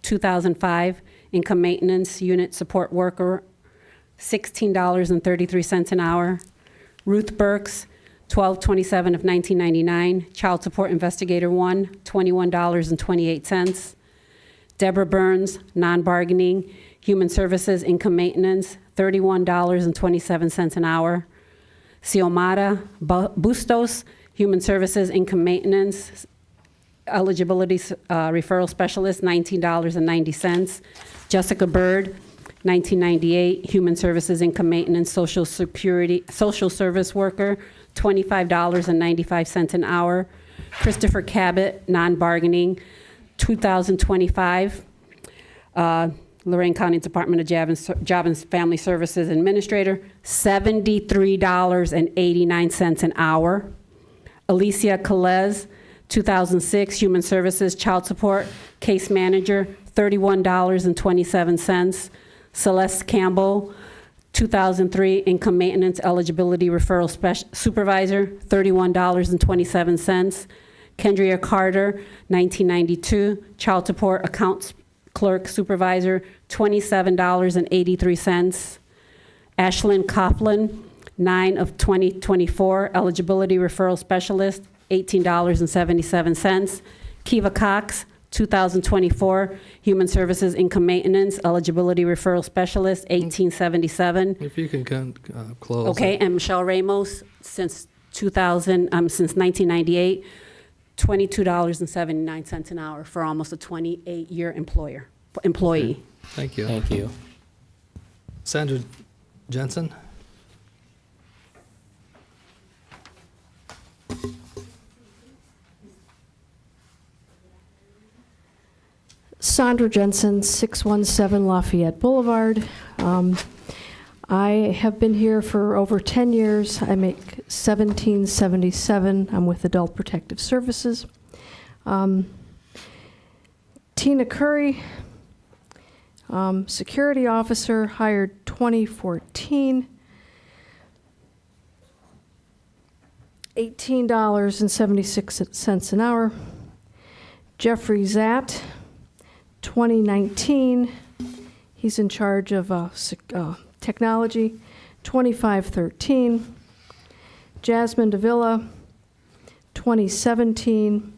2005, income maintenance unit support worker, $16.33 an hour. Ruth Burks, 12/27 of 1999, child support investigator 1, $21.28. Deborah Burns, non-bargaining, human services, income maintenance, $31.27 an hour. Xiomara Bustos, human services, income maintenance, eligibility referral specialist, $19.90. Jessica Bird, 1998, human services, income maintenance, social service worker, $25.95 an hour. Christopher Cabot, non-bargaining, 2025, Lorain County Department of Job and Family Services Administrator, $73.89 an hour. Alicia Calez, 2006, Human Services, Child Support, Case Manager, $31.27. Celeste Campbell, 2003, Income Maintenance Eligibility Referral Supervisor, $31.27. Kendria Carter, 1992, Child Support Accounts Clerk Supervisor, $27.83. Ashlyn Coughlin, 9 of 2024, Eligibility Referral Specialist, $18.77. Kiva Cox, 2024, Human Services Income Maintenance Eligibility Referral Specialist, $18.77. If you can close. Okay, and Michelle Ramos, since 1998, $22.79 an hour for almost a 28-year employee. Thank you. Thank you. Sandra Jensen? Sandra Jensen, 617 Lafayette Boulevard. I have been here for over 10 years. I make $17.77. I'm with Adult Protective Services. Tina Curry, security officer, hired 2014. $18.76 an hour. Jeffrey Zatt, 2019. He's in charge of technology, 2513. Jasmine Davila, 2017.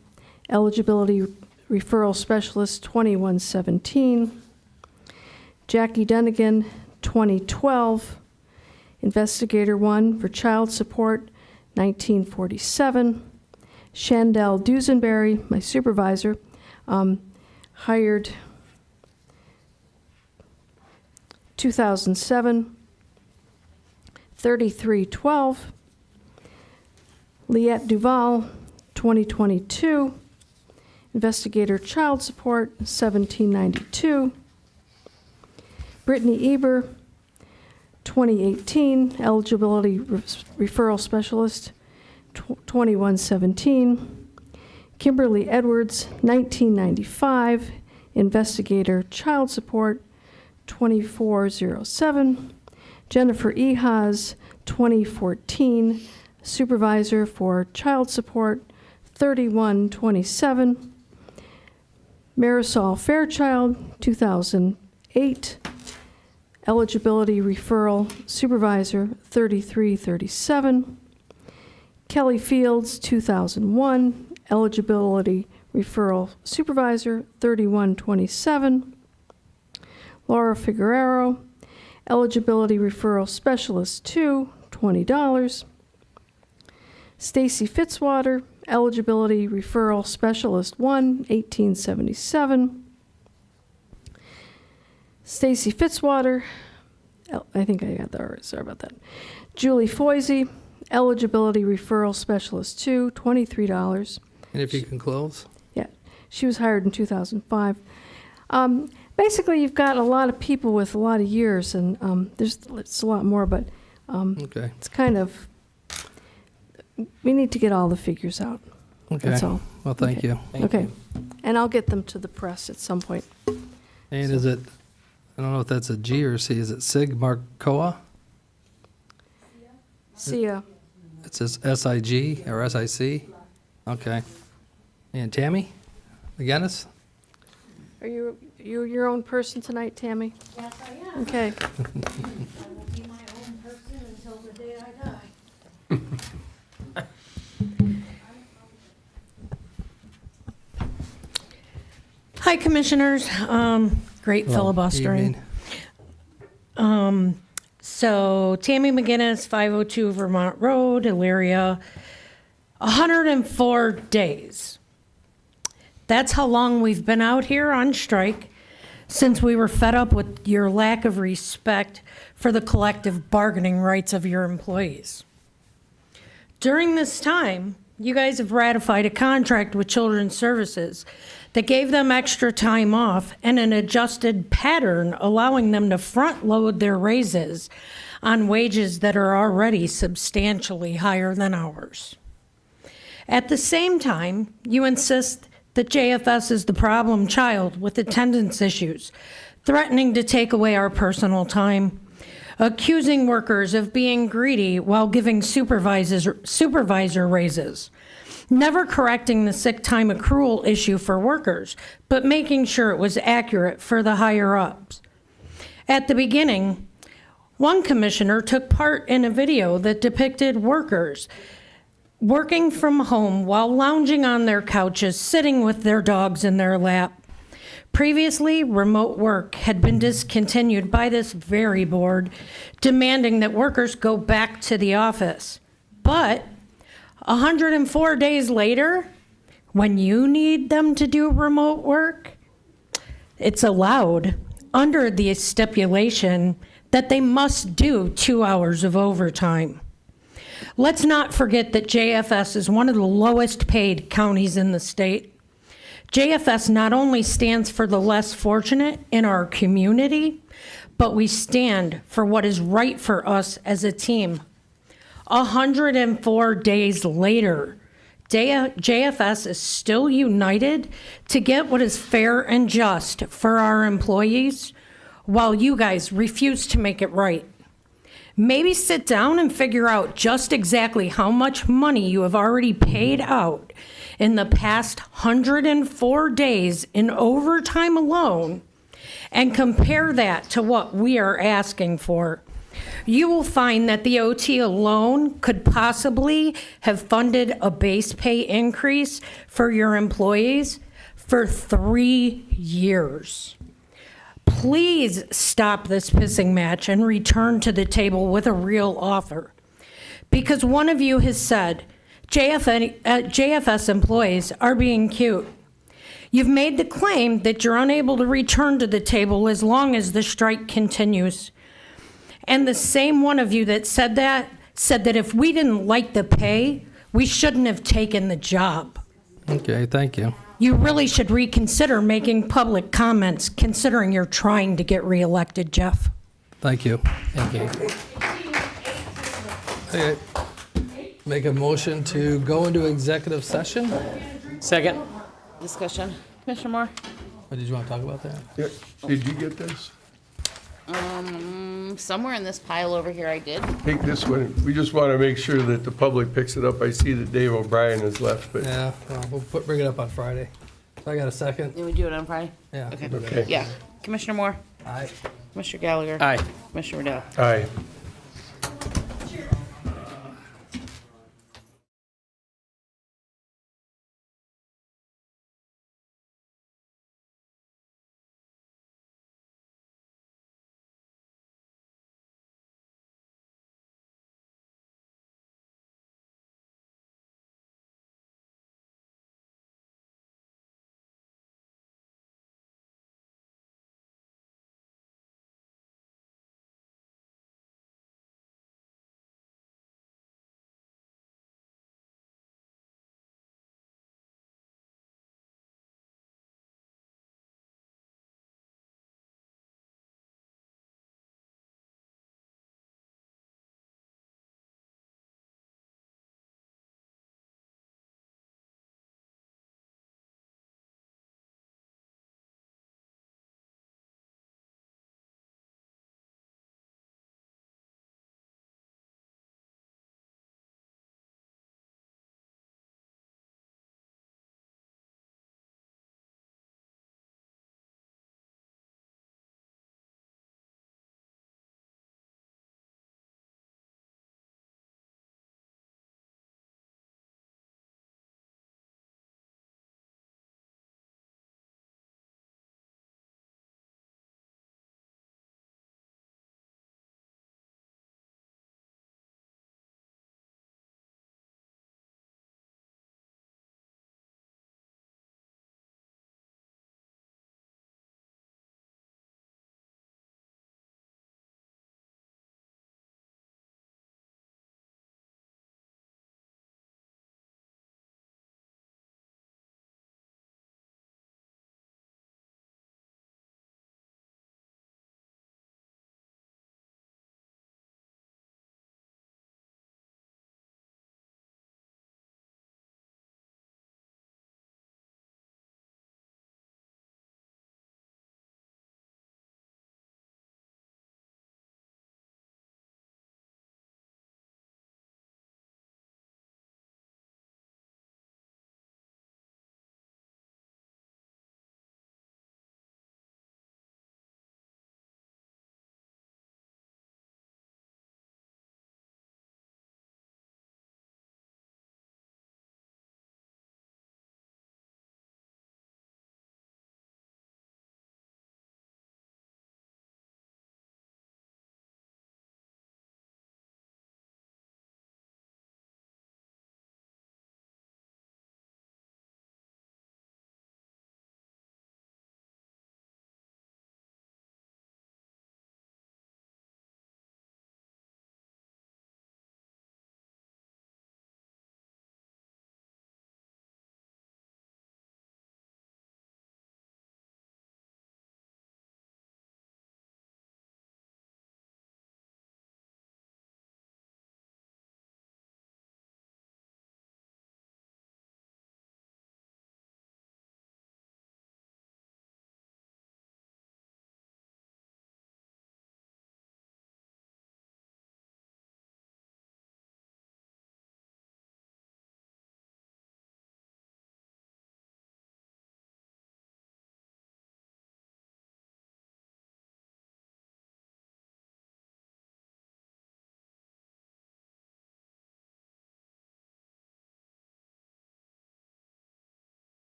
Eligibility referral specialist, 2117. Jackie Dunnigan, 2012. Investigator 1 for child support, 1947. Shandell Dusenberry, my supervisor, hired 2007, 3312. Liette Duval, 2022. Investigator child support, 1792. Brittany Eber, 2018. Eligibility referral specialist, 2117. Kimberly Edwards, 1995. Investigator child support, 2407. Jennifer Ehas, 2014. supervisor for child support, $31.27. Marisol Fairchild, 2008. Eligibility referral supervisor, $33.37. Kelly Fields, 2001. Eligibility referral supervisor, $31.27. Laura Figueroa, eligibility referral specialist 2, $20. Stacy Fitzwater, eligibility referral specialist 1, $18.77. Stacy Fitzwater, I think I got that right, sorry about that. Julie Foisey, eligibility referral specialist 2, $23. And if you can close? Yeah, she was hired in 2005. Basically, you've got a lot of people with a lot of years, and it's a lot more, but Okay. it's kind of, we need to get all the figures out. Okay. That's all. Well, thank you. Okay. And I'll get them to the press at some point. And is it, I don't know if that's a G or a C, is it Sig Marcoa? See ya. It says SIG or SIC? Okay. And Tammy McGinnis? Are you your own person tonight, Tammy? Yes, I am. Okay. I will be my own person until the day I die. Hi, Commissioners. Great Hello. filibustering. So Tammy McGinnis, 502 Vermont Road, Elyria, 104 days. That's how long we've been out here on strike, since we were fed up with your lack of respect for the collective bargaining rights of your employees. During this time, you guys have ratified a contract with Children's Services that gave them extra time off and an adjusted pattern allowing them to front load their raises on wages that are already substantially higher than ours. At the same time, you insist that JFS is the problem child with attendance issues, threatening to take away our personal time, accusing workers of being greedy while giving supervisor raises, never correcting the sick time accrual issue for workers, but making sure it was accurate for the higher-ups. At the beginning, one commissioner took part in a video that depicted workers working from home while lounging on their couches, sitting with their dogs in their lap. Previously, remote work had been discontinued by this very board, demanding that workers go back to the office. But 104 days later, when you need them to do remote work, it's allowed under the stipulation that they must do 2 hours of overtime. Let's not forget that JFS is one of the lowest paid counties in the state. JFS not only stands for the less fortunate in our community, but we stand for what is right for us as a team. 104 days later, JFS is still united to get what is fair and just for our employees, while you guys refuse to make it right. Maybe sit down and figure out just exactly how much money you have already paid out in the past 104 days in overtime alone, and compare that to what we are asking for. You will find that the OT alone could possibly have funded a base pay increase for your employees for 3 years. Please stop this pissing match and return to the table with a real offer. Because one of you has said, JFS employees are being cute. You've made the claim that you're unable to return to the table as long as the strike continues. And the same one of you that said that if we didn't like the pay, we shouldn't have taken the job. Okay, thank you. You really should reconsider making public comments, considering you're trying to get reelected, Jeff. Thank you. Thank you. Okay. Make a motion to go into executive session? Second. Discussion. Commissioner Moore? Or did you want to talk about that? Yeah. Did you get this? Somewhere in this pile over here I did. Take this one. We just want to make sure that the public picks it up. I see that Dave O'Brien has left, but Yeah, well, bring it up on Friday. So I got a second? Did we do it on Friday? Yeah. Okay. Okay. Yeah. Commissioner Moore? Aye. Commissioner Gallagher? Aye. Commissioner Riddell? aye.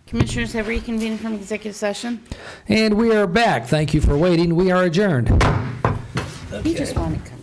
Commissioners have reconvened from executive session. And we are back. Thank you for waiting. We are adjourned. He just wanted to come.